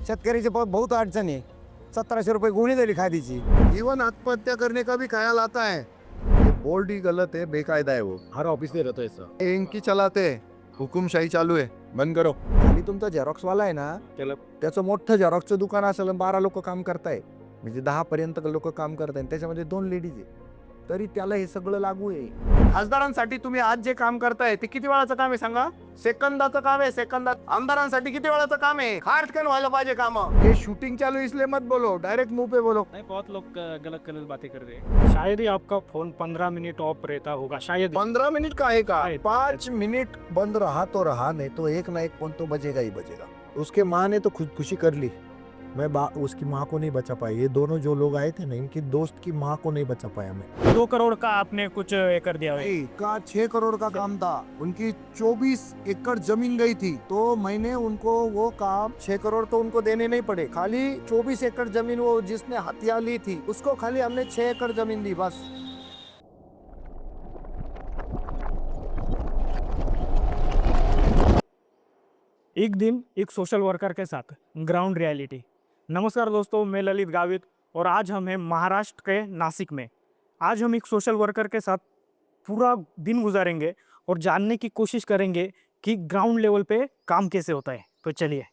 शेतकऱ्याचे बहुत अडचण आहे. 1700 रुपये गोणी झाली खादीची. इवन आत्महत्या करने का भी ख्याल आता है। ये बोर्ड ही गलत है, बेकायदा है वो। हर ऑफिस में रहता है सर. ये इनकी चलाते हैं, हुकुमशाही चालू है, बंद करो। आणि तुमचा झेरॉक्सवाला आहे ना, त्याचं मोठं झेरॉक्सचं दुकान असेल आणि 12 लोक काम करताय, म्हणजे 10 पर्यंत लोक काम करताय, त्याच्यामध्ये 2 लेडीज आहे, तरी त्याला हे सगळं लागू आहे. खासदारांसाठी तुम्ही आज जे काम करताय ते किती वेळाचं काम आहे सांगा? सेकंदाचं काम आहे, सेकंदात. आमदारांसाठी किती वेळाचं काम आहे? खाटकन व्हायला पाहिजे काम. ये शूटिंग चालू है इसलिए मत बोलो, डायरेक्ट मुंह पे बोलो. नहीं, बहुत लोग गलत गलत बातें कर रहे हैं. शायद ही आपका फोन 15 मिनट ऑफ रहता होगा, शायद. 15 मिनट का है का? 5 मिनट बंद रहा तो रहा, नहीं तो एक ना एक फोन तो बजेगा ही बजेगा. उसके माँ ने तो खुदकुशी कर ली. मैं उसकी माँ को नहीं बचा पाई. ये दोनों जो लोग आए थे ना, इनकी दोस्त की माँ को नहीं बचा पाया मैं. 2 करोड़ का आपने कुछ कर दिया है. का 6 करोड़ का काम था. उनकी 24 एकड़ जमीन गई थी, तो मैंने उनको वो काम 6 करोड़ तो उनको देने नहीं पड़े. खाली 24 एकड़ जमीन वो जिसने हत्या ली थी उसको खाली हमने 6 एकड़ जमीन दी बस. एक दिन एक सोशल वर्कर के साथ ग्राउंड रियलिटी. नमस्कार दोस्तों, मैं ललित गावित और आज हम हैं महाराष्ट्र के नासिक में. आज हम एक सोशल वर्कर के साथ पूरा दिन गुजारेंगे और जानने की कोशिश करेंगे कि ग्राउंड लेवल पे काम कैसे होता है. तो चलिए.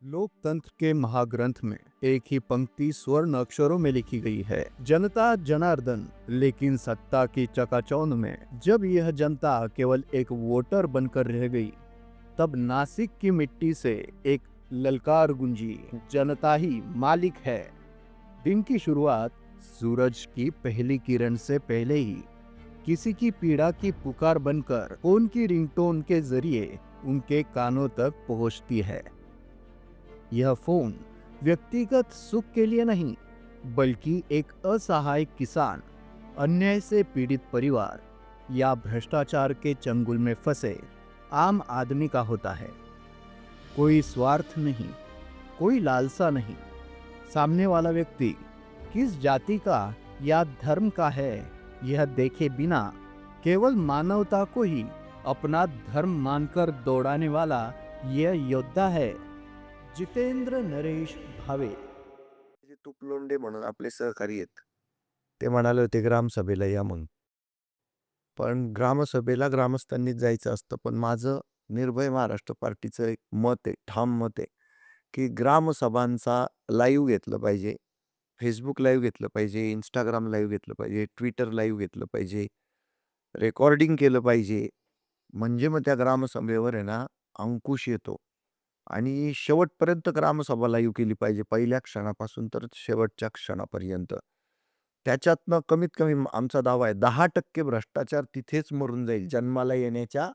लोकतंत्र के महाग्रंथ में एक ही पंक्ति स्वर्ण अक्षरों में लिखी गई है, जनता जनार्दन. लेकिन सत्ता की चकाचौंध में जब यह जनता केवल एक वोटर बनकर रह गई, तब नासिक की मिट्टी से एक ललकार गुंजी, जनता ही मालिक है. दिन की शुरुआत सूरज की पहली किरण से पहले ही किसी की पीड़ा की पुकार बनकर फोन की रिंगटोन के जरिए उनके कानों तक पहुंचती है. यह फोन व्यक्तिगत सुख के लिए नहीं, बल्कि एक असहाय किसान, अन्याय से पीड़ित परिवार या भ्रष्टाचार के चंगुल में फंसे आम आदमी का होता है. कोई स्वार्थ नहीं, कोई लालसा नहीं. सामने वाला व्यक्ति किस जाति का या धर्म का है यह देखे बिना केवल मानवता को ही अपना धर्म मानकर दौड़ाने वाला यह योद्धा है जितेंद्र नरेश भावे. तुपलोंडे म्हणून आपले सहकारी आहेत, ते म्हणाले होते ग्रामसभेला या म्हणून. पण ग्रामसभेला ग्रामस्थांनीच जायचं असतं. पण माझं निर्भय महाराष्ट्र पार्टीचं एक मत आहे, ठाम मत आहे, की ग्रामसभांचा लाईव्ह घेतलं पाहिजे, फेसबुक लाईव्ह घेतलं पाहिजे, इंस्टाग्राम लाईव्ह घेतलं पाहिजे, ट्विटर लाईव्ह घेतलं पाहिजे, रेकॉर्डिंग केलं पाहिजे. म्हणजे मग त्या ग्रामसभेवर आहे ना अंकुश येतो. आणि शेवटपर्यंत ग्रामसभा लाईव्ह केली पाहिजे, पहिल्या क्षणापासून तर शेवटच्या क्षणापर्यंत. त्याच्यातनं कमीत कमी आमचा दावा आहे 10% भ्रष्टाचार तिथेच मरून जाईल, जन्माला येण्याच्या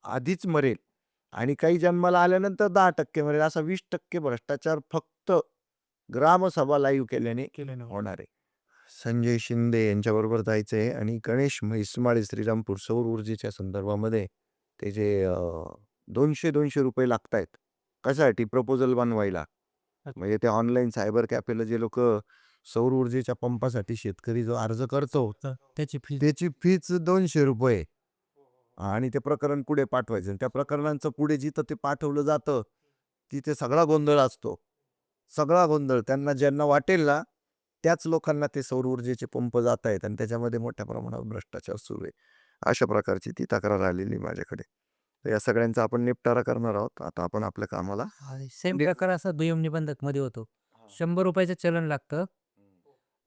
आधीच मरेल. आणि काही जन्माला आल्यानंतर 10% मरेल. असा 20% भ्रष्टाचार फक्त ग्रामसभा लाईव्ह केल्याने होणार आहे. संजय शिंदे यांच्याबरोबर जायचं आहे आणि गणेश म्हैसमाळे श्रीरामपूर सौर ऊर्जेच्या संदर्भामध्ये ते जे 200 रुपये लागतायत कशासाठी प्रपोजल बनवायला. म्हणजे ते ऑनलाईन सायबर कॅफेला जे लोक सौर ऊर्जेच्या पंपासाठी शेतकरी जो अर्ज करतो त्याची फीच 200 रुपये. आणि ते प्रकरण पुढे पाठवायचं. त्या प्रकरणांचं पुढे जिथं ते पाठवलं जातं तिथे सगळा गोंधळ असतो. सगळा गोंधळ त्यांना ज्यांना वाटेल ना त्याच लोकांना ते सौर ऊर्जेचे पंप जात आहेत आणि त्याच्यामध्ये मोठ्या प्रमाणावर भ्रष्टाचार सुरू आहे. अशा प्रकारची ती तक्रार आलेली माझ्याकडे. तर या सगळ्यांचा आपण निपटारा करणार आहोत. आता आपण आपल्या कामाला. सेम प्रकार असा दुय्यम निबंधक मध्ये होतो. 100 रुपयाचं चलन लागतं.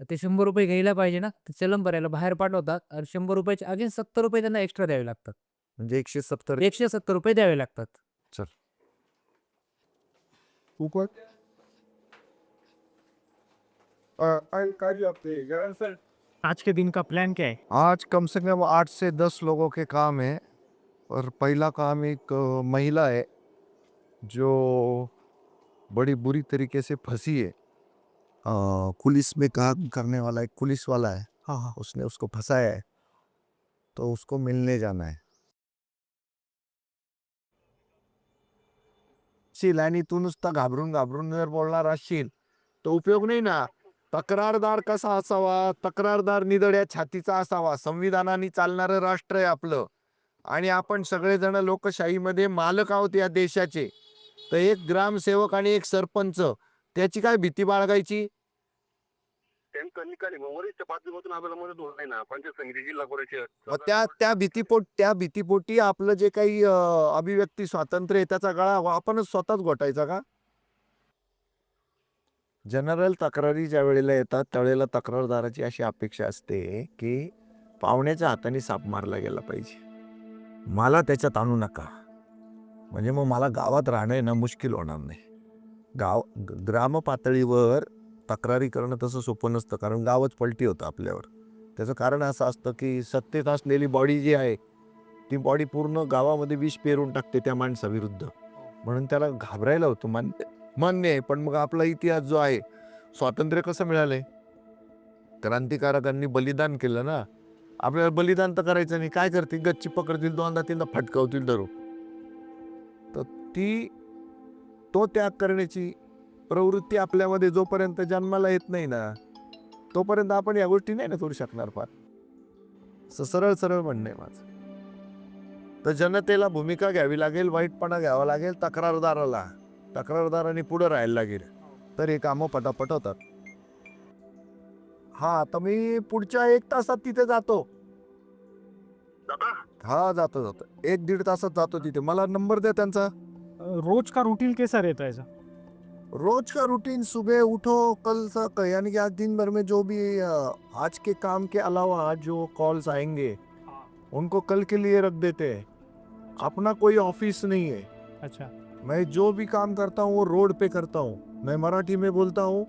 ते 100 रुपये घ्यायला पाहिजे ना, ते चलन भरायला बाहेर पाठवतात आणि 100 रुपयाचे अगेन 70 रुपये त्यांना एक्स्ट्रा द्यावे लागतात. म्हणजे 170 170 रुपये द्यावे लागतात. चल आज के दिन का प्लान क्या है? आज कम से कम 8 से 10 लोगों के काम है. और पहला काम एक महिला है जो बड़ी बुरी तरीके से फंसी है. पुलिस में काम करने वाला एक पुलिस वाला है. हाँ. उसने उसको फंसाया है, तो उसको मिलने जाना है. आणि तू नुसता घाबरून घाबरून जर बोलणार असशील तर उपयोग नाही ना. तक्रारदार कसा असावा? तक्रारदार निधड्या छातीचा असावा. संविधानाने चालणारं राष्ट्र आहे आपलं आणि आपण सगळेजण लोकशाहीमध्ये मालक आहोत या देशाचे. तर एक ग्रामसेवक आणि एक सरपंच त्याची काय भीती बाळगायची? त्यांचा निकाल आहे. मग वरिष्ठ पातळीपासून आपल्याला मदत होत नाही ना. पंचायत समिती, जिल्हा परिषद, मग त्या भीतीपोटी आपलं जे काही अभिव्यक्ती स्वातंत्र्य आहे त्याचा गळा आपणच स्वतःच घोटायचा का? जनरल तक्रारी ज्या वेळेला येतात त्यावेळेला तक्रारदाराची अशी अपेक्षा असते की पाहुण्याच्या हाताने साप मारला गेला पाहिजे, मला त्याच्यात आणू नका. म्हणजे मग मला गावात राहणं आहे ना मुश्किल होणार नाही. ग्राम पातळीवर तक्रारी करणं तसं सोपं नसतं, कारण गावच पलटी होतं आपल्यावर. त्याचं कारण असं असतं की सत्तेत असलेली बॉडी जी आहे ती बॉडी पूर्ण गावामध्ये विष पेरून टाकते त्या माणसाविरुद्ध, म्हणून त्याला घाबरायला होतं. मान्य आहे, पण मग आपला इतिहास जो आहे, स्वातंत्र्य कसं मिळालंय? क्रांतिकारकांनी बलिदान केलं ना. आपल्याला बलिदान तर करायचं नाही, काय करतील? गच्ची पकडतील, दोनदा तीनदा फटकावतील धरून. तर तो त्याग करण्याची प्रवृत्ती आपल्यामध्ये जोपर्यंत जन्माला येत नाही ना तोपर्यंत आपण या गोष्टी नाही ना करू शकणार. फार सरळ सरळ म्हणणं आहे माझं. तर जनतेला भूमिका घ्यावी लागेल, वाईटपणा घ्यावा लागेल, तक्रारदारांनी पुढे राहायला लागेल, तर हे कामं पटापट होतात. हा, तर मी पुढच्या 1 तासात तिथे जातो. हा, जातो 1-1.5 तासात जातो तिथे. मला नंबर दे त्यांचा. रोज का रूटीन कैसा रहता है सर? रोज का रूटीन, सुबह उठो, यानी कि आज दिन भर में जो भी आज के काम के अलावा जो कॉल्स आएंगे उनको कल के लिए रख देते हैं. अपना कोई ऑफिस नहीं है. अच्छा. मैं जो भी काम करता हूँ वो रोड पे करता हूँ. मैं मराठी में बोलता हूँ,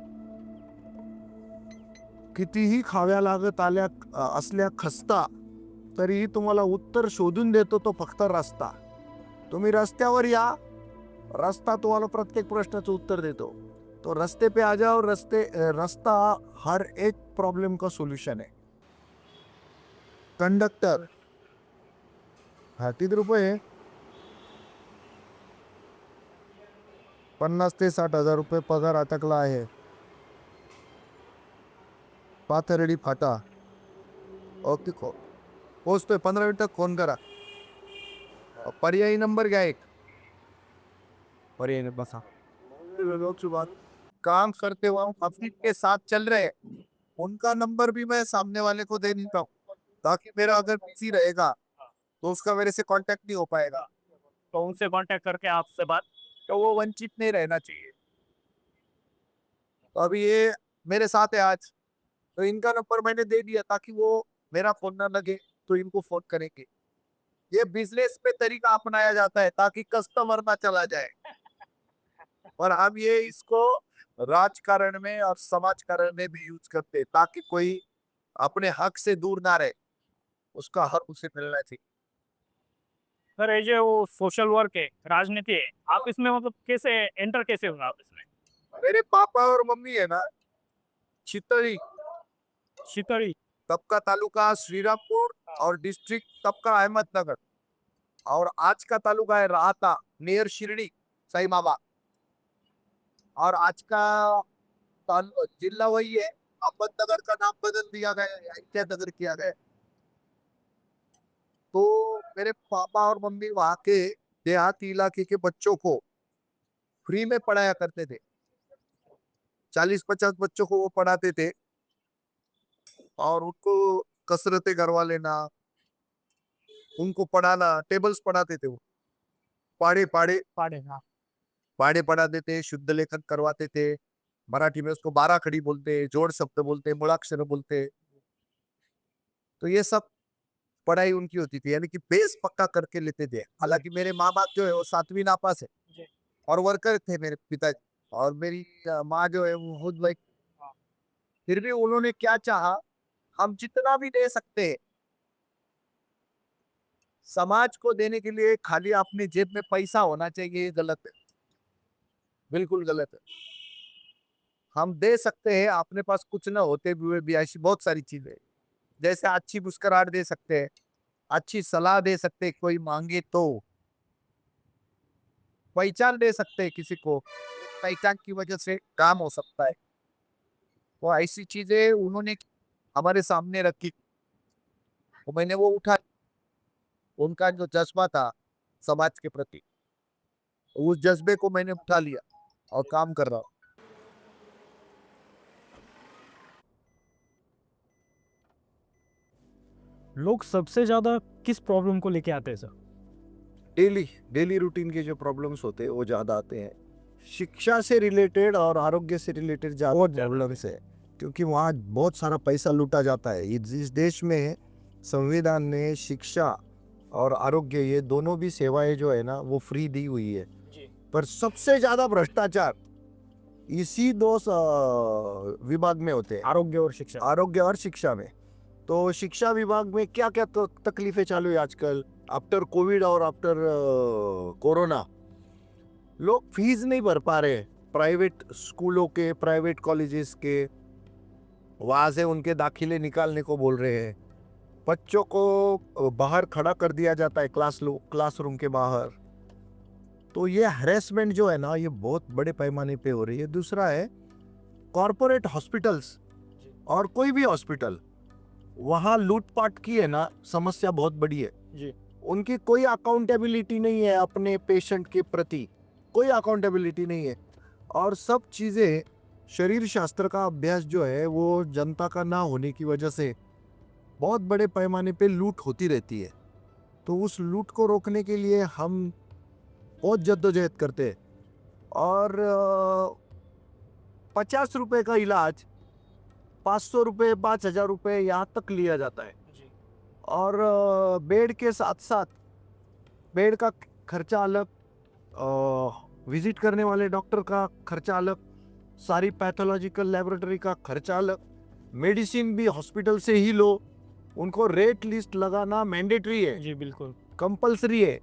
कितीही खाव्या लागत असल्या खस्ता तरीही तुम्हाला उत्तर शोधून देतो तो फक्त रस्ता. तुम्ही रस्त्यावर या, रास्ता तुम्हाला प्रत्येक प्रश्नाचं उत्तर देतो. तो रस्ते पे आ जाओ. रास्ता हर एक प्रॉब्लम का सोल्यूशन है. कंडक्टर, हा, किती रुपये? 50 ते 60 हजार रुपये पगार अटकला आहे. पाथर्डी फाटा. ओके, पोचतोय 15 मिनिटात. फोन करा. पर्यायी नंबर घ्या एक. पर्यायी बसा. काम करते हुआ ऑफिस के साथ चल रहे, उनका नंबर भी मैं सामने वाले को दे देता हूँ, ताकि मेरा अगर बिजी रहेगा तो उसका मेरे से कांटेक्ट नहीं हो पाएगा. तो उनसे कांटेक्ट करके आपसे बात. तो वो वंचित नहीं रहना चाहिए. तो अभी ये मेरे साथ है आज, तो इनका नंबर मैंने दे दिया ताकि वो मेरा फोन ना लगे तो इनको फोन करेंगे. ये बिजनेस में तरीका अपनाया जाता है ताकि कस्टमर ना चला जाए, और हम ये इसको राजकारण में और समाजकारण में भी यूज करते हैं ताकि कोई अपने हक से दूर ना रहे, उसका हक उसे मिलना चाहिए. सर ये जो वो सोशल वर्क है, राजनीति है, आप इसमें मतलब कैसे एंटर कैसे हुआ आप इसमें? मेरे पापा और मम्मी है ना चितरी, शीतड़ी. तबका तालुका श्रीरामपुर और डिस्ट्रिक्ट तबका अहमदनगर, और आज का तालुका है राहता नियर शिरडी साई बाबा, और आज का जिला वही है. अहमदनगर का नाम बदल दिया गया है, नगर किया गया है. तो मेरे पापा और मम्मी वहां के देहाती इलाके के बच्चों को फ्री में पढ़ाया करते थे. 40-50 बच्चों को वो पढ़ाते थे, और उनको कसरतें करवा लेना, उनको पढ़ाना, टेबल्स पढ़ाते थे. वो पाड़े पाड़े पाड़े. हाँ. पाड़े पढ़ाते थे, शुद्ध लेखन करवाते थे. मराठी में उसको 12 खड़ी बोलते, जोड़ शब्द बोलते, मूलाक्षर बोलते. तो ये सब पढ़ाई उनकी होती थी, यानी कि बेस पक्का करके लेते थे. हालांकि मेरे माँ बाप जो है वो 7वीं नापास है जी. और वर्कर थे मेरे पिताजी, और मेरी माँ जो है वो खुद लाइक. फिर भी उन्होंने क्या चाहा, हम जितना भी दे सकते हैं समाज को देने के लिए, खाली अपनी जेब में पैसा होना चाहिए, ये गलत है, बिल्कुल गलत है. हम दे सकते हैं, अपने पास कुछ ना होते हुए भी ऐसी बहुत सारी चीजें, जैसे अच्छी मुस्कुराहट दे सकते हैं, अच्छी सलाह दे सकते हैं, कोई मांगे तो पहचान दे सकते हैं किसी को, पहचान की वजह से काम हो सकता है. वो ऐसी चीजें उन्होंने हमारे सामने रखी, तो मैंने वो उठा. उनका जो जज्बा था समाज के प्रति उस जज्बे को मैंने उठा लिया और काम कर रहा हूँ। लोग सबसे ज़्यादा किस प्रॉब्लम को लेके आते हैं सर? डेली रूटीन के जो प्रॉब्लम्स होते हैं वो ज़्यादा आते हैं। शिक्षा से रिलेटेड और आरोग्य से रिलेटेड ज़्यादा प्रॉब्लम्स है, क्योंकि वहाँ बहुत सारा पैसा लूटा जाता है। इस देश में संविधान ने शिक्षा और आरोग्य ये दोनों भी सेवाएं जो है ना वो फ्री दी हुई है, पर सबसे ज़्यादा भ्रष्टाचार इसी दो विभाग में होते हैं, आरोग्य और शिक्षा। आरोग्य और शिक्षा में। तो शिक्षा विभाग में क्या क्या तकलीफें चालू है आजकल आफ्टर कोविड और आफ्टर कोरोना। लोग फीस नहीं भर पा रहे प्राइवेट स्कूलों के, प्राइवेट कॉलेजेस के, वहाँ से उनके दाखिले निकालने को बोल रहे हैं। बच्चों को बाहर खड़ा कर दिया जाता है क्लासरूम के बाहर। तो ये हरेसमेंट जो है ना ये बहुत बड़े पैमाने पे हो रही है। दूसरा है कॉरपोरेट हॉस्पिटल्स और कोई भी हॉस्पिटल, वहाँ लूटपाट की है ना समस्या बहुत बड़ी है जी। उनकी कोई अकाउंटेबिलिटी नहीं है, अपने पेशेंट के प्रति कोई अकाउंटेबिलिटी नहीं है। और सब चीज़ें शरीर शास्त्र का अभ्यास जो है वो जनता का ना होने की वजह से बहुत बड़े पैमाने पे लूट होती रहती है। तो उस लूट को रोकने के लिए हम बहुत जद्दोजहद करते हैं। और 50 रुपए का इलाज 500 रुपये 5,000 रुपये यहाँ तक लिया जाता है। और बेड के साथ साथ बेड का खर्चा अलग, विजिट करने वाले डॉक्टर का खर्चा अलग, सारी पैथोलॉजिकल लेबोरेटरी का खर्चा अलग, मेडिसिन भी हॉस्पिटल से ही लो। उनको रेट लिस्ट लगाना मैंडेटरी है, जी बिल्कुल। कंपलसरी है,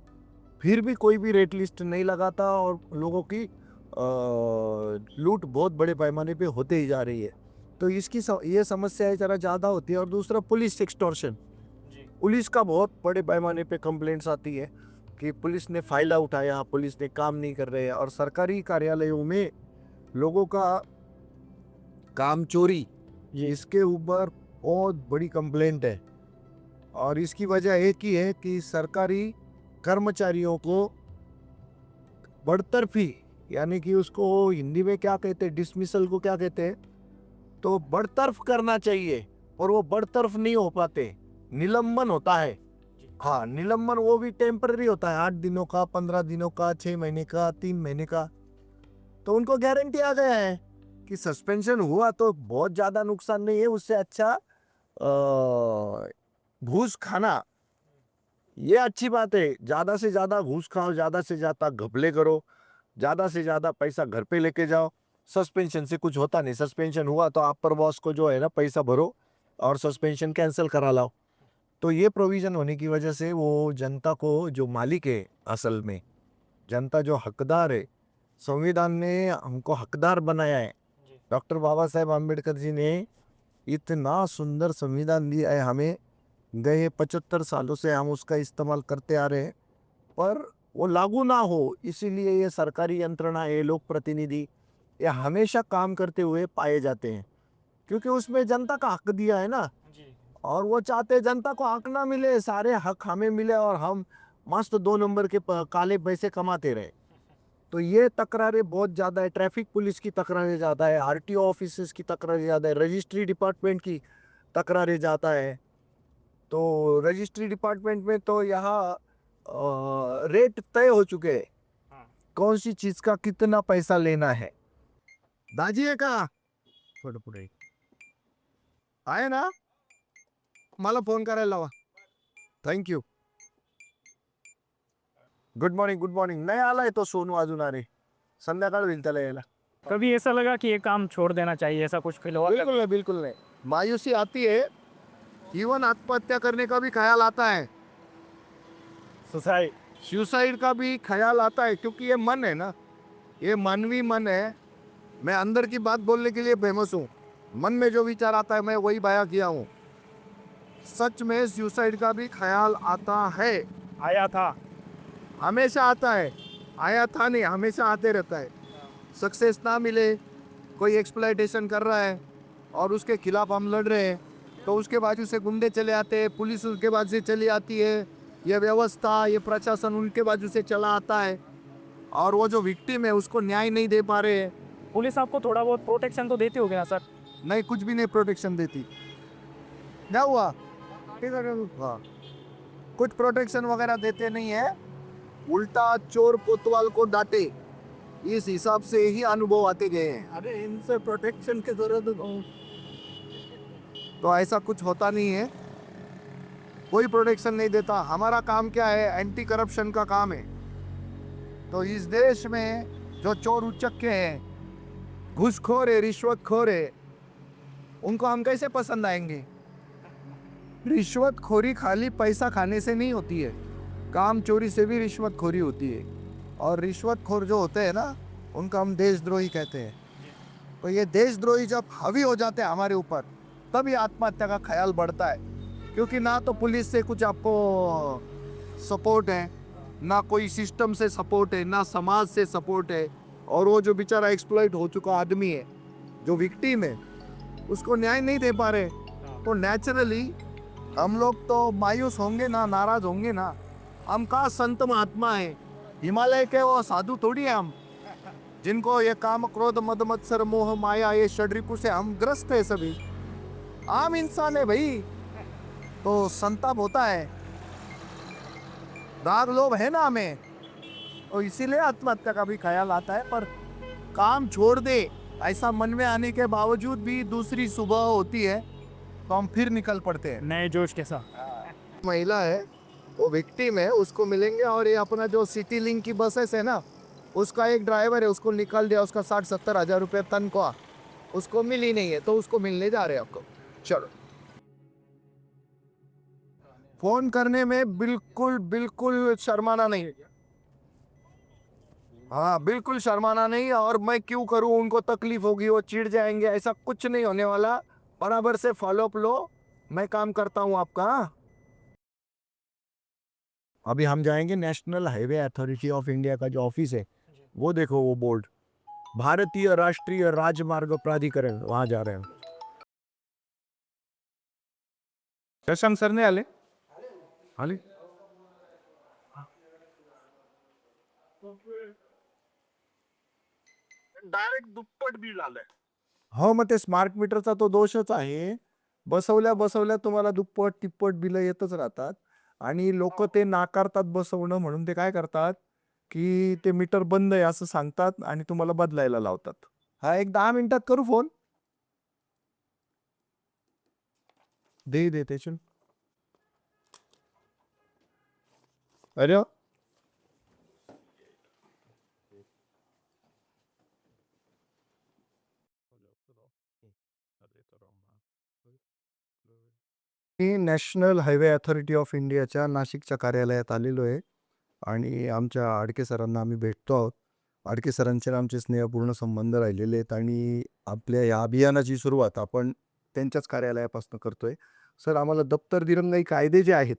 फिर भी कोई भी रेट लिस्ट नहीं लगाता और लोगों की लूट बहुत बड़े पैमाने पे होते ही जा रही है। तो इसकी ये समस्या ज़रा ज़्यादा होती है। और दूसरा पुलिस एक्सटॉर्शन, पुलिस का बहुत बड़े पैमाने पे कंप्लेंट्स आती है कि पुलिस ने फायदा उठाया, पुलिस ने काम नहीं कर रहे हैं। और सरकारी कार्यालयों में लोगों का काम चोरी, इसके ऊपर बहुत बड़ी कंप्लेंट है। और इसकी वजह एक ही है कि सरकारी कर्मचारियों को बढ़तरफी, यानी कि उसको हिंदी में क्या कहते हैं, डिसमिसल को क्या कहते हैं, तो बड़तरफ करना चाहिए और वो बड़तरफ नहीं हो पाते, निलंबन होता है। हाँ, निलंबन वो भी टेम्पररी होता है, 8 दिनों का, 15 दिनों का, 6 महीने का, 3 महीने का। तो उनको गारंटी आ गया है कि सस्पेंशन हुआ तो बहुत ज़्यादा नुकसान नहीं है, उससे अच्छा घूस खाना ये अच्छी बात है। ज़्यादा से ज़्यादा घूस खाओ, ज़्यादा से ज़्यादा घपले करो, ज़्यादा से ज़्यादा पैसा घर पे लेके जाओ। सस्पेंशन से कुछ होता नहीं, सस्पेंशन हुआ तो आप पर बॉस को जो है ना पैसा भरो और सस्पेंशन कैंसिल करा लाओ। तो ये प्रोविज़न होने की वजह से वो जनता को, जो मालिक है असल में, जनता जो हकदार है, संविधान ने हमको हकदार बनाया है। डॉक्टर बाबा साहेब आम्बेडकर जी ने इतना सुंदर संविधान दिया है हमें, गए 75 सालों से हम उसका इस्तेमाल करते आ रहे हैं, पर वो लागू ना हो इसीलिए ये सरकारी यंत्रणा है, लोक प्रतिनिधि, ये हमेशा काम करते हुए पाए जाते हैं, क्योंकि उसमें जनता का हक दिया है ना। और वो चाहते हैं जनता को हक ना मिले, सारे हक हमें मिले और हम मस्त 2 नंबर के काले पैसे कमाते रहे। तो ये तकरारें बहुत ज़्यादा है। ट्रैफिक पुलिस की तकरारें ज़्यादा है, आरटीओ ऑफिसर्स की तकरारें ज़्यादा है, रजिस्ट्री डिपार्टमेंट की तकरारें ज़्यादा है। तो रजिस्ट्री डिपार्टमेंट में तो यहाँ रेट तय हो चुके हैं, कौन सी चीज़ का कितना पैसा लेना है। दाजी आहे का? थोडं पुढे आहे ना, मला फोन करायला लावा। Thank you. Good morning, good morning. नाही आलाय तो सोनू अजून, अरे संध्याकाळ होईल त्याला यायला। कभी ऐसा लगा कि ये काम छोड़ देना चाहिए, ऐसा कुछ फील हुआ? बिल्कुल नहीं, बिल्कुल नहीं। मायूसी आती है, इवन आत्महत्या करने का भी ख्याल आता है, सुसाइड का भी ख्याल आता है, क्योंकि ये मन है ना, ये मानवी मन है। मैं अंदर की बात बोलने के लिए फेमस हूँ, मन में जो विचार आता है मैं वही बयां किया हूँ। सच में सुसाइड का भी ख्याल आता है, आया था। हमेशा आता है, आया था नहीं, हमेशा आते रहता है। सक्सेस ना मिले, कोई एक्सप्लॉयटेशन कर रहा है और उसके खिलाफ हम लड़ रहे हैं, तो उसके बाजू से गुंडे चले आते हैं, पुलिस उसके बाजू से चली आती है, ये व्यवस्था, ये प्रशासन उनके बाजू से चला आता है और वो जो विक्टिम है उसको न्याय नहीं दे पा रहे हैं। पुलिस आपको थोड़ा बहुत प्रोटेक्शन तो देती होगी ना सर? नहीं, कुछ भी नहीं प्रोटेक्शन देती। क्या हुआ? हाँ, कुछ प्रोटेक्शन वगैरह देते नहीं है, उल्टा चोर कोतवाल को डांटे, इस हिसाब से ही अनुभव आते गए हैं। अरे इनसे प्रोटेक्शन की जरूरत तो ऐसा कुछ होता नहीं है, कोई प्रोटेक्शन नहीं देता। हमारा काम क्या है? एंटी करप्शन का काम है। तो इस देश में जो चोर उचक्के हैं, घूसखोर है, रिश्वतखोर है, उनको हम कैसे पसंद आएंगे? रिश्वतखोरी खाली पैसा खाने से नहीं होती है, काम चोरी से भी रिश्वतखोरी होती है। और रिश्वतखोर जो होते हैं ना, उनको हम देशद्रोही कहते हैं। तो ये देशद्रोही जब हावी हो जाते हैं हमारे ऊपर, तभी आत्महत्या का ख्याल बढ़ता है। क्योंकि ना तो पुलिस से कुछ आपको सपोर्ट है, ना कोई सिस्टम से सपोर्ट है, ना समाज से सपोर्ट है। और वो जो बेचारा एक्सप्लॉइट हो चुका आदमी है, जो विक्टिम है, उसको न्याय नहीं दे पा रहे। तो नेचुरली हम लोग तो मायूस होंगे ना, नाराज होंगे ना। हम कहाँ संत महात्मा है, हिमालय के वो साधु थोड़ी है हम, जिनको ये काम क्रोध मद मत्सर मोह माया ये षड्रिपु से हम ग्रस्त है। सभी आम इंसान है भाई, तो संताप होता है, राग लोभ है ना हमें, तो इसीलिए आत्महत्या का भी ख्याल आता है। पर काम छोड़ दे ऐसा मन में आने के बावजूद भी दूसरी सुबह होती है, तो हम फिर निकल पड़ते हैं। नए जोश के साथ। महिला है, वो विक्टिम है, उसको मिलेंगे। और ये अपना जो सिटी लिंक की बसेस है ना, उसका एक ड्राइवर है, उसको निकाल दिया, उसका 60-70 हज़ार रुपये तनख्वाह, उसको मिली नहीं है, तो उसको मिलने जा रहे हैं आपको। चलो, फोन करने में बिल्कुल बिल्कुल शर्माना नहीं। हाँ, बिल्कुल शर्माना नहीं। और मैं क्यों करूँ, उनको तकलीफ होगी, वो चिढ़ जाएंगे, ऐसा कुछ नहीं होने वाला। बराबर से फॉलोअप लो, मैं काम करता हूँ आपका। अभी हम जाएंगे national highway authority of India का जो ऑफिस है, वो देखो, वो बोर्ड, भारतीय राष्ट्रीय राजमार्ग प्राधिकरण, वहां जा रहे हैं। शशांक सर नहीं आले? आले? डायरेक्ट दुप्पट बिल आलंय. हो, मग ते स्मार्ट मीटरचा तो दोषच आहे. बसवल्या बसवल्या तुम्हाला दुप्पट तिप्पट बिलं येतच राहतात. आणि लोक ते नाकारतात बसवणं, म्हणून ते काय करतात की ते मीटर बंद आहे असं सांगतात आणि तुम्हाला बदलायला लावतात. हा, एक 10 मिनिटात करू फोन. दे त्याच्यान. अरे मी नॅशनल हायवे अथॉरिटी ऑफ इंडियाच्या नाशिकच्या कार्यालयात आलेलो आहे आणि आमच्या आडके सरांना आम्ही भेटतो आहोत. आडके सरांचे आणि आमचे स्नेहपूर्ण संबंध राहिलेले आहेत आणि आपल्या या अभियानाची सुरुवात आपण त्यांच्याच कार्यालयापासून करतोय. सर, आम्हाला दप्तर दिरंगाई कायदे जे आहेत,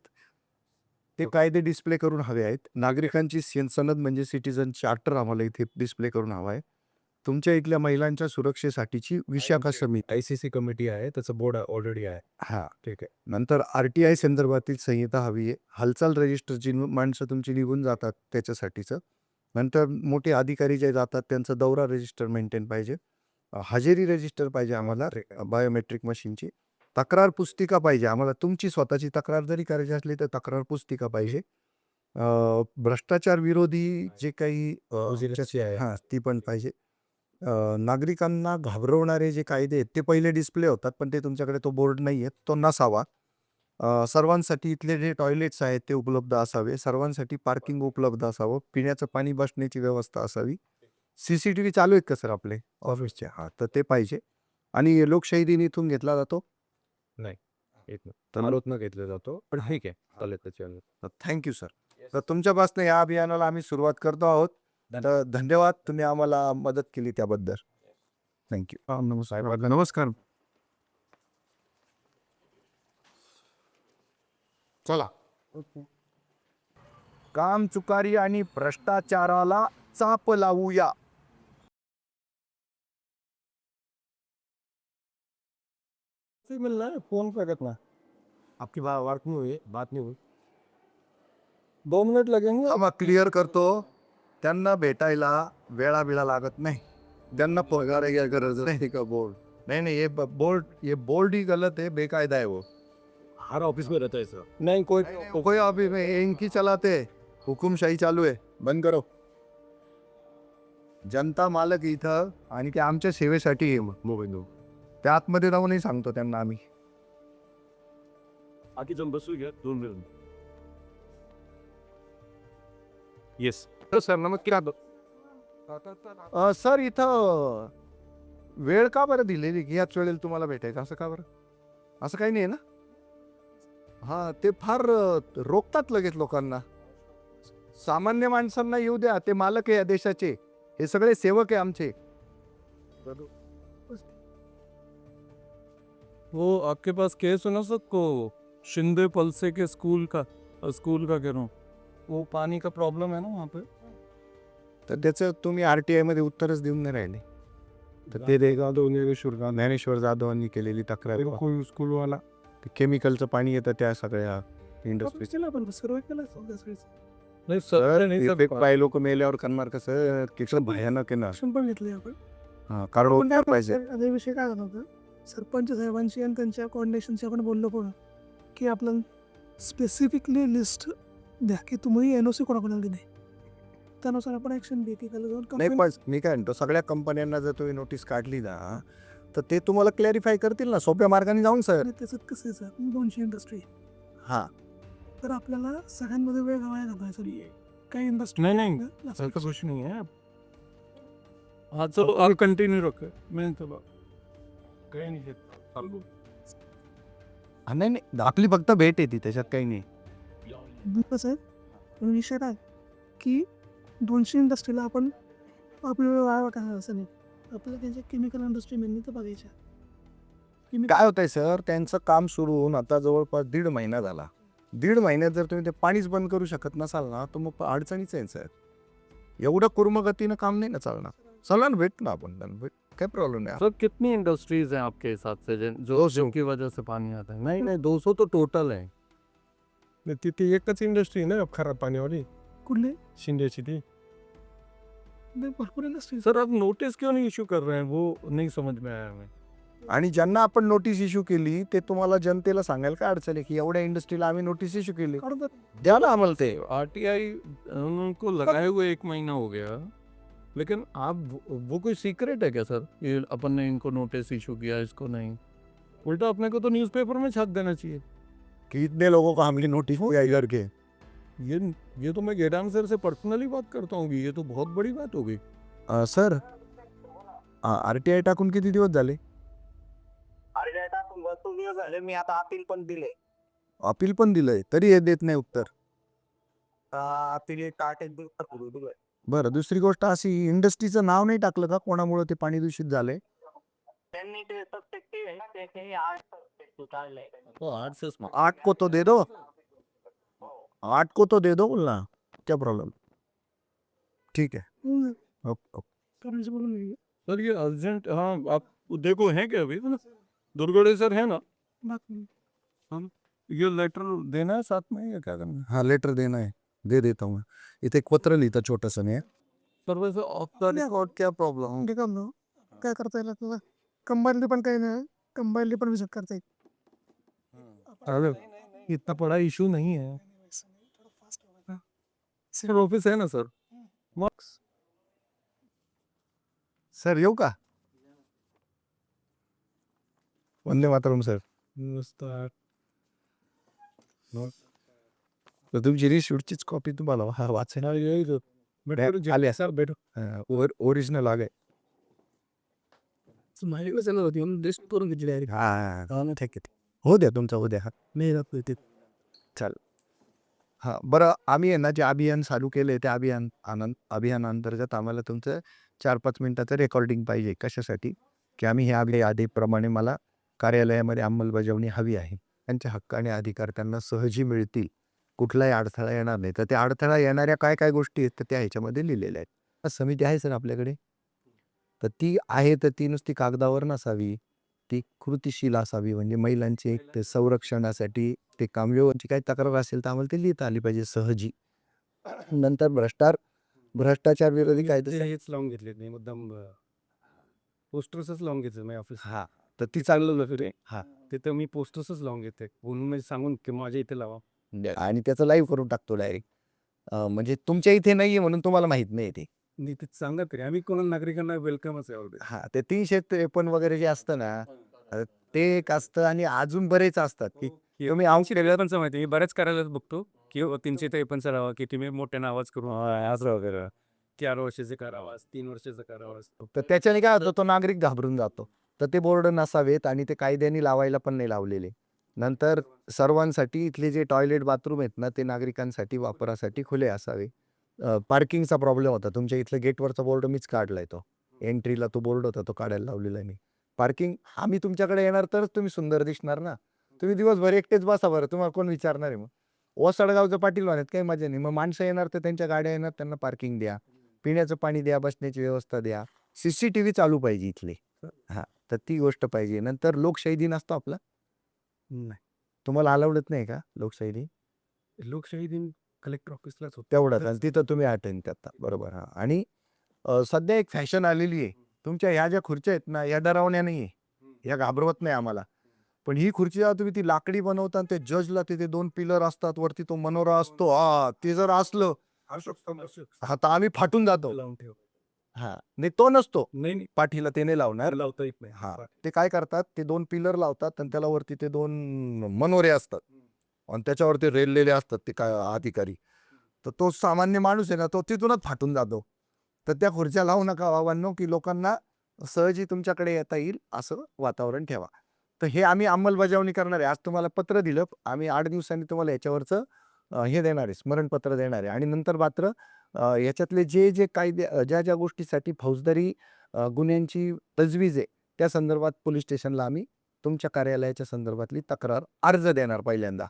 ते कायदे डिस्प्ले करून हवे आहेत. नागरिकांची सनद म्हणजे सिटीजन चार्टर आम्हाला इथे डिस्प्ले करून हवा आहे. तुमच्या इथल्या महिलांच्या सुरक्षेसाठीची विशाखा समिती, ICC कमिटी आहे, त्याचं बोर्ड ऑलरेडी आहे. हा, ठीक आहे. नंतर RTI संदर्भातील संहिता हवी आहे. हालचाल रजिस्टरची माणसं तुमची निघून जातात त्याच्यासाठीचं. नंतर मोठे अधिकारी जे जातात त्यांचा दौरा रजिस्टर मेंटेन पाहिजे. हजेरी रजिस्टर पाहिजे आम्हाला, बायोमेट्रिक मशीनची. तक्रार पुस्तिका पाहिजे आम्हाला. तुमची स्वतःची तक्रार जरी करायची असली तर तक्रार पुस्तिका पाहिजे. भ्रष्टाचार विरोधी जे काही उजिरची आहे. हां, ती पण पाहिजे. नागरिकांना घाबरवणारे जे कायदे आहेत ते पहिले डिस्प्ले होतात, पण ते तुमच्याकडे तो बोर्ड नाही आहे, तो नसावा. सर्वांसाठी इथले जे टॉयलेट्स आहेत ते उपलब्ध असावे. सर्वांसाठी पार्किंग उपलब्ध असावं. पिण्याचं पाणी, बसण्याची व्यवस्था असावी. CCTV चालू आहेत का सर आपले ऑफिसचे? हां, तर ते पाहिजे. आणि लोकशाही दिन इथून घेतला जातो. आरोपनं घेतला जातो, पण ठीक आहे, चालेल त्याच्यावर. Thank you sir. तर तुमच्यापासून या अभियानाला आम्ही सुरुवात करतो आहोत. तर धन्यवाद, तुम्ही आम्हाला मदत केली त्याबद्दल. थँक्यू. नमस्कार. नमस्कार. चला, काम चुकारी आणि भ्रष्टाचाराला चाप लावूया. फोन पे करना. आपकी बात नहीं हुई. 2 मिनट लगेंगे. मग क्लिअर करतो. त्यांना भेटायला वेळा लागत नाही, त्यांना पगार की गरज नाही का बोर्ड नहीं नहीं ये बोर्ड ही गलत है, बेकायदा है वो। हर ऑफिस में रहता है सर। नहीं कोई कोई अभी इनकी चलाते हुकुमशाही चालू आहे, बंद करो। जनता मालक इथं आणि ते आमच्या सेवेसाठी आहे मोबाईल त्या आतमध्ये राहूनही सांगतो त्यांना आम्ही। आगे जम बसूया 2 मिनिट। येस सर नमस्कार। सर इथं वेळ का बरं दिलेली की याच वेळेला तुम्हाला भेटायचं, असं का बरं? असं काही नाही आहे ना? हां, ते फार रोखतात लगेच लोकांना। सामान्य माणसांना येऊ द्या, ते मालक आहे या देशाचे, हे सगळे सेवक आहे आमचे। वो आपके पास केस है ना सबको, शिंदे पलसे के स्कूल का कह रहा हूँ, वो पानी का प्रॉब्लम है ना वहाँ पे। तर त्याचं तुम्ही RTI मध्ये उत्तरच देऊन नाही राहिले। तर ते ज्ञानेश्वर जाधवांनी केलेली तक्रार आहे. कोई स्कूल वाला ते केमिकलचं पाणी येतं त्या सगळ्या इंडस्ट्रीज नहीं सर नहीं इफेक्ट पाय लोक मेल्यावर करणार कसं किती भयानक आहे ना। पण घेतले आपण हां, कारण पण काय उत्तर पाहिजे। आधी विषय काय झाला होता, सरपंच साहेबांशी आणि त्यांच्या कोऑर्डिनेशनशी आपण बोललो पण की आपलं स्पेसिफिकली लिस्ट द्या की तुम्ही NOC कोणाकोणाला दिले, त्यानुसार आपण ऍक्शन घे की त्याला जाऊन नाही complaint- पण मी काय म्हणतो, सगळ्या कंपन्यांना जर तुम्ही नोटीस काढली ना तर ते तुम्हाला क्लॅरिफाय करतील ना सोप्या मार्गाने जाऊन सर। आणि त्याच्यात कसं आहे सर, 200 इंडस्ट्री हां, तर आपल्याला सगळ्यांमध्ये वेळ वाया घालवायचा नाही। काही इंडस्ट्री नहीं नहीं ऐसा कुछ नहीं है। हाँ चलो और कंटिन्यू रखे, मैं चलो कहीं नहीं है। नाही नाही आपली फक्त भेट येते, त्याच्यात काही नाही। कसं आहे, पण विषय काय की 200 इंडस्ट्रीला आपण आपली वेळ वाया टाकायला असं नाही, आपल्याला त्यांच्या केमिकल इंडस्ट्री मेनली तर बघायच्या। काय होतंय सर, त्यांचं काम सुरू होऊन आता जवळपास 1.5 महिना झाला। 1.5 महिन्यात जर तुम्ही ते पाणीच बंद करू शकत नसाल ना तर मग अडचणीच आहे सर। एवढं कुर्मगतीनं काम नाही ना चालणार। चला ना भेट ना आपण त्यांना, भेट काय प्रॉब्लेम नाही। सर कितनी इंडस्ट्रीज हैं आपके हिसाब से जो 200 जिनकी वजह से पानी आता है? नहीं नहीं 200 तो टोटल है। तिथे एकच इंडस्ट्री ना खराब पाणीवाली कुठले शिंदेची ती। नाही, भरपूर इंडस्ट्री सर आप नोटिस क्यों नहीं इशू कर रहे हैं, वो नहीं समझ में आया हमें। आणि ज्यांना आपण नोटीस इश्यू केली ते तुम्हाला जनतेला सांगायला काय अडचण आहे की एवढ्या इंडस्ट्रीला आम्ही नोटीस इश्यू केली, द्या ना आम्हाला ते। RTI उनको लगाए हुए 1 महीना हो गया, लेकिन आप वो कोई सीक्रेट है क्या सर, ये अपन ने इनको नोटिस इशू किया, इसको नहीं? उल्टा अपने को तो न्यूज़पेपर में छाप देना चाहिए। कि इतने लोगों को हमने नोटिस दिया इधर के। ये तो मैं गेडांग सर से पर्सनली बात करता हूँ, ये तो बहुत बड़ी बात हो गई। सर RTI टाकून किती दिवस झाले? मी आता अपील पण दिले, अपील पण दिलंय तरी हे देत नाही उत्तर। अपील टाटेल दिलं. बरं, दुसरी गोष्ट अशी, इंडस्ट्रीचं नाव नाही टाकलं का कोणामुळे ते पाणी दूषित झालंय? त्यांनी ते सब्जेक्टिव्ह आहे ना, ते 8 सब्जेक्ट उतारलंय. तो 8 से 8 को तो दे दो, 8 को तो दे दो बोलना, क्या प्रॉब्लम? ठीक है, ओके ओके। करायचं बोलून नाही सर ये अर्जेंट, हाँ आप देखो हैं क्या अभी दुर्गड़े सर है ना, बाकी ये लेटर देना है साथ में या क्या करना है? हाँ लेटर देना है, दे देता हूँ मैं। इथे एक पत्र लिहिता छोटंसं नाही। सर वैसे और क्या प्रॉब्लम? ठीक आहे ना, काय करता येईल आपल्याला, कंबाईनली पण काही नाही, कंबाईनली पण विजिट करता येईल। अरे इतना बड़ा इशू नहीं है सर, ऑफिस है ना सर। सर येऊ का? वंदे मातरम सर। तर तुमची रिसिप्टचीच कॉपी तुम्हाला वाचायला आली सर बैठो। ओरिजिनल आ गए। माझ्याकडे चालत होती म्हणून लिस्ट करून घेतली डायरेक्ट। हा ठीक आहे, हो द्या तुमचा उद्या। हा नाही राहतो ते चाल। हां बरं, आम्ही आहे ना जे अभियान चालू केले त्या अभियानांतर्गत आम्हाला तुमचं 4-5 मिनिटाचं रेकॉर्डिंग पाहिजे। कशासाठी? की आम्ही ह्या यादीप्रमाणे मला कार्यालयामध्ये अंमलबजावणी हवी आहे। त्यांचे हक्क आणि अधिकार त्यांना सहजी मिळतील, कुठलाही अडथळा येणार नाही। तर त्या अडथळा येणाऱ्या काय काय गोष्टी आहेत तर त्या ह्याच्यामध्ये लिहिलेल्या आहेत। समिती आहे सर आपल्याकडे, तर ती आहे तर ती नुसती कागदावर नसावी, ती कृतीशील असावी। म्हणजे महिलांचे एक ते संरक्षणासाठी ते काम, व्यवस्थित काही तक्रार असेल तर आम्हाला ते लिहिता आली पाहिजे सहजी। नंतर भ्रष्टाचार विरोधी कायदे हेच लावून घेतले नाही मुद्दाम पोस्टर्सच लावून घेतले माझ्या ऑफिस हा तर ती चाललं होतं रे हा. तिथं मी पोस्टर्सच लावून घेते म्हणून म्हणजे सांगून की माझ्या इथे लावा आणि त्याचं लाईव्ह करून टाकतो डायरेक्ट. म्हणजे तुमच्या इथे नाहीये म्हणून तुम्हाला माहित नाही ते. नाही ते सांगा तरी आम्ही कोणाला नागरिकांना वेलकमच आहे ऑलरेडी. हा ते 353 वगैरे जे असतं ना ते एक असतं आणि अजून बरेच असतात की तुम्ही आमची रेल्वेपणचं माहिती मी बऱ्याच कार्यालयात बघतो की 353 लावा की तुम्ही मोठ्यानं आवाज करून असं वगैरे 4 वर्षाचे करावा 3 वर्षाचा करावा तर त्याच्याने काय होतं तो नागरिक घाबरून जातो. तर ते बोर्ड नसावेत आणि ते कायद्याने लावायला पण नाही लावलेले. नंतर सर्वांसाठी इथले जे टॉयलेट बाथरूम आहेत ना ते नागरिकांसाठी वापरासाठी खुले असावे. पार्किंगचा प्रॉब्लेम होता तुमच्या इथलं गेटवरचा बोर्ड मीच काढलाय तो. एंट्रीला तो बोर्ड होता तो काढायला लावलेला आहे मी. पार्किंग आम्ही तुमच्याकडे येणार तरच तुम्ही सुंदर दिसणार ना. तुम्ही दिवसभर एकटेच बसा बरं तुम्हाला कोण विचारणार आहे मग. ओसाडगावचं पाटील म्हणत काही मजा नाही. मग माणसं येणार तर त्यांच्या गाड्या येणार त्यांना पार्किंग द्या. पिण्याचं पाणी द्या, बसण्याची व्यवस्था द्या. CCTV चालू पाहिजे इथले. हां, तर ती गोष्ट पाहिजे. नंतर लोकशाही दिन असतो आपला. नाही तुम्हाला अलाउडच नाही का लोकशाही दिन? लोकशाही दिन कलेक्टर ऑफिसलाच होतं तेवढंच आणि तिथं तुम्ही अटेंड करता. बरोबर हां. आणि सध्या एक फॅशन आलेली आहे. तुमच्या ह्या ज्या खुर्च्या आहेत ना, या डरावण्या नाही आहे. ह्या घाबरवत नाही आम्हाला. पण ही खुर्ची जेव्हा तुम्ही ती लाकडी बनवता आणि ते जजला तिथे 2 पिलर असतात, वरती तो मनोरा असतो. ते जर असलं हां, तर आम्ही फाटून जातो. लावून ठेव हां, नाही तो नसतो. नाही नाही पाठीला ते नाही लावणार. लावता येत नाही हां, ते काय करतात ते 2 पिलर लावतात आणि त्याला वरती ते 2 मनोरे असतात आणि त्याच्यावरती रेललेले असतात ते काय अधिकारी. तर तो सामान्य माणूस आहे ना, तो तिथूनच फाटून जातो. तर त्या खुर्च्या लावू नका बाबांनो, की लोकांना सहजी तुमच्याकडे येता येईल असं वातावरण ठेवा. तर हे आम्ही अंमलबजावणी करणार आहे. आज तुम्हाला पत्र दिलं. आम्ही 8 दिवसांनी तुम्हाला याच्यावरचं हे देणार आहे, स्मरणपत्र देणार आहे आणि नंतर मात्र याच्यातले जे कायदे ज्या गोष्टीसाठी फौजदारी गुन्ह्यांची तजवीज आहे, त्या संदर्भात पोलीस स्टेशनला आम्ही तुमच्या कार्यालयाच्या संदर्भातली तक्रार अर्ज देणार पहिल्यांदा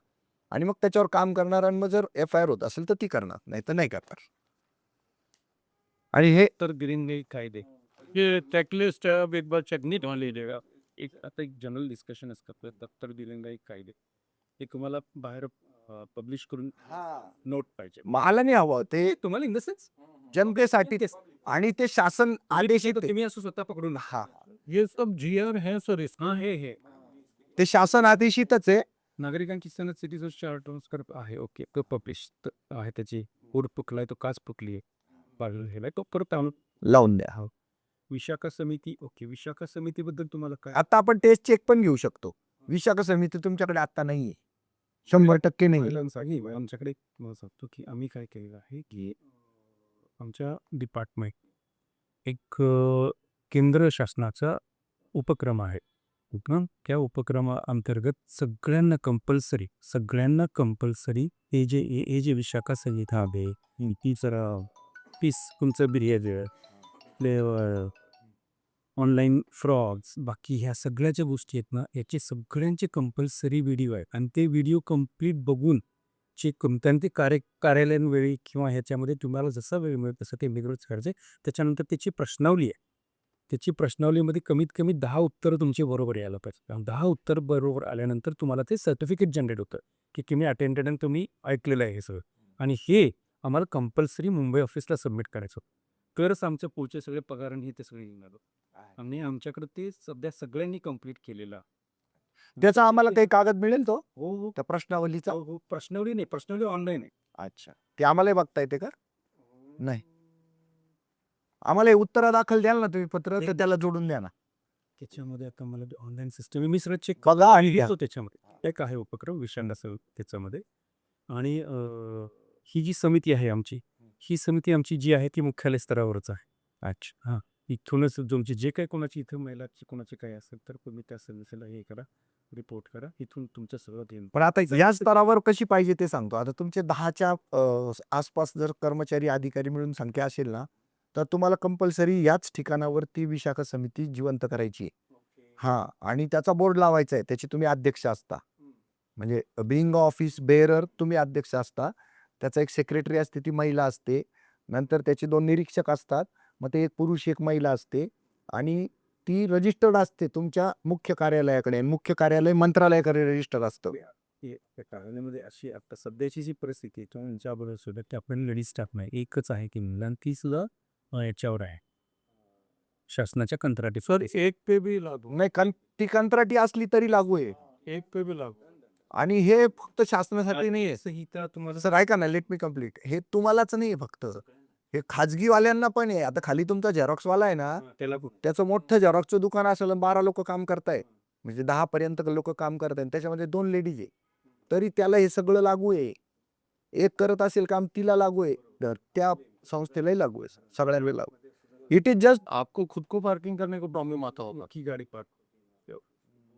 आणि मग त्याच्यावर काम करणार आणि मग जर FIR होत असेल तर ती करणार, नाहीतर नाही करणार. आणि हे तर ग्रीन कायदे ये चेकलिस्ट एक बार चेक नहीं होने लीजिएगा एक आता एक जनरल डिस्कशन करतोय दफ्तर दिलेला एक कायदे हे तुम्हाला बाहेर पब्लिश करून नोट पाहिजे मला नाही हवं ते तुम्हाला इन द सेन्स जनतेसाठी आणि ते शासन आदेशित आहे. तुम्ही असं स्वतः पकडून हा ये सब GR है सर इसका. हा हे ते शासन आदेशितच आहे. नागरिकांची सनद सिटीजन चार्टर आहे ओके तो पब्लिश आहे त्याची पोट पुकलाय तो काच पुकली आहे हेलाय तो परत आणून लावून द्या. हो. विशाखा समिती ओके विशाखा समितीबद्दल तुम्हाला काय आता आपण टेस्ट चेक पण घेऊ शकतो. विशाखा समिती तुमच्याकडे आता नाहीये. 100% नाही. पहिल्यांदा आमच्याकडे सांगतो की आम्ही काय केलेलं आहे की आमच्या डिपार्टमेंट एक केंद्र शासनाचा उपक्रम आहे त्या उपक्रमाअंतर्गत सगळ्यांना कंपल्सरी हे जे विशाखा संहिता आहे ती जरा पीस तुमचं बिहेवियर फ्लेवर ऑनलाईन फ्रॉड्स बाकी ह्या सगळ्या ज्या गोष्टी आहेत ना याचे सगळ्यांचे कंपल्सरी व्हिडिओ आहेत आणि ते व्हिडिओ कम्प्लीट बघून चेक करून त्याने ते कार्यालयीन किंवा ह्याच्यामध्ये तुम्हाला जसा वेळ मिळेल तसं ते वेगळंच करायचं. त्याच्यानंतर त्याची प्रश्नावली आहे. त्याची प्रश्नावलीमध्ये कमीत कमी 10 उत्तरं तुमची बरोबर यायला पाहिजे. 10 उत्तर बरोबर आल्यानंतर तुम्हाला ते सर्टिफिकेट जनरेट होतं की तुम्ही अटेंडेड आणि तुम्ही ऐकलेलं आहे हे सगळं आणि हे आम्हाला कंपल्सरी मुंबई ऑफिसला सबमिट करायचं तरच आमच्या पुढचे सगळे पगार आणि हे ते सगळे येणार आणि आमच्याकडे ते सध्या सगळ्यांनी कंप्लीट केलेलं त्याचा आम्हाला काही कागद मिळेल तो हो हो त्या प्रश्नावलीचा. हो प्रश्नावली नाही प्रश्नावली ऑनलाईन आहे अच्छा ते आम्हालाही बघता येते का? नाही आम्हाला उत्तर दाखल द्याल ना तुम्ही पत्र तर त्याला जोडून द्या ना. त्याच्यामध्ये आता मला ऑनलाईन सिस्टम मी सगळं चेक बघा आणि घ्या. घेतो त्याच्यामध्ये एक आहे उपक्रम विषांड असेल त्याच्यामध्ये आणि ही जी समिती आहे आमची ही समिती आमची जी आहे ती मुख्यालय स्तरावरच आहे. अच्छा हां इथूनच तुमची जे काही कोणाची इथं महिलाची कोणाची काही असेल तर तुम्ही त्या समितीला हे करा रिपोर्ट करा इथून तुमचं सगळं देईन पण आता या स्तरावर कशी पाहिजे ते सांगतो. आता तुमचे 10च्या आसपास जर कर्मचारी अधिकारी मिळून संख्या असेल ना तर तुम्हाला कंपल्सरी याच ठिकाणावरती विशाखा समिती जिवंत करायची आहे. हां आणि त्याचा बोर्ड लावायचा आहे. त्याचे तुम्ही अध्यक्ष असता. म्हणजे बिंग ऑफिस बेअरर तुम्ही अध्यक्ष असता. त्याचा एक सेक्रेटरी असते ती महिला असते. नंतर त्याचे 2 निरीक्षक असतात. मग ते एक पुरुष एक महिला असते आणि ती रजिस्टर्ड असते तुमच्या मुख्य कार्यालयाकडे. मुख्य कार्यालय मंत्रालयाकडे रजिस्टर असतं. की त्या कारखान्यामध्ये अशी आता सध्याची जी परिस्थिती आहे किंवा ज्याबरोबर सुद्धा ते आपण लेडीज स्टाफ नाही एकच आहे की मुलं आणि ती सुद्धा याच्यावर आहे शासनाच्या कंत्राटी. सर एक पे भी लागू नाही ती कंत्राटी असली तरी लागू आहे. एक पे भी लागू आणि हे फक्त शासनासाठी नाही आहे. संहिता तुम्हाला सर ऐका ना, लेट मी कम्प्लीट. हे तुम्हालाच नाही आहे फक्त, हे खाजगीवाल्यांना पण आहे. आता खाली तुमचा झेरॉक्सवाला आहे ना, त्याला त्याचं मोठं झेरॉक्सचं दुकान असेल आणि 12 लोक काम करताय, म्हणजे 10 पर्यंत लोक काम करताय, त्याच्यामध्ये 2 लेडीज आहे, तरी त्याला हे सगळं लागू आहे. एक करत असेल काम तिला लागू आहे, तर त्या संस्थेलाही लागू आहे, सगळ्यांना लागू आहे. इट इज जस्ट आपको खुद को पार्किंग करने को प्रॉब्लम आता होगा की गाडी पार्क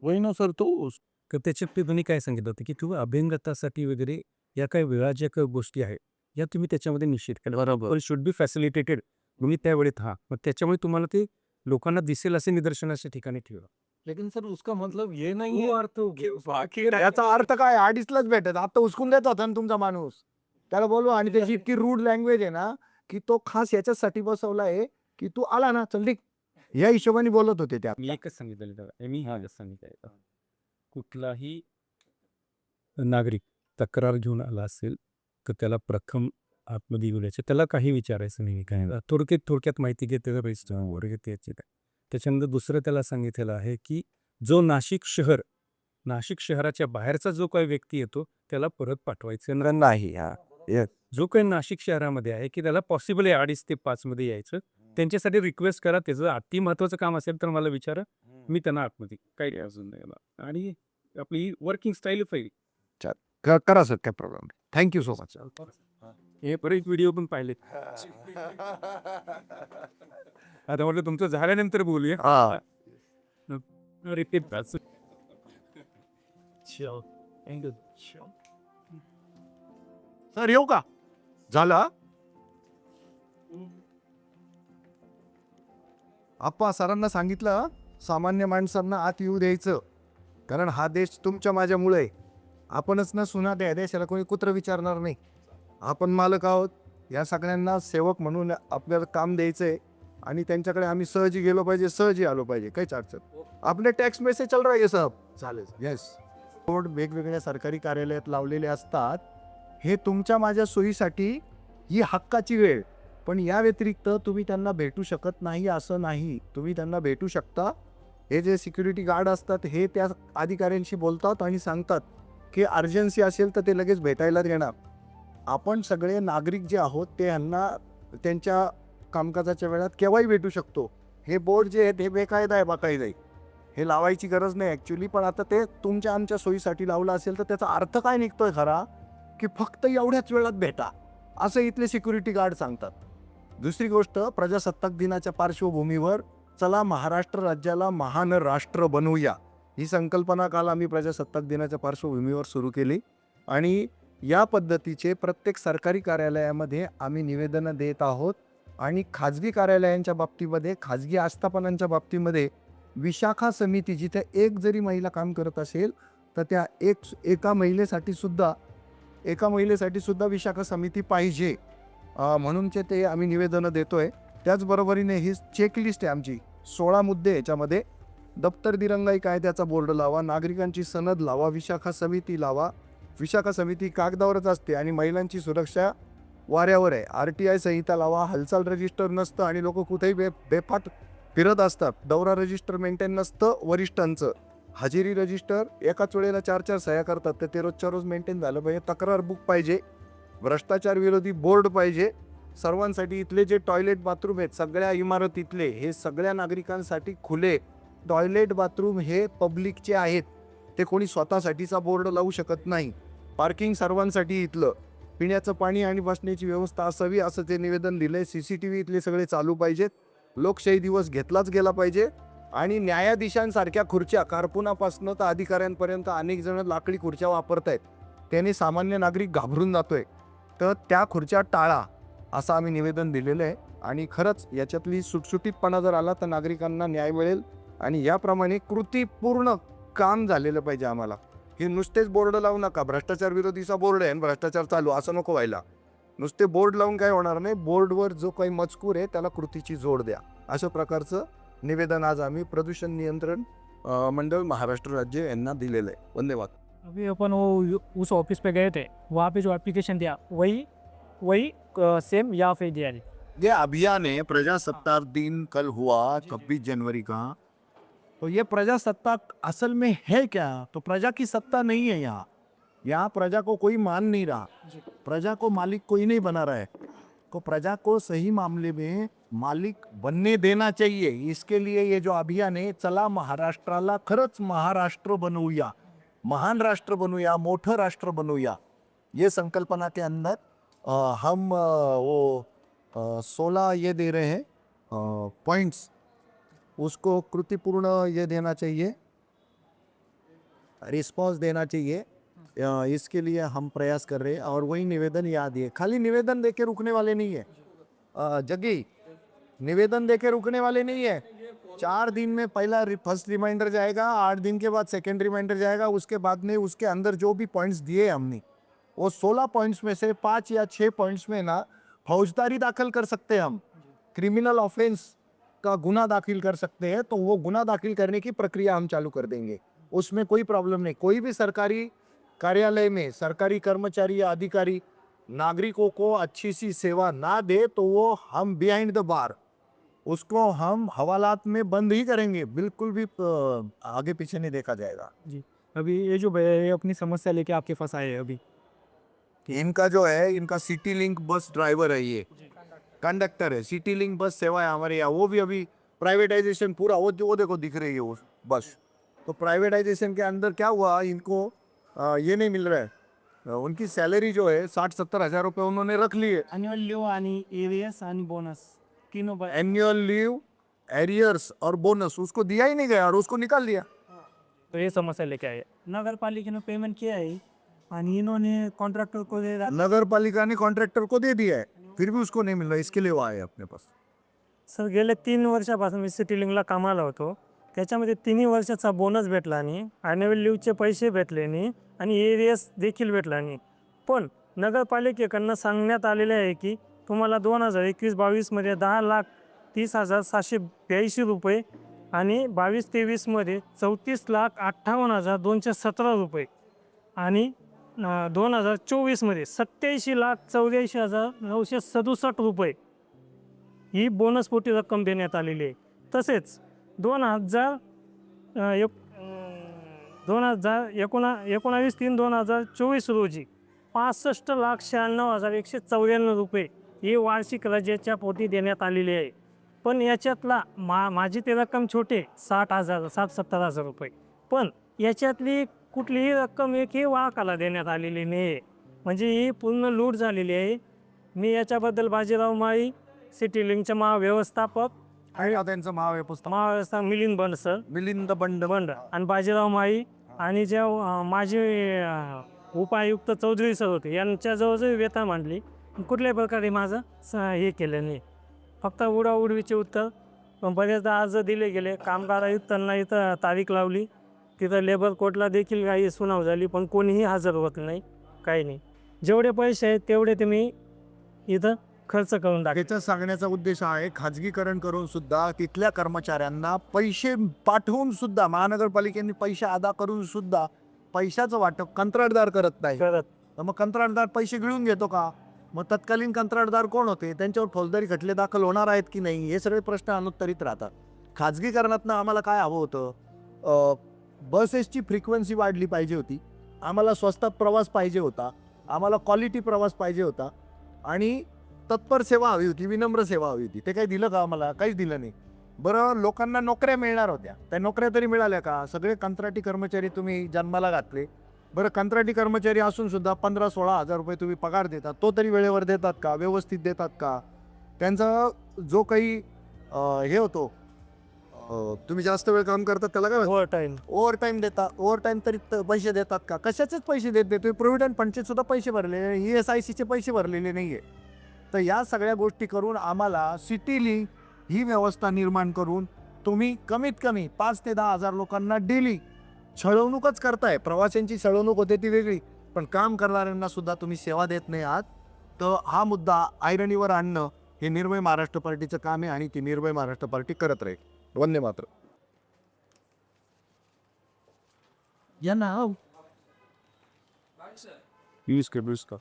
वही ना सर. तो तर त्याच्यात ते तुम्ही काय सांगितलं होतं की किंवा अभ्यंगतासाठी वगैरे या काही वेळा ज्या काही गोष्टी आहेत या तुम्ही त्याच्यामध्ये निश्चित केल्या बरोबर शुड बी फॅसिलिटेटेड तुम्ही त्यावेळेत मग त्याच्यामुळे तुम्हाला ते लोकांना दिसेल असे निदर्शनाच्या ठिकाणी ठेवा. लेकिन सर उसका मतलब ये नहीं है कि बाकी याचा अर्थ काय, 2.5लाच भेटत, आता उचकून देत होता ना तुमचा माणूस, त्याला बोलवा. आणि त्याची इतकी रूड लँग्वेज आहे ना, की तो खास याच्यासाठी बसवला आहे की तू आला ना चल ठीक, या हिशोबाने बोलत होते त्या. मी एकच सांगितलेलं त्याला मी सांगितलं कुठलाही नागरिक तक्रार घेऊन आला असेल तर त्याला प्रथम आतमध्ये बोलायचे, त्याला काही विचारायचं नाही काय थोडक्यात माहिती घे त्याचा रजिस्टर वगैरे त्याची काय. त्याच्यानंतर दुसरं त्याला सांगितलेलं आहे की जो नाशिक शहराच्या बाहेरचा जो काही व्यक्ती येतो त्याला परत पाठवायचं नाही. जो काही नाशिक शहरामध्ये आहे की त्याला पॉसिबल आहे 2:30 ते 5 मध्ये यायचं, त्यांच्यासाठी रिक्वेस्ट करा. त्याचं अति महत्वाचं काम असेल तर मला विचारा, मी त्यांना आतमध्ये काही अजून नाही. आणि आपली वर्किंग स्टाईल पाहिजे. करा सर, काय प्रॉब्लेम नाही. Thank you so much. हे बरेच व्हिडिओ पण पाहिले. आता म्हटलं तुमचं झाल्यानंतर बोलूया. अरे ते सर येऊ का, झालं. आप्पा सरांना सांगितलं सामान्य माणसांना आत येऊ द्यायचं, कारण हा देश तुमच्या माझ्यामुळे आहे. आपणच न सुना द्या देशाला कोणी कुत्र विचारणार नाही. आपण मालक आहोत, या सगळ्यांना सेवक म्हणून आपल्याला काम द्यायचंय आणि त्यांच्याकडे आम्ही सहजी गेलो पाहिजे, सहजी आलो पाहिजे, काहीच अडचण. आपले टॅक्स में से चल रहा है सब. चालेल. येस. बोर्ड वेगवेगळ्या सरकारी कार्यालयात लावलेले असतात, हे तुमच्या माझ्या सोयीसाठी ही हक्काची वेळ. पण या व्यतिरिक्त तुम्ही त्यांना भेटू शकत नाही असं नाही, तुम्ही त्यांना भेटू शकता. हे जे सिक्युरिटी गार्ड असतात हे त्या अधिकाऱ्यांशी बोलतात आणि सांगतात की अर्जन्सी असेल तर ते लगेच भेटायला येणार. आपण सगळे नागरिक जे आहोत ते यांना त्यांच्या कामकाजाच्या वेळात केव्हाही भेटू शकतो. हे बोर्ड जे आहेत हे बेकायदा आहे, बाकायदा आहे, हे लावायची गरज नाही ॲक्च्युली. पण आता ते तुमच्या आमच्या सोयीसाठी लावलं असेल तर त्याचा अर्थ काय निघतोय खरा, की फक्त एवढ्याच वेळात भेटा असं इथले सिक्युरिटी गार्ड सांगतात. दुसरी गोष्ट, प्रजासत्ताक दिनाच्या पार्श्वभूमीवर चला महाराष्ट्र राज्याला महान राष्ट्र बनवूया, ही संकल्पना काल आम्ही प्रजासत्ताक दिनाच्या पार्श्वभूमीवर सुरू केली. आणि या पद्धतीचे प्रत्येक सरकारी कार्यालयामध्ये आम्ही निवेदनं देत आहोत. आणि खाजगी कार्यालयांच्या बाबतीमध्ये, खाजगी आस्थापनांच्या बाबतीमध्ये विशाखा समिती, जिथे एक जरी महिला काम करत असेल तर त्या एका महिलेसाठी सुद्धा विशाखा समिती पाहिजे, म्हणूनचे ते आम्ही निवेदनं देतोय. त्याचबरोबरीने ही चेकलिस्ट आहे आमची, 16 मुद्दे. याच्यामध्ये दप्तर दिरंगाई कायद्याचा बोर्ड लावा, नागरिकांची सनद लावा, विशाखा समिती लावा. विशाखा समिती कागदावरच असते आणि महिलांची सुरक्षा वाऱ्यावर आहे. RTI संहिता लावा, हालचाल रजिस्टर नसतं आणि लोक कुठेही बेफाट फिरत असतात. दौरा रजिस्टर मेंटेन नसतं वरिष्ठांचं. हजेरी रजिस्टर एकाच वेळेला 4-4 सह्या करतात, तर ते रोजच्या रोज मेंटेन झालं पाहिजे. तक्रार बुक पाहिजे, भ्रष्टाचार विरोधी बोर्ड पाहिजे. सर्वांसाठी इथले जे टॉयलेट बाथरूम आहेत सगळ्या इमारतीतले, हे सगळ्या नागरिकांसाठी खुले टॉयलेट बाथरूम हे पब्लिकचे आहेत, ते कोणी स्वतःसाठीचा बोर्ड लावू शकत नाही. पार्किंग सर्वांसाठी इथलं, पिण्याचं पाणी आणि बसण्याची व्यवस्था असावी असं ते निवेदन दिलंय. CCTV इथले सगळे चालू पाहिजेत. लोकशाही दिवस घेतलाच गेला पाहिजे. आणि न्यायाधीशांसारख्या खुर्च्या कारकुनापासून तर अधिकाऱ्यांपर्यंत अनेक जण लाकडी खुर्च्या वापरतायत, त्याने सामान्य नागरिक घाबरून जातोय, तर त्या खुर्च्या टाळा असं आम्ही निवेदन दिलेलं आहे. आणि खरंच याच्यातली सुटसुटीतपणा जर आला तर नागरिकांना न्याय मिळेल. आणि याप्रमाणे कृतीपूर्ण काम झालेलं पाहिजे आम्हाला. हे नुसतेच बोर्ड लावू नका, भ्रष्टाचार विरोधीचा बोर्ड आहे आणि भ्रष्टाचार चालू असं नको व्हायला. नुसते बोर्ड लावून काय होणार नाही, बोर्डवर जो काही मजकूर आहे त्याला कृतीची जोड द्या, अशा प्रकारचं निवेदन आज आम्ही प्रदूषण नियंत्रण मंडळ महाराष्ट्र राज्य यांना दिलेलं आहे. धन्यवाद. अभी अपन उस ऑफिस पे गए थे, वहाँ पे जो एप्लीकेशन दिया वही वही सेम यहाँ पे दिया है। ये अभियान है प्रजासत्ताक दिन कल हुआ 26 जनवरी का। तो ये प्रजासत्ताक असल में है क्या? तो प्रजा की सत्ता नहीं है यहाँ। यहाँ प्रजा को कोई मान नहीं रहा, प्रजा को मालिक कोई नहीं बना रहा है। तो प्रजा को सही मामले में मालिक बनने देना चाहिए। इसके लिए ये जो अभियान आहे, चला महाराष्ट्राला खरंच महाराष्ट्र बनवूया, महान राष्ट्र बनवूया, मोठं राष्ट्र बनवूया, ये संकल्पना के अंदर हम 16 ये दे रहे हैं पॉइंट्स, उसको कृतिपूर्ण ये देना चाहिए, रिस्पॉन्स देना चाहिए। इसके लिए हम प्रयास कर रहे हैं और वही निवेदन याद है। खाली निवेदन देके रुकने वाले नहीं है जगी, निवेदन देके रुकने वाले नहीं है। 4 दिन में पहला फर्स्ट रिमाइंडर जाएगा, 8 दिन के बाद सेकेंड रिमाइंडर जाएगा, उसके बाद में उसके अंदर जो भी पॉइंट्स दिए हमने, वो 16 पॉइंट्स में से 5 या 6 पॉइंट्स में ना फौजदारी दाखिल कर सकते हैं, हम क्रिमिनल ऑफेंस का गुना दाखिल कर सकते हैं। तो वो गुना दाखिल करने की प्रक्रिया हम चालू कर देंगे, उसमें कोई प्रॉब्लम नहीं। कोई भी सरकारी कार्यालय में सरकारी कर्मचारी या अधिकारी नागरिकों को अच्छी सी सेवा ना दे तो वो हम बिहाइंड द बार उसको हम हवालात में बंद ही करेंगे, बिल्कुल भी आगे पीछे नहीं देखा जाएगा। जी, अभी ये जो भैया ये अपनी समस्या लेके आपके पास आए हैं अभी, इनका जो है, इनका सिटी लिंक बस ड्राइवर है, ये कंडक्टर है, सिटी लिंक बस सेवा है हमारे यहाँ। वो भी अभी प्राइवेटाइजेशन पूरा, वो देखो दिख रही है वो बस। तो प्राइवेटाइजेशन के अंदर क्या हुआ, इनको ये नहीं मिल रहा है। उनकी सैलरी जो है 60-70 हज़ार रुपये उन्होंने रख लिए। एन्युअल लीव आणि एरियस आणि बोनस तीनों एन्युअल लीव, एरियर्स और बोनस उसको दिया ही नहीं गया और उसको निकाल दिया। तो ये समस्या लेके आए। नगर पालिका ने पेमेंट किया है और इन्होंने कॉन्ट्रैक्टर को दे रहा। नगर पालिका ने कॉन्ट्रॅक्टर को दे दिया है, फिर भी उसको नहीं मिल रहा, इसके लिए वो आए अपने पास। सर गेल्या 3 वर्षापासून मी सिटी लिंकला कामाला होतो, त्याच्यामध्ये 3 वर्षाचा बोनस भेटला नाही, ॲन्युअल लीवचे पैसे भेटले नाही आणि एरियस देखील भेटला नाही। पण नगरपालिकेकडनं सांगण्यात आलेले आहे की तुम्हाला 2021-22 मध्ये 10,30,782 रुपये आणि 22-23 मध्ये 34,58,217 रुपये आणि 2024 मध्ये 87,84,967 रुपये ही बोनसपोटी रक्कम देण्यात आलेली आहे। तसेच 19/3/2024 रोजी 65,96,194 रुपये ही वार्षिक रजेच्या पोटी देण्यात आलेली आहे। पण याच्यातला माझी ती रक्कम छोटे 60,000-70,000 रुपये, पण याच्यातली कुठलीही रक्कम एकही वाहकाला देण्यात आलेली नाही आहे, म्हणजे ही पूर्ण लूट झालेली आहे। मी याच्याबद्दल बाजीराव माळी, सिटी लिंकचे महाव्यवस्थापक आणि त्यांचं महाव्यवस्था महाव्यवस्थापक मिलिंद बंड सर, मिलिंद बंड आणि बाजीराव माळी आणि जे माझे उपायुक्त चौधरी सर होते, यांच्याजवळ जरी व्यथा मांडली, कुठल्याही प्रकारे माझं हे केलं नाही, फक्त उडाउडवीचे उत्तर। पण बरेचदा अर्ज दिले गेले, कामगार आयुक्तांना इथं तारीख लावली, तिथं लेबर कोर्टला देखील काही सुनाव झाली, पण कोणीही हजर होत नाही, काही नाही। जेवढे पैसे आहेत तेवढे तुम्ही इथं खर्च करून टाका। त्याचा सांगण्याचा उद्देश आहे, खाजगीकरण करून सुद्धा तिथल्या कर्मचाऱ्यांना पैसे पाठवून सुद्धा, महानगरपालिकेने पैसे अदा करून सुद्धा पैशाचं वाटप कंत्राटदार करत नाही। तर मग कंत्राटदार पैसे गिळून घेतो का? मग तत्कालीन कंत्राटदार कोण होते, त्यांच्यावर फौजदारी खटले दाखल होणार आहेत की नाही, हे सगळे प्रश्न अनुत्तरित राहतात। खाजगीकरणातनं आम्हाला काय हवं होतं, बसेसची फ्रिक्वेन्सी वाढली पाहिजे होती, आम्हाला स्वस्तात प्रवास पाहिजे होता, आम्हाला क्वालिटी प्रवास पाहिजे होता आणि तत्पर सेवा हवी होती, विनम्र सेवा हवी होती। ते काही दिलं का आम्हाला? काहीच दिलं नाही। बरं, लोकांना नोकऱ्या मिळणार होत्या, त्या नोकऱ्या तरी मिळाल्या का? सगळे कंत्राटी कर्मचारी तुम्ही जन्माला घातले। बरं, कंत्राटी कर्मचारी असून सुद्धा 15-16 हजार रुपये तुम्ही पगार देतात, तो तरी वेळेवर देतात का? व्यवस्थित देतात का? त्यांचा जो काही हे होतो, तुम्ही जास्त वेळ काम करतात त्याला काय ओव्हर टाईम देतात, ओव्हर टाईम तरी पैसे देतात का? कशाचेच पैसे देत नाही तुम्ही। प्रोव्हिडंट फंडचे सुद्धा पैसे भरलेले, ESICचे पैसे भरलेले नाही आहे। तर या सगळ्या गोष्टी करून आम्हाला सिटी लिंक ही व्यवस्था निर्माण करून तुम्ही कमीत कमी 5 ते 10 हजार लोकांना डेली छळवणूकच करताय। प्रवाशांची छळवणूक होते ती वेगळी, पण काम करणाऱ्यांना सुद्धा तुम्ही सेवा देत नाही आहात। तर हा मुद्दा ऐरणीवर आणणं हे निर्भय महाराष्ट्र पार्टीचं काम आहे आणि ती निर्भय महाराष्ट्र पार्टी करत राहील। वंदे मातरम। यांना यूज के उसका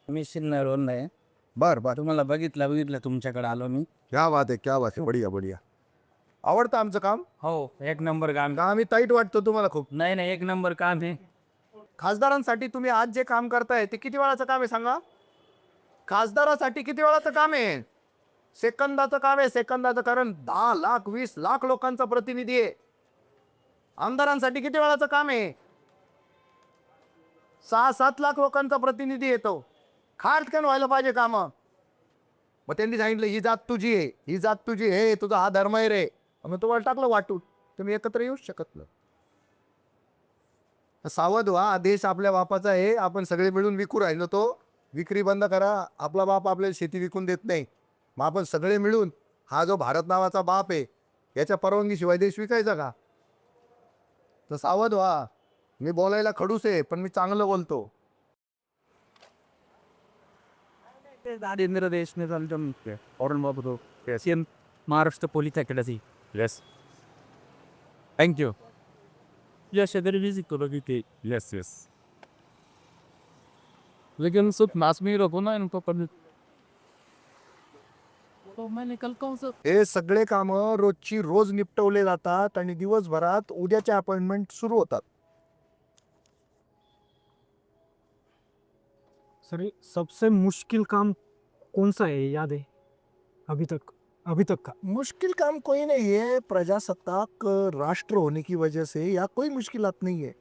मी सिन्नरवरून आहे. बर बर, तुम्हाला बघितलं तुमच्याकडे आलो मी. क्या बात आहे, क्या बात आहे, बढिया बढिया. आवडतं आमचं काम? हो, एक नंबर काम. का आम्ही टाईट वाटतो तुम्हाला खूप? नाही नाही, एक नंबर काम आहे. खासदारांसाठी तुम्ही आज जे काम करताय ते किती वेळाचं काम आहे सांगा? खासदारासाठी किती वेळाचं काम आहे? सेकंदाचं काम आहे, सेकंदाचं. कारण 10 लाख 20 लाख लोकांचा प्रतिनिधी आहे. आमदारांसाठी किती वेळाचं काम आहे? 6-7 लाख लोकांचा प्रतिनिधी येतो. खाटकन व्हायला पाहिजे काम. मग त्यांनी सांगितलं ही जात तुझी आहे, ही जात तुझी आहे, हे तुझा हा धर्म आहे रे. मग तुम्हाला टाकलं वाटून, तुम्ही एकत्र येऊच शकत नाही. सावध व्हा, हा देश आपल्या बापाचा आहे. आपण सगळे मिळून विकू राहिलो, तो विक्री बंद करा. आपला बाप आपल्याला शेती विकून देत नाही. मग आपण सगळे मिळून हा जो भारत नावाचा बाप आहे याच्या परवानगीशिवाय देश विकायचा का? तर सावध व्हा. मी बोलायला खडूस आहे पण मी चांगलं बोलतो. दारिद्र्य देश ने चालतं और बाबतो CM Maharashtra police academy. Yes thank you. या शेजारी विजिट करो की यस यस. लेकिन सिर्फ मास में ही रखो ना इनको पर तो मैंने कल कौन सा हे सगळे कामं रोजची रोज निपटवले जातात आणि दिवसभरात उद्याच्या अपॉइंटमेंट सुरू होतात. सर ये सबसे मुश्किल काम कौन सा है याद है अभी तक का? मुश्किल काम कोई नहीं है. प्रजासत्ताक राष्ट्र होने की वजह से या कोई मुश्किलात नहीं है.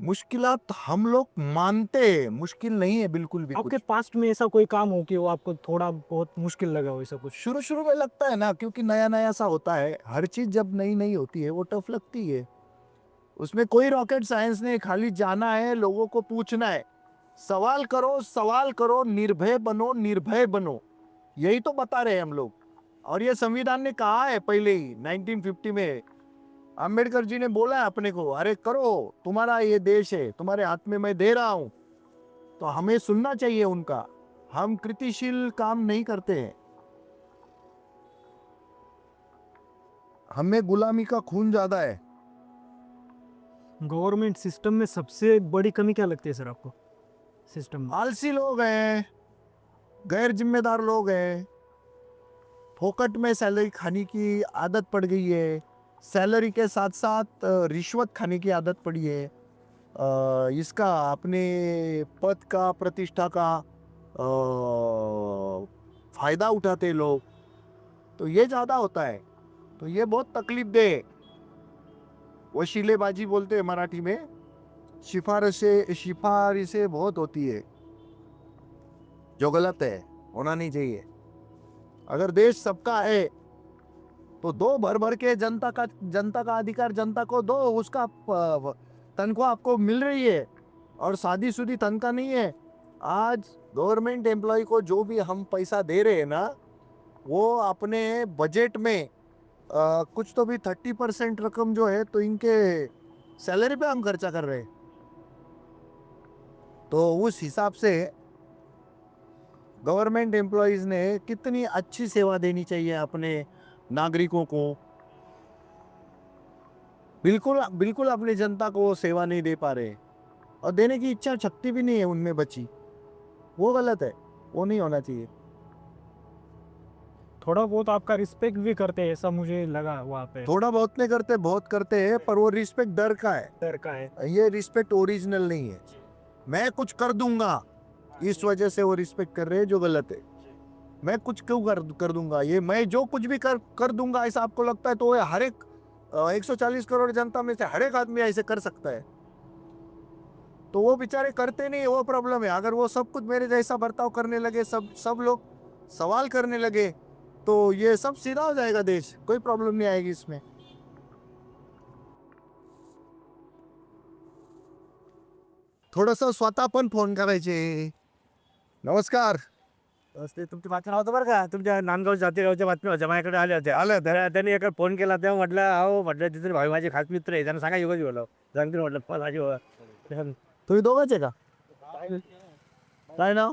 मुश्किलात हम लोग मानते हैं, मुश्किल नहीं है बिल्कुल भी. आपके कुछ पास्ट में ऐसा कोई काम हो कि वो आपको थोड़ा बहुत मुश्किल लगा हो, ऐसा कुछ? शुरू में लगता है ना, क्योंकि नया नया सा होता है. हर चीज जब नई नई होती है वो टफ लगती है. उसमें कोई रॉकेट साइंस नहीं. खाली जाना है, लोगों को पूछना है, सवाल करो, निर्भय बनो. यही तो बता रहे हैं हम लोग. और ये संविधान ने कहा है पहले ही 1950 में. अंबेडकर जी ने बोला है अपने को, अरे करो, तुम्हारा ये देश है, तुम्हारे हाथ में मैं दे रहा हूं. तो हमें सुनना चाहिए उनका. हम कृतिशील काम नहीं करते हैं. हमें गुलामी का खून ज्यादा है. गवर्नमेंट सिस्टम में सबसे बड़ी कमी क्या लगती है सर आपको सिस्टम में? आलसी लोग हैं, गैर जिम्मेदार लोग हैं, फोकट में सैलरी खाने की आदत पड़ गई है. सैलरी के साथ साथ रिश्वत खाने की आदत पड़ी है. इसका अपने पद का, प्रतिष्ठा का फायदा उठाते लोग. तो ये ज़्यादा होता है. तो ये बहुत तकलीफ दे. वशीलेबाजी बोलते हैं मराठी में. सिफारिशें बहुत होती है जो गलत है, होना नहीं चाहिए. अगर देश सबका है तो दो भर के जनता का अधिकार जनता को दो. उसका तनख्वाह आपको मिल रही है और शादी शुदी तनख्वाह नहीं है. आज गवर्नमेंट एम्प्लॉय को जो भी हम पैसा दे रहे हैं ना, वो अपने बजट में कुछ तो भी 30% रकम जो है तो इनके सैलरी पे हम खर्चा कर रहे हैं. तो उस हिसाब से गवर्नमेंट एम्प्लॉयज ने कितनी अच्छी सेवा देनी चाहिए अपने नागरिकों को. बिल्कुल अपनी जनता को वो सेवा नहीं दे पा रहे और देने की इच्छा शक्ति भी नहीं है उनमें बची. वो गलत है, वो नहीं होना चाहिए. थोड़ा बहुत आपका रिस्पेक्ट भी करते हैं ऐसा मुझे लगा वहाँ पे. थोड़ा बहुत नहीं करते, बहुत करते हैं, पर वो रिस्पेक्ट डर का है. डर का है. ये रिस्पेक्ट ओरिजिनल नहीं है. मैं कुछ कर दूंगा इस वजह से वो रिस्पेक्ट कर रहे हैं, जो गलत है. मैं कुछ क्यों कर दूंगा, ये मैं जो कुछ भी कर दूंगा ऐसा आपको लगता है तो वो हर एक 140 करोड़ जनता में से हर एक आदमी ऐसे कर सकता है. तो वो बेचारे करते नहीं, वो प्रॉब्लम है. अगर वो सब कुछ मेरे जैसा बर्ताव करने लगे, सब लोग सवाल करने लगे, तो ये सब सीधा हो जाएगा देश. कोई प्रॉब्लम नहीं आएगी इसमें. थोडंसं स्वतः पण फोन करायचे. नमस्कार. ते तुमची बातम्या होतं बरं का, तुमच्या नांदगाव जातेगावच्या बातम्या होत्या, माझ्याकडे आल्या होत्या. त्यांनी एका फोन केला तेव्हा म्हटलं, अहो म्हटलं तिथे भाई माझे खास मित्र आहे, त्यांना सांगा योगाची बोलाव. सांगते म्हटलं माझी तुम्ही दोघंच आहे का? काय नाव?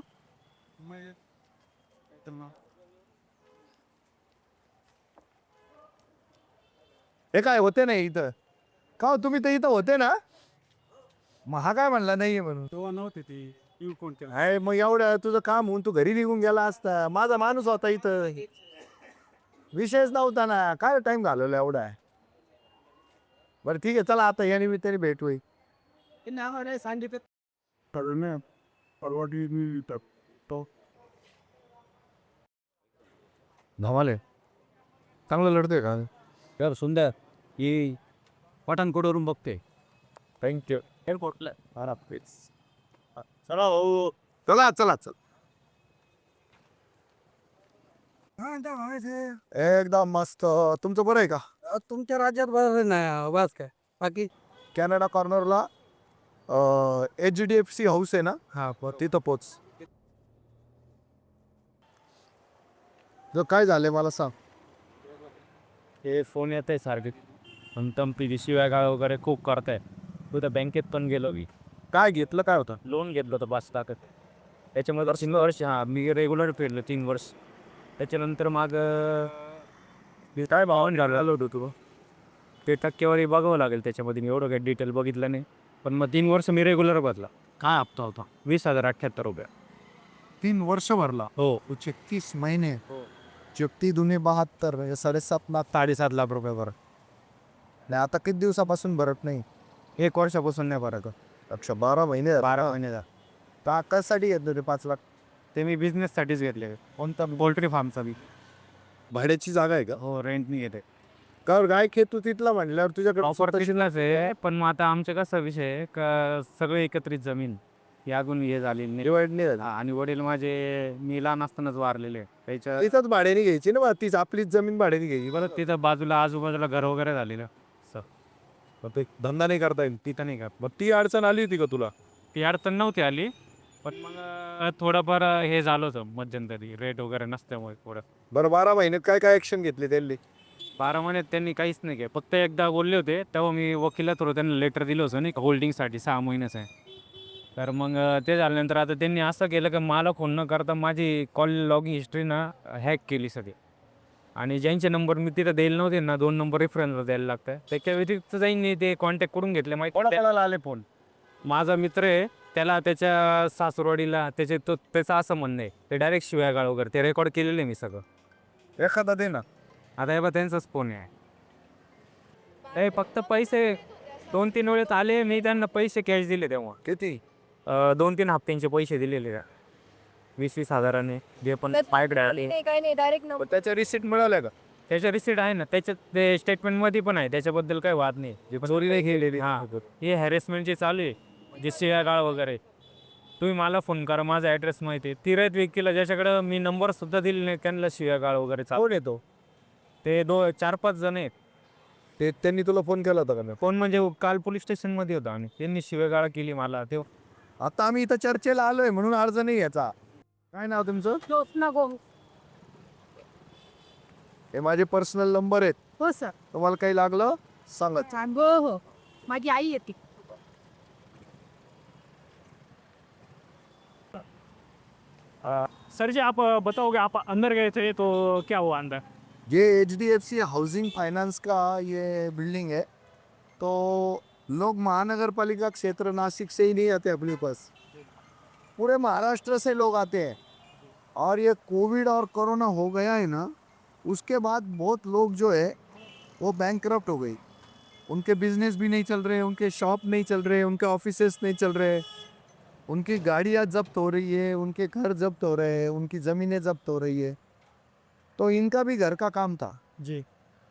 हे काय होते नाही इथं का हो, तुम्ही तर इथं होते ना. मग हा काय म्हणला नाहीये म्हणून? तेव्हा नव्हते ते आहे मग एवढं तुझं काम होऊन तू घरी निघून गेला असता. माझा माणूस होता इथं, विषयच नव्हता ना. काय टाइम घालवला एवढा आहे. बरं ठीक आहे, चला आता या निमित्ताने भेट होईल. धमाले चांगलं लढतोय का? तर सुंदर ही पठाणकोटवरून बघते. थँक्यू. चला भाऊ, चला चला चला. एकदम मस्त. तुमचं बरं आहे का? तुमच्या राज्यात बरं नाही बस काय बाकी कॅनडा कॉर्नरला HDFC हाऊस आहे ना, हा तिथं पोच. काय झालंय मला सांग. हे फोन येत आहे सारखे तमपी शिवाय गाळ वगैरे खूप करताय. तुझ्या बँकेत पण गेलो मी. काय घेतलं, काय होतं? लोन घेतलं होतं 5 लाख. त्याच्यामध्ये 3 वर्ष मी रेग्युलर फेडलं 3 वर्ष. त्याच्यानंतर मग काय भावाने झालं होतं तू ते टक्केवारी बघावं लागेल त्याच्यामध्ये. मी एवढं काही डिटेल बघितलं नाही, पण मग 3 वर्ष मी रेग्युलर भरला. काय हप्ता होता? 20,078 रुपये. 3 वर्ष भरला. हो 36 महिने. 72 7.5 लाख 7.5 लाख रुपये भरत नाही. आता किती दिवसापासून भरत नाही? 1 वर्षापासून नाही भरत. 12 महिने 12 महिने का कशासाठी घेतलं ते 5 लाख? ते मी बिझनेससाठीच घेतले. कोणता? पोल्ट्री फार्मचा बी. भाड्याची जागा आहे का? हो, रेंटनी घेते. कर गाय खेळ तू तिथला म्हणल्यावर तुझ्याकडे प्रॉपर तिथलाच आहे, पण मग आता आमचं कसं विषय आहे का सगळे एकत्रित जमीन यागून हे झालेली नाही. डिवाइड नाही झाली. आणि वडील माझे मी लहान असतानाच वारलेले. त्याच्या तिथंच भाड्याने घ्यायची ना, तीच आपलीच जमीन भाड्याने घ्यायची. परत तिथं बाजूला आजूबाजूला घर वगैरे झालेलं. ते धंदा नाही करता येईल. तिथं नाही का मग ती अडचण आली होती का तुला? ती अडचण नव्हती आली, पण मग थोडंफार हे झालं होतं मध्यंतरी रेट वगैरे नसल्यामुळे थोडं. बरं 12 महिन्यात काय काय ऍक्शन घेतली त्यांनी? 12 महिन्यात त्यांनी काहीच नाही केलं. फक्त एकदा बोलले होते तेव्हा मी वकिला थोडं त्यांना लेटर दिलं होतं नाही का होल्डिंगसाठी 6 महिन्याचं आहे. तर मग ते झाल्यानंतर आता त्यांनी असं केलं की मला फोन न करता माझी कॉल लॉगिंग हिस्ट्री ना हॅक केली सगळी. आणि ज्यांचे नंबर मी तिथं द्यायला नव्हते ना, 2 नंबर रेफरन्सला द्यायला लागतं. त्याच्या व्यतिरिक्त जाईन ते कॉन्टॅक्ट करून घेतले. माहिती कोणाला आले फोन? माझा मित्र आहे, त्याला त्याच्या सासरवाडीला त्याचं असं म्हणणं आहे ते डायरेक्ट शिव्यागाळ वगैरे ते रेकॉर्ड केलेलं आहे मी सगळं. एखादा दे ना. आता हे बघ त्यांचाच फोन आहे. हे फक्त पैसे 2-3 वेळेत आले, मी त्यांना पैसे कॅश दिले तेव्हा. किती? 2-3 हप्त्यांचे पैसे दिलेले 20-20 हजाराने जे पण माझ्याकडे आले. काय नाही डायरेक्ट पण त्याच्या रिसिट मिळाल्या का? त्याच्या रिसिट आहे ना, त्याच्यात ते स्टेटमेंटमध्ये पण आहे, त्याच्याबद्दल काही वाद नाही. जे पण चोरी नाही केलेली. हां, हे हॅरेसमेंटचे चालू आहे, जे शिव्यागाळ वगैरे. तुम्ही मला फोन करा, माझा ॲड्रेस माहिती आहे. तिरत व्यक्तीला ज्याच्याकडं मी नंबरसुद्धा दिले नाही त्यांना शिव्यागाळ वगैरे चालू. कोण येतो? ते 4-5 जण आहेत. ते त्यांनी तुला फोन केला होता का? कोण म्हणजे काल पोलीस स्टेशनमध्ये होता आणि त्यांनी शिव्यागाळ केली मला. ते आता आम्ही इथं चर्चेला आलोय म्हणून अर्ज नाही याचा. काय नाव तुमचं? ज्योत्ना गोंग. हे माझे पर्सनल नंबर आहेत. हो सर. तुम्हाला काही लागलं सांगा. हो हो, माझी आई येते. सर जी आप बताओगे, आप अंदर गए थे तो क्या हुआ अंदर? ये HDFC हाउसिंग फाइनेंस का ये बिल्डिंग है. तो लोग महानगर पालिका क्षेत्र नासिक से ही नहीं आते अपने पास, पूरे महाराष्ट्र से लोग आते हैं. और ये कोविड और कोरोना हो गया है ना, उसके बाद बहुत लोग जो है वो बैंकरप्ट हो गई. उनके बिजनेस भी नहीं चल रहे, उनके शॉप नहीं चल रहे, उनके ऑफिसेस नहीं चल रहे, उनकी गाड़ियाँ जब्त हो रही है, उनके घर जब्त हो रहे हैं, उनकी ज़मीनें जब्त हो रही है. तो इनका भी घर का काम था जी.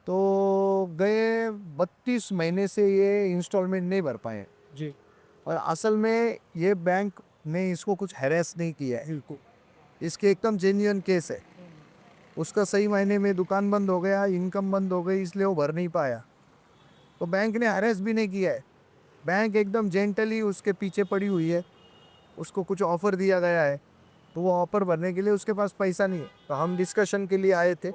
तो गए 32 महीने से ये इंस्टॉलमेंट नहीं भर पाए जी. और असल में ये बैंक ने इसको कुछ हैरेस नहीं किया है. इसके एकदम जेन्युइन केस है. उसका सही महीने में दुकान बंद हो गया, इनकम बंद हो गई, इसलिए वो भर नहीं पाया. तो बैंक ने हैरेस भी नहीं किया है. बैंक एकदम जेंटली उसके पीछे पड़ी हुई है. उसको कुछ ऑफ़र दिया गया है तो वो ऑफ़र भरने के लिए उसके पास पैसा नहीं है. तो हम डिस्कशन के लिए आए थे.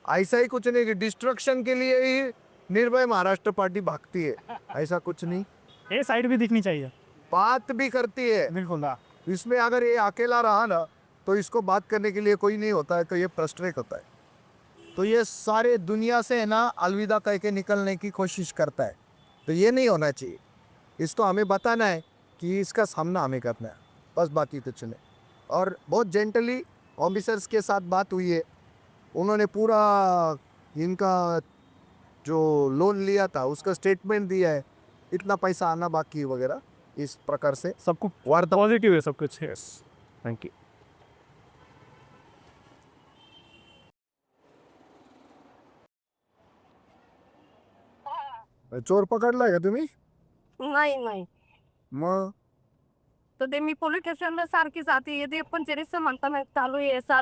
ऐसा ही कुछ नहीं कि डिस्ट्रक्शन के लिए ही निर्भय महाराष्ट्र पार्टी भागती है, ऐसा कुछ नहीं. ये साइड भी दिखनी चाहिए. बात भी करती है. बिल्कुल. इसमें अगर ये अकेला रहा ना तो इसको बात करने के लिए कोई नहीं होता है, तो ये फ्रस्ट्रेट होता है. तो ये सारे दुनिया से है ना अलविदा कह के निकलने की कोशिश करता है. तो ये नहीं होना चाहिए. इसको हमें बताना है कि इसका सामना हमें करना है. बस बाकी कुछ नहीं। और बहुत जेंटली ऑफिसर्स के साथ बात हुई है, उन्होंने पूरा इनका जो लोन लिया था उसका स्टेटमेंट दिया है, इतना पैसा आना बाकी वगैरह, इस प्रकार से सबको वार्ता पॉजिटिव है सब कुछ। Yes, thank you. चोर पकडलाय का तुम्ही? नाही नाही मग तर ते मी पोलीस स्टेशनला सारखी जाते येते पण तरीच म्हणता नाही चालू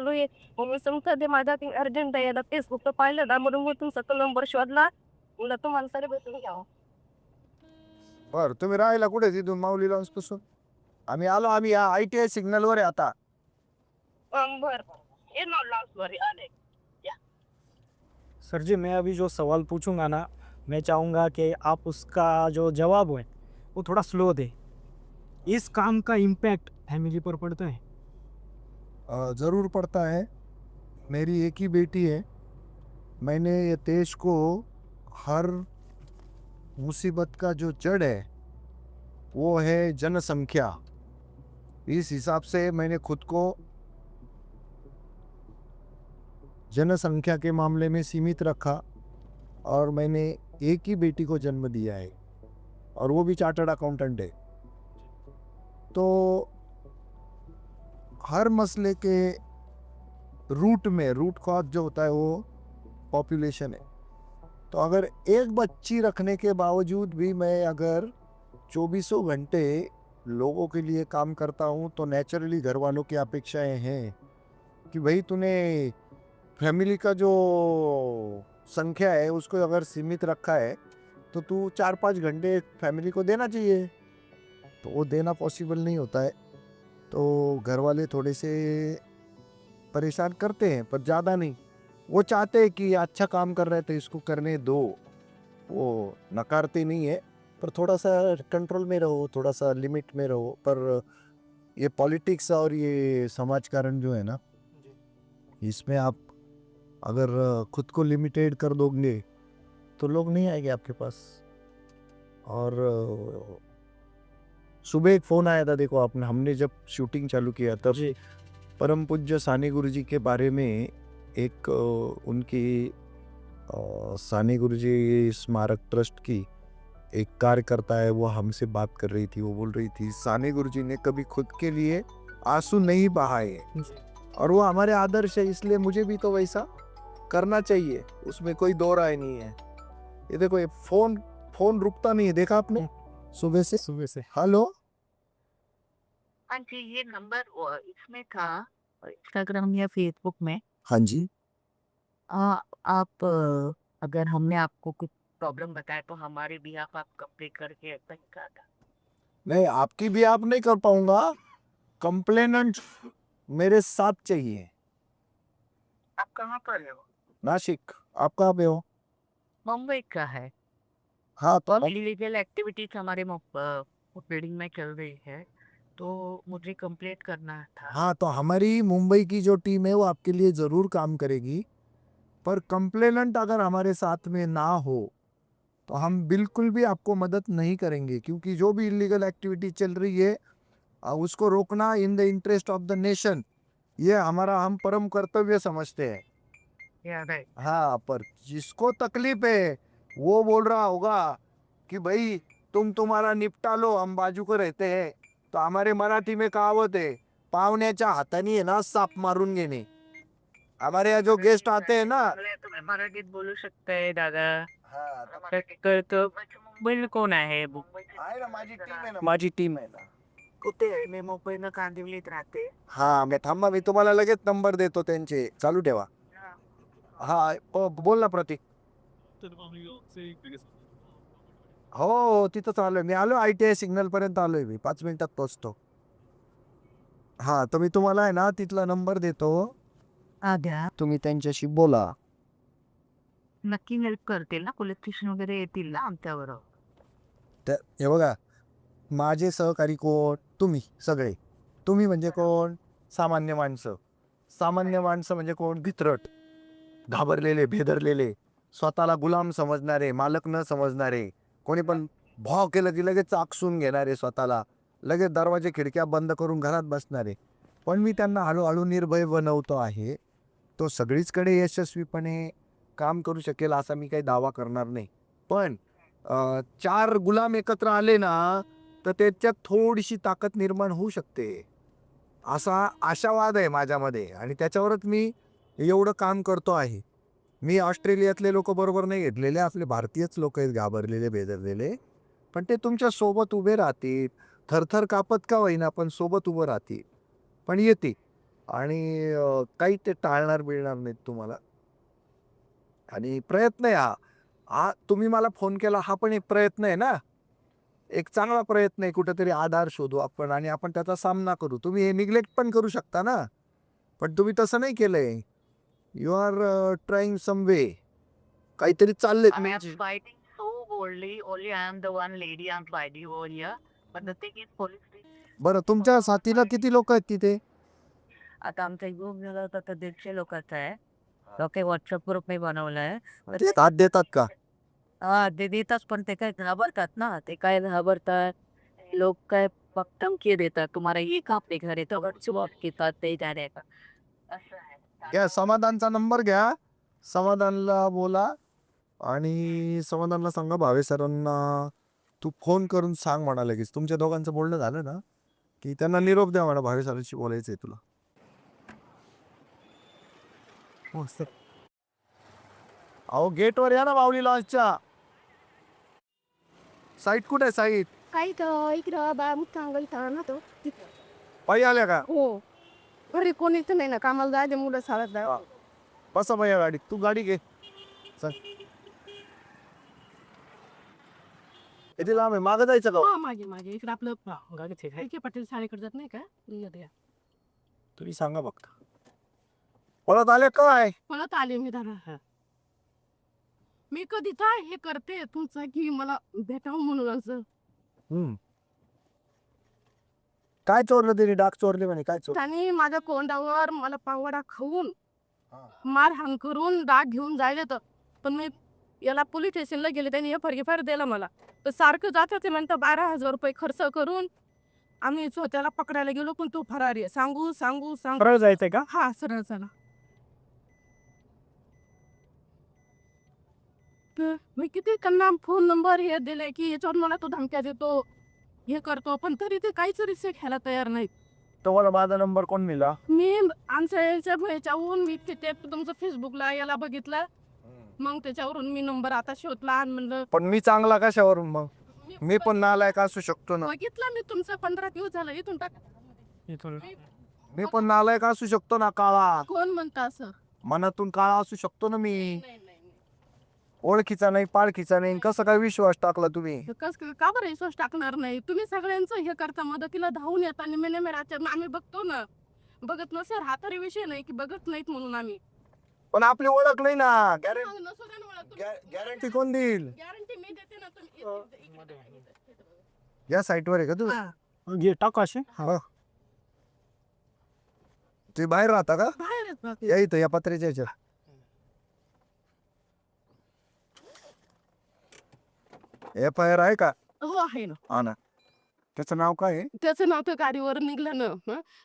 आहे मग मी सांगते ते माझ्या अर्जंट आहे याला फेसबुकला पाहिलं ना म्हणून मग तुमचा नंबर शोधला म्हणलं तुम्हाला सारे भेटून घ्यावं. बर, तुम्ही राहायला कुठे तिथून माऊली लॉन्स पासून? आम्ही या ITI सिग्नलवर आहे आता. बर ये ना लास्ट आले. सर जी, मैं अभी जो सवाल पूछूंगा ना, मैं चाहूँगा कि आप उसका जो जवाब है वो थोड़ा स्लो दे। इस काम का इम्पैक्ट फैमिली पर पड़ता है? ज़रूर पड़ता है। मेरी एक ही बेटी है, मैंने ये देश को हर मुसीबत का जो जड़ है वो है जनसंख्या। इस हिसाब से मैंने खुद को जनसंख्या के मामले में सीमित रखा और मैंने एक ही बेटी को जन्म दिया है और वो भी चार्टर्ड अकाउंटेंट है। तो हर मसले के रूट कॉज जो होता है वो पॉपुलेशन है। तो अगर एक बच्ची रखने के बावजूद भी मैं अगर 24 घंटे लोगों के लिए काम करता हूँ तो नेचुरली घर वालों की अपेक्षाएं हैं कि भाई तूने फैमिली का जो संख्या है उसको अगर सीमित रखा है तो तू 4-5 घंटे फैमिली को देना चाहिए। तो वो देना पॉसिबल नहीं होता है, तो घर वाले थोड़े से परेशान करते हैं पर ज़्यादा नहीं। वो चाहते हैं कि अच्छा काम कर रहे हैं तो इसको करने दो, वो नकारते नहीं है, पर थोड़ा सा कंट्रोल में रहो, थोड़ा सा लिमिट में रहो। पर ये पॉलिटिक्स और ये समाजकारण जो है ना, इसमें आप अगर खुद को लिमिटेड कर दोगे तो लोग नहीं आएंगे आपके पास। और सुबह एक फ़ोन आया था, देखो आपने, हमने जब शूटिंग चालू किया तब परम पूज्य सानी गुरुजी के बारे में एक उनकी सानी गुरुजी स्मारक ट्रस्ट की एक कार्यकर्ता है, वो हमसे बात कर रही थी। वो बोल रही थी सानी गुरुजी ने कभी खुद के लिए आंसू नहीं बहाए और वो हमारे आदर्श है, इसलिए मुझे भी तो वैसा करना चाहिए, उसमें कोई दो राय नहीं है। ये देखो, ये फोन रुकता नहीं है, देखा आपने सुबह से। हेलो, हाँ जी, ये नंबर इसमें था इंस्टाग्राम या फेसबुक में। हाँ जी, आप अगर हमने आपको कुछ प्रॉब्लम बताया तो हमारे भी आप कंप्लीट करके कहा था। नहीं आपकी भी आप नहीं कर पाऊंगा, कंप्लेनेंट मेरे साथ चाहिए। आप कहाँ पर हो? नासिक, आप कहाँ पे हो? मुंबई का है। हाँ तो इलीगल एक्टिविटीज हमारे बिल्डिंग में चल रही है, तो मुझे कंप्लीट करना था। हाँ, तो हमारी मुंबई की जो टीम है वो आपके लिए ज़रूर काम करेगी, पर कंप्लेनेंट अगर हमारे साथ में ना हो तो हम बिल्कुल भी आपको मदद नहीं करेंगे, क्योंकि जो भी इलीगल एक्टिविटी चल रही है उसको रोकना in the interest of the nation, ये हमारा हम परम कर्तव्य समझते हैं। हाँ, पर जिसको तकलीफ है वो बोल रहा होगा कि भाई तुम्हारा निपटा लो, हम बाजू को रहते हैं। तो हमारे मराठी में कहावत है, पावण्याच्या हातानी आहे ना साप मारून घेणे। हमारे यहाँ जो गेस्ट आते हैं ना, तुम्ही मराठीत बोलू शकताय दादा? हाँ, तो मुंबईला कोण आहे? आहे ना, माझी टीम आहे ना। कुठे आहे? मी मुंबईला कांदिवलीत राहते. हाँ, मैं थांबा, मी तुम्हाला लगेच नंबर देतो त्यांचे, चालू ठेवा। हाँ, बोल ना प्रतीक। हो, तिथंच आलोय मी, आलो ITI सिग्नल पर्यंत आलोय मी, 5 मिनिटात पोहोचतो। हाँ, तर मी तुम्हाला आहे ना तिथला नंबर देतो, द्या. तुम्ही त्यांच्याशी बोला। नक्की हेल्प करतील ना? पोलीस स्टेशन वगैरे येतील ना आमच्याबरोबर? तर हे बघा, माझे सहकारी कोण? तुम्ही सगळे। तुम्ही म्हणजे कोण? सामान्य माणसं। सामान्य माणसं म्हणजे कोण? भित्रट, घाबरलेले, भेदरलेले, स्वतःला गुलाम समजणारे, मालक न समजणारे, कोणी पण भाव केलं की लगेच आकसून घेणारे स्वतःला, लगेच दरवाजे खिडक्या बंद करून घरात बसणारे. पण मी त्यांना हळूहळू निर्भय बनवतो आहे. तो सगळीचकडे यशस्वीपणे काम करू शकेल असा मी काही दावा करणार नाही. पण 4 गुलाम एकत्र आले ना, तर त्याच्यात थोडीशी ताकद निर्माण होऊ शकते. असा आशावाद आहे माझ्यामध्ये आणि त्याच्यावरच मी एवढं काम करतो आहे. मी ऑस्ट्रेलियातले लोक बरोबर नाही घेतलेले, आपले भारतीयच लोक आहेत घाबरलेले, बेदरलेले. पण ते तुमच्या सोबत उभे राहतील. थरथर कापत का होईना, पण सोबत उभं राहतील. पण येते आणि काही ते टाळणार बिळणार नाहीत तुम्हाला. आणि प्रयत्न आहे हा तुम्ही मला फोन केला, हा पण एक प्रयत्न आहे ना. एक चांगला प्रयत्न आहे. कुठेतरी आधार शोधू आपण आणि आपण त्याचा सामना करू. तुम्ही हे निग्लेक्ट पण करू शकता ना, पण तुम्ही तसं नाही केलंय. यू आर ट्राईंग सम वे. काहीतरी चाललंय. I am fighting so boldly. Only I am the one lady I'm fighting over here. But the thing is, police. बरं, तुमच्या साथीला किती लोक आहेत तिथे? आता आमचा ग्रुप झाला होता तर 150 लोकांचा आहे. तो काही व्हॉट्सअप ग्रुप मी बनवलाय. तर ते साथ देतात का? हा ते देतात पण ते काय घाबरतात ना. ते काय घाबरतात. लोक काय धमकी देतात. तुम्हाला ये काम नाही घरे तो गडचिरोली घेतात ते जाणे का. असं आहे. घ्या समाधानचा नंबर घ्या. समाधानला बोला आणि समाधानला सांगा भावे सरांना तू फोन करून सांग म्हणा लगेच. तुमच्या दोघांचं बोलणं झालं ना, की त्यांना निरोप द्या म्हणा, भावे सरांशी बोलायचंय तुला. हो सर. अहो गेटवर या ना माऊली लॉन्चच्या. साईट कुठे आहे साईट? काही तर इकडं बाळामुख चांगलं इथं ना तो पायी आल्या का? हो घरी कोणीच नाही ना, कामाला जायचे मुलं शाळेत जाय. बसा भैया गाडीत. तू गाडी घे. चल. किती लांब आहे? मागं जायचं का? मागे इकडे आपलं गाडी पाटील शाळेकडे जात नाही का? तुम्ही सांगा बघ. पळत आले काय? परत आले मी दादा. मी कधी काय हे करते तुमचं की मला भेटावं म्हणून असं. काय चोरलं त्यांनी? डाक चोरले म्हणे. काय चोर? त्याने माझ्या कोंडावर मला पावडा खाऊन मारहाण करून डाग घेऊन जायला तर. पण मी याला पोलीस स्टेशनला गेले, त्यांनी FIR दिला मला. तर सारखं जातं ते म्हणतं 12,000 रुपये खर्च करून आम्ही त्याला पकडायला गेलो, पण तो फरारी आहे. सांगू सरळ जायचंय का? हा सरळ चला. मी किती त्यांना फोन नंबर हे दिले की याच्यावर मला तो धमक्या देतो, हे करतो, पण तरी ते काहीच रिस्क घ्यायला तयार नाहीत. तुम्हाला माझा नंबर कोण दिला? मी आमच्या ह्याच्याहून मी ते तुमचं फेसबुकला याला बघितलं, मग त्याच्यावरून मी नंबर आता शोधला आणि म्हणलं. पण मी चांगला कशावरून मग? मी पण नालायक असू शकतो ना. बघितलं मी तुमचं 15 दिवस झालं इथून टाक. मी पण नालायक असू शकतो ना, काळा. कोण म्हणता असं? मनातून काळा असू शकतो ना मी. ओळखीचा नाही, पाळखीचा नाही. कसं काय विश्वास टाकला तुम्ही? का बरं विश्वास टाकणार नाही? तुम्ही सगळ्यांचं हे करता, मदतीला धावून येता. आम्ही बघतो ना. बघत नसेल हा तरी विषय नाही की बघत नाहीत म्हणून आम्ही. पण आपली ओळख नाही ना. मग नसू द्या ना मला. गॅरंटी कोण देईल? गॅरंटी मी देते ना. तुम्ही या साईटवर आहे का तू? घे टाक असे. तुम्ही बाहेर राहता का? बाहेर या इथं या पत्र्याच्या ह्याच्यात. FIR आहे का? हो आहे ना. हा ना. त्याचं नाव काय आहे? त्याचं नाव तर गाडीवर निघलं ना.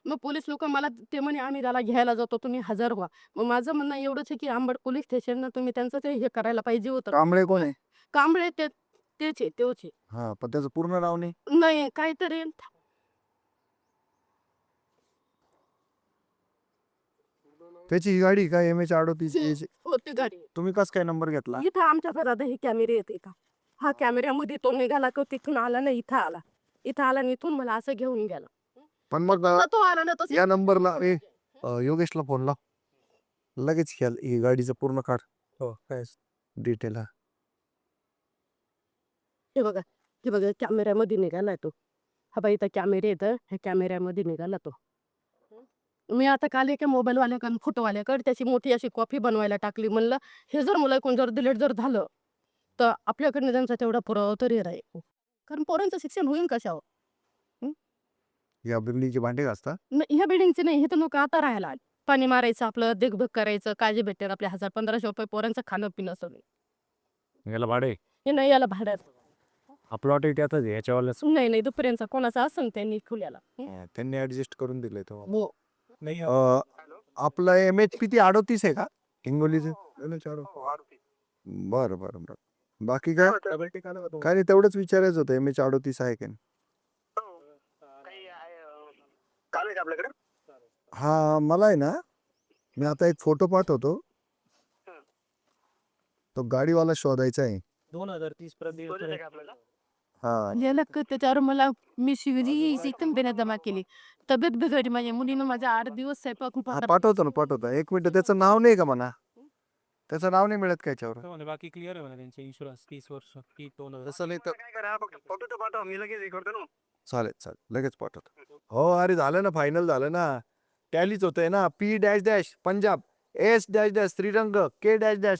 मग पोलीस लोक मला ते म्हणे आम्ही त्याला घ्यायला जातो, तुम्ही हजर व्हा. मग माझं म्हणणं एवढंच आहे की आंबड पोलीस स्टेशनला तुम्ही त्यांचं ते हे करायला पाहिजे होतं. कांबळे कोण आहे? कांबळे तेच आहे. हा, पण त्याचं पूर्ण नाव नाही. नाही काहीतरी. त्याची ही गाडी काय MH 38? होती गाडी. तुम्ही कस काय नंबर घेतला? इथं आमच्या घरात हे कॅमेरे येते का? हा कॅमेऱ्यामध्ये तो निघाला का तिथून आला ना, इथं आला आणि इथून मला असं घेऊन गेला. पण मग तो आला ना तसं. या नंबरला योगेशला फोन लाव. लगेच घ्याल ही गाडीचं पूर्ण काढ. हो काय डिटेल. हे बघा कॅमेऱ्यामध्ये निघाला तो. हा बाई इथं कॅमेरे येतं, ह्या कॅमेऱ्यामध्ये निघाला तो. मी आता काल एका मोबाईलवाल्याकडून फोटोवाल्याकडे त्याची मोठी अशी कॉपी बनवायला टाकली. म्हणलं हे जर मला कोण जर डिलीट जर झालं तर आपल्याकडनं त्यांचा तेवढा पुरावा तरी राहील. कारण पोरांचं शिक्षण होईल कशावर? या बिल्डिंगचे भांडे घासता? ह्या बिल्डिंगचे नाही, हे तर लोक आता राहायला आले. पाणी मारायचं, आपलं देखभाल करायचं, काळजी भेटेल आपल्या 1000-1500 रुपये पोरांचं खाणं पिणं सगळं. याला भाडे? हे नाही याला भाड्यात. हा प्लॉट त्यातच आहे याच्यावाला नाही नाही दुपर्यंत कोणाचा असं त्यांनी खुल्याला त्यांनी ऍडजस्ट करून दिलंय तो नाही आपलं MH किती 38 आहे का हिंगोलीचं बरं बरं बरं बाकी काय काय नाही तेवढंच विचारायचं होतं MH 38 आहे का नाही. काल आपल्याकडे हा मला आहे ना मी आता एक फोटो पाठवतो तो गाडीवाला शोधायचा आहे 2030 पर्यंत हा लिहिलं का त्याच्यावर मला मी शिवजी कंपन्या जमा केली तब्येत बिघडली माझ्या मुलीनं माझा 8 दिवस स्वयंपाक हा, पाठवतो ना पाठवतो एक मिनिट त्याचं नाव नाही का म्हणा त्याचं नाव नाही मिळत का याच्यावर बाकी क्लिअर आहे म्हणा त्यांचे इन्शुरन्स 30 वर्ष की 2000 तसं नाही तर काय करा फोटो तो पाठवा मी लगेच हे करतो ना चालेल चालेल लगेच पाठवतो हो अरे झालं ना फायनल झालं ना टॅलीच होतंय ना P-डॅश पंजाब S-डॅश श्रीरंग K-डॅश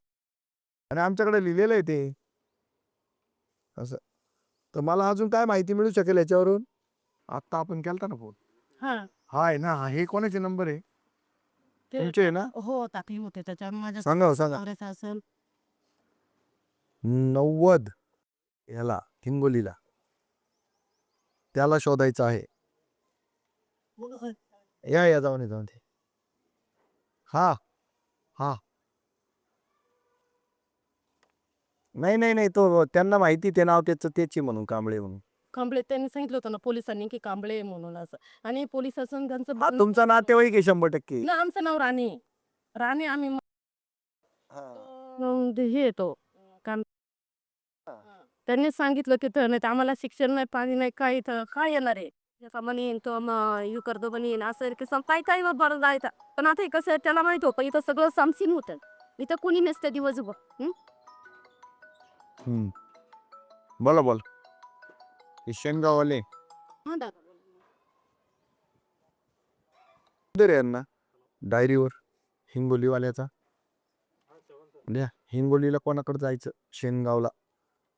आणि आमच्याकडे लिहिलेलं आहे ते असं तर मला अजून काय माहिती मिळू शकेल याच्यावरून आता आपण केलता ना फोन हा हा आहे ना हे कोणाचे नंबर आहे ते- तुमचे आहे ना हो टाकली होते त्याच्यावर माझ्या सांगा हो, सांगा नवऱ्याचं असेल 90 याला हिंगोलीला त्याला शोधायचं आहे या जाऊन ते हा हा नाही तो त्यांना माहिती ते नाव त्याचं त्याची म्हणून कांबळे म्हणून कांबळे त्यांनी सांगितलं होतं ना पोलिसांनी की कांबळे आहे म्हणून असं आणि पोलीस असून त्यांचं हा तुमचा नातेवाईक आहे 100%. ना आमचं नाव राणे राणे आम्ही हे येतो त्यांनी सांगितलं की तर नाही आम्हाला शिक्षण नाही पाणी नाही काय इथं काय येणार आहे म्हणे तो यू करतो म्हणे असं की काही काही बरं जायचं पण आता हे कसं आहे, त्याला माहित होतं इथं सगळं सामसीन होतं इथं कोणी नसतं दिवसभर बोला शेंगावले हा दादा दे रे यांना डायरीवर हिंगोलीवाल्याचा द्या हिंगोलीला कोणाकडे जायचं शेनगावला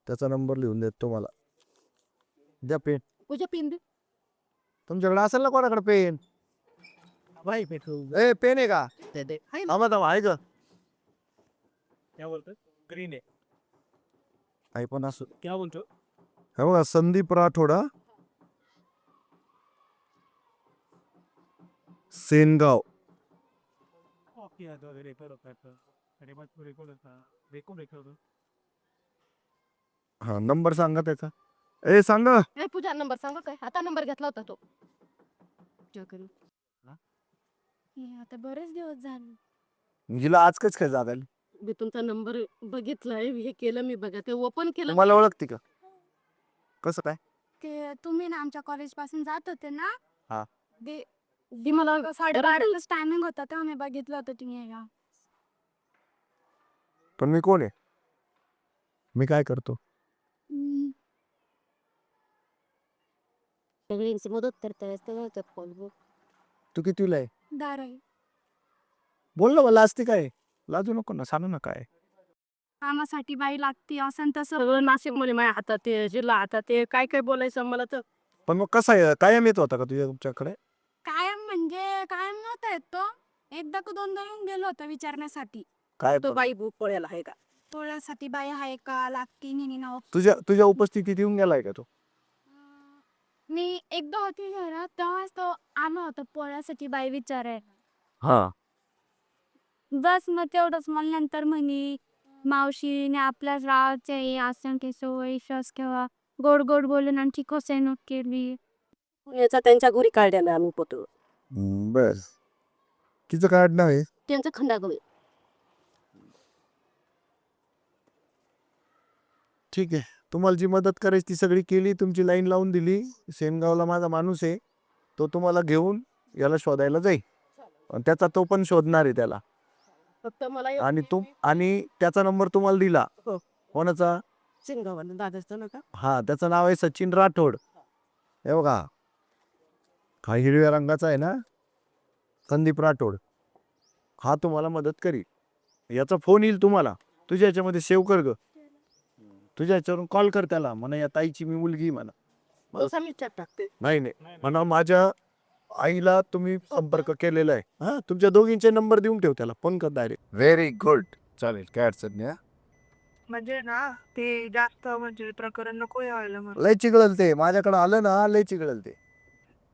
त्याचा नंबर लिहून देतो तुम्हाला द्या पेन तुझ्या पिंडी तुमच्याकडे असेल ना कोणाकडे पेन ए पेन आहे का थांबा आहे का क्या बोलतो ग्रीन आहे काही पण असो क्या बोलतो हे बघा संदीप राठोडा सेनगाव हा नंबर सांगा त्याचा ए सांगा ए पूजा नंबर सांगा काय आता नंबर घेतला होता तो आता बरेच दिवस झाले हिला आज कच काय जागा मी तुमचा नंबर बघितलाय हे केलं मी बघा ते ओपन केलं तुम्हाला ओळखते का कसं काय ते तुम्ही ना आमच्या कॉलेज पासून जात होते ना हा. ते ती मला 12:30 टायमिंग होता तेव्हा मी बघितलं होतं तुम्ही यायला. पण मी कोण आहे मी काय करतो सगळ्यांची मदत करताय तू कितीला आहे दाराई बोल ना मला असते काय लाजू नको ना सांगू ना काय कामासाठी बाई लागती असं तसं सगळं नाशिक मध्ये माझ्या हातात ते जिल्हा हातात ते काय काय बोलायचं मला तर पण मग कसं आहे कायम येत होता का तुमच्याकडे कायम म्हणजे कायम नव्हता येत तो एकदा का दोनदा येऊन गेलो होता विचारण्यासाठी काय तो बाई भूक पळेल आहे का पोळ्यासाठी बाई आहे का लागती निनी नाव तुझ्या उपस्थितीत येऊन गेलाय का तो मी एकदा होती घरात तेव्हाच तो आला होता पोळ्यासाठी बाई विचारायला हा बस मग तेवढंच मला नंतर म्हणे मावशीने आपल्या रावचे आसन केसो विश्वास किंवा गोड गोड बोलून आणि ठीक नोट केली याचा त्यांच्या घरी काढलेला आम्ही पोतो बर तिचं काय आडनाव आहे त्यांचं खंडागोळी ठीक आहे तुम्हाला जी मदत करायची ती सगळी केली तुमची लाईन लावून दिली सेनगावला माझा माणूस आहे तो तुम्हाला घेऊन याला शोधायला जाईल आणि त्याचा तो पण शोधणार आहे त्याला फक्त मला आणि त्याचा नंबर तुम्हाला दिला हो. कोणाचा सिंगावाला दादाचं ना का हा त्याचं नाव आहे सचिन राठोड हे बघा हा हिरव्या रंगाचा आहे ना संदीप राठोड हा तुम्हाला मदत करील याचा फोन येईल तुम्हाला तुझ्या याच्यामध्ये सेव्ह कर ग तुझ्या याच्यावरून कॉल कर त्याला म्हणा या ताईची मी मुलगी म्हणा टाकते नाही म्हणा माझ्या आईला तुम्ही संपर्क केलेला आहे हा तुमच्या दोघींचे नंबर देऊन ठेव त्याला फोन कर डायरेक्ट व्हेरी गुड चालेल काय अडचण नाही म्हणजे ना ते जास्त म्हणजे प्रकरण नको व्हायला म्हणून. लय चिघळल ते, माझ्याकडे आलं ना लय चिघळल ते.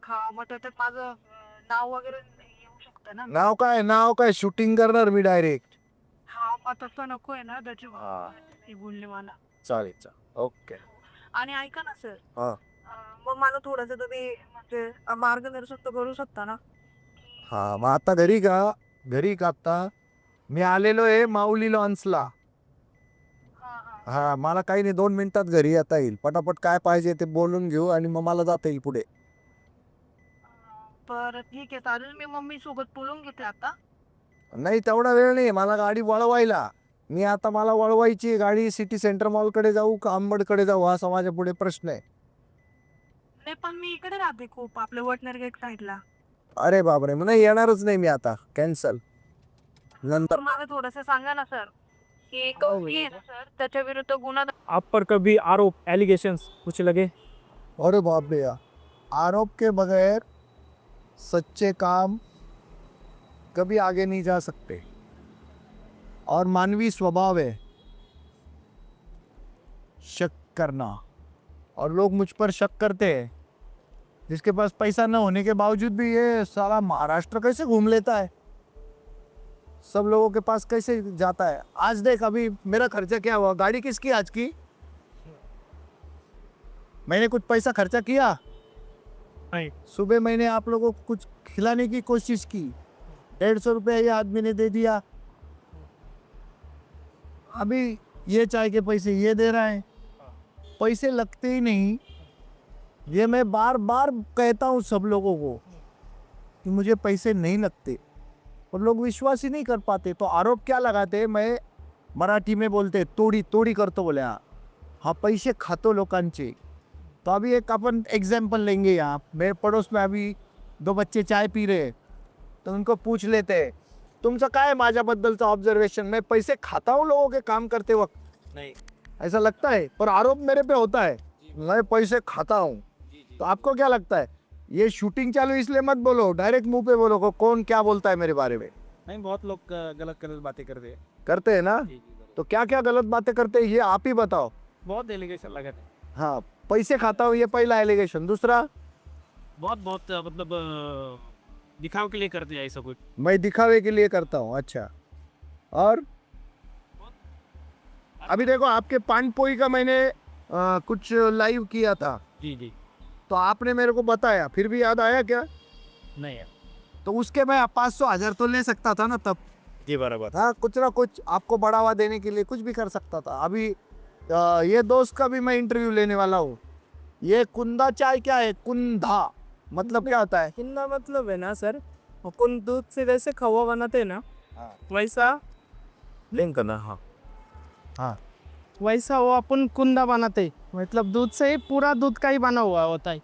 हा मग त्याच्यात माझं नाव वगैरे येऊ शकतं ना. नाव काय शूटिंग करणार मी डायरेक्ट. हा मग तसं नको आहे ना त्याची ती बोलली मला. चालेल ओके. आणि ऐका ना सर, हा मग मला थोडंसं तुम्ही म्हणजे मार्गदर्शन तर करू शकता ना. हा मग आता घरी का आता मी आलेलो आहे माऊली लॉन्सला. हा मला काही नाही 2 मिनिटात घरी येता येईल. पटापट काय पाहिजे ते बोलून घेऊ आणि मग मला जाता येईल पुढे. बरं ठीक आहे चालेल, मी मम्मी सोबत बोलून घेते आता. नाही तेवढा वेळ नाही मला गाडी वळवायला. आता मला वळवायची गाडी. सिटी सेंटर मॉलकडे जाऊ का अंबडकडे जाऊ हा माझ्या पुढे प्रश्न आहे. नाही पण मी इकडे राहते खूप आपल्या वटनेर गेट साईडला. अरे बापरे मग नाही येणारच नाही मी आता. कॅन्सल नंतर. तर मला थोडंसं सांगा ना सर की कमी आहे ना सर त्याच्या विरुद्ध गुन्हा आप पर कभी आरोप एलिगेशंस कुछ लगे? अरे बाप रे यार, आरोप के बगैर सच्चे काम कभी आगे नहीं जा सकते और मानवी स्वभाव है शक करना और लोग मुझ पर शक करते हैं। जिसके पास पैसा न होने के बावजूद भी ये सारा महाराष्ट्र कैसे घूम लेता है, सब लोगों के पास कैसे जाता है। आज देख अभी मेरा खर्चा क्या हुआ, गाड़ी किसकी आज की, मैंने कुछ पैसा खर्चा किया नहीं। सुबह मैंने आप लोगों को कुछ खिलाने की कोशिश की, 150 रुपये ये आदमी ने दे दिया, अभी ये चाय के पैसे ये दे रहा है, पैसे लगते ही नहीं। ये मैं बार बार कहता हूँ सब लोगों को कि मुझे पैसे नहीं लगते, और लोग विश्वास ही नहीं कर पाते। तो आरोप क्या लगाते, मैं मराठी में बोलते तोडी तोडी करतो बोले हा पैसे खातो लोकांचे। तो अभी एक अपन एग्जाम्पल लेंगे यहाँ, मेरे पड़ोस में अभी 2 बच्चे चाय पी रहे हैं, तो उनको पूछ लेते हैं तुमचं काय माझ्याबद्दलचं ऑब्जर्वेशन, मैं पैसे खाता हूँ लोगों के काम करते वक्त, नहीं। ऐसा लगता है, पर आरोप मेरे पे होता है मैं पैसे खाता हूँ। तो आपको क्या लगता है, ये शूटिंग चालू इसलिए मत बोलो, डायरेक्ट मुंह पे बोलो को कौन क्या बोलता है मेरे बारे में। नहीं, बहुत लोग गलत गलत बातें करते हैं। करते हैं ना, तो क्या क्या गलत बातें करते हैं ये आप ही बताओ। बहुत एलिगेशन लगाते हैं। हाँ पैसे खाता हूँ ये पहला एलिगेशन, दूसरा बहुत मतलब दिखाव के लिए करते हैं ऐसा कुछ। मैं दिखावे के लिए करता हूँ। अच्छा, और अभी देखो आपके पान पोई का मैंने कुछ लाइव किया था, जी जी। तो आपने मेरे को बताया, फिर भी याद आया क्या, नहीं है। तो उसके मैं 500,000 तो ले सकता था ना तब। जी बराबर। हाँ कुछ ना कुछ आपको बढ़ावा देने के लिए कुछ भी कर सकता था। अभी ये दोस्त का भी मैं इंटरव्यू लेने वाला हूँ। ये कुंदा चाय क्या है, कुंदा मतलब क्या होता है, कुंदा मतलब है ना सर, अपन दूध से जैसे खवा बनाते हैं ना, वैसा लिंक करना। हाँ हाँ वैसा वो अपन कुंदा बनाते हैं। मतलब दूध से ही पूरा दूध का ही बना हुआ होता है।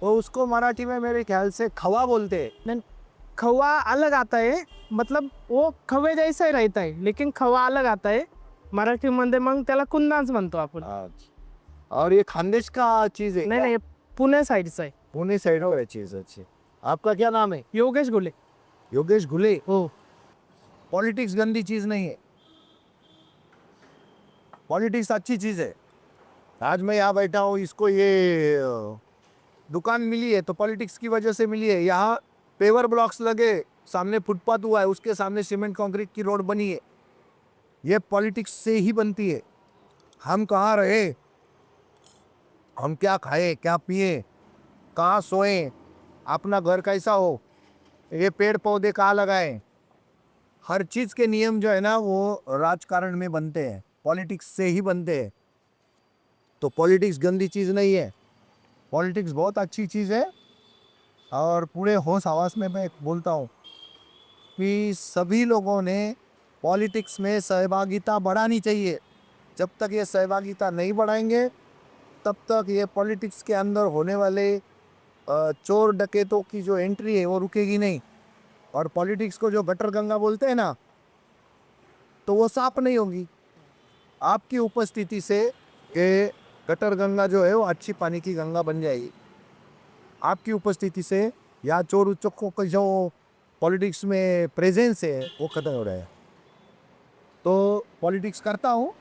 वो उसको मराठी में मेरे ख्याल से खवा बोलते हैं। खवा अलग आता है, मतलब वो खवे जैसा ही रहता है लेकिन खवा अलग आता है। मराठीमध्ये मग त्याला कुंदाच म्हणतो आपण। और ये खानदेश का चीज़ है नहीं क्या? नहीं, पुणे साइडचा आहे। पुणे साइड हो गया चीज़। अच्छी, आपका क्या नाम है? योगेश गुले। योगेश घुले। हो। पॉलिटिक्स गंदी चीज़ नहीं है, पॉलिटिक्स अच्छी चीज़ है। आज मैं यहाँ बैठा हूँ, इसको ये दुकान मिली है तो पॉलिटिक्स की वजह से मिली है। यहाँ पेवर ब्लॉक्स लगे, सामने फुटपाथ हुआ है, उसके सामने सीमेंट कंक्रीट की रोड बनी है, ये पॉलिटिक्स से ही बनती है। हम कहाँ रहे, हम क्या खाए क्या पिए, कहाँ सोएं, अपना घर कैसा हो, ये पेड़ पौधे कहाँ लगाएं, हर चीज़ के नियम जो है ना वो राजकारण में बनते हैं, पॉलिटिक्स से ही बनते हैं। तो पॉलिटिक्स गंदी चीज़ नहीं है, पॉलिटिक्स बहुत अच्छी चीज़ है। और पूरे होश हवास में मैं बोलता हूँ कि सभी लोगों ने पॉलिटिक्स में सहभागिता बढ़ानी चाहिए। जब तक ये सहभागिता नहीं बढ़ाएंगे तब तक ये पॉलिटिक्स के अंदर होने वाले चोर डकैतों की जो एंट्री है वो रुकेगी नहीं। और पॉलिटिक्स को जो गटर गंगा बोलते हैं ना, तो वो साफ नहीं होगी। आपकी उपस्थिति से ये गटर गंगा जो है वो अच्छी पानी की गंगा बन जाएगी। आपकी उपस्थिति से या चोर उच्चकों का जो पॉलिटिक्स में प्रेजेंस है वो खत्म हो रहा है। तो पॉलिटिक्स करता हूँ।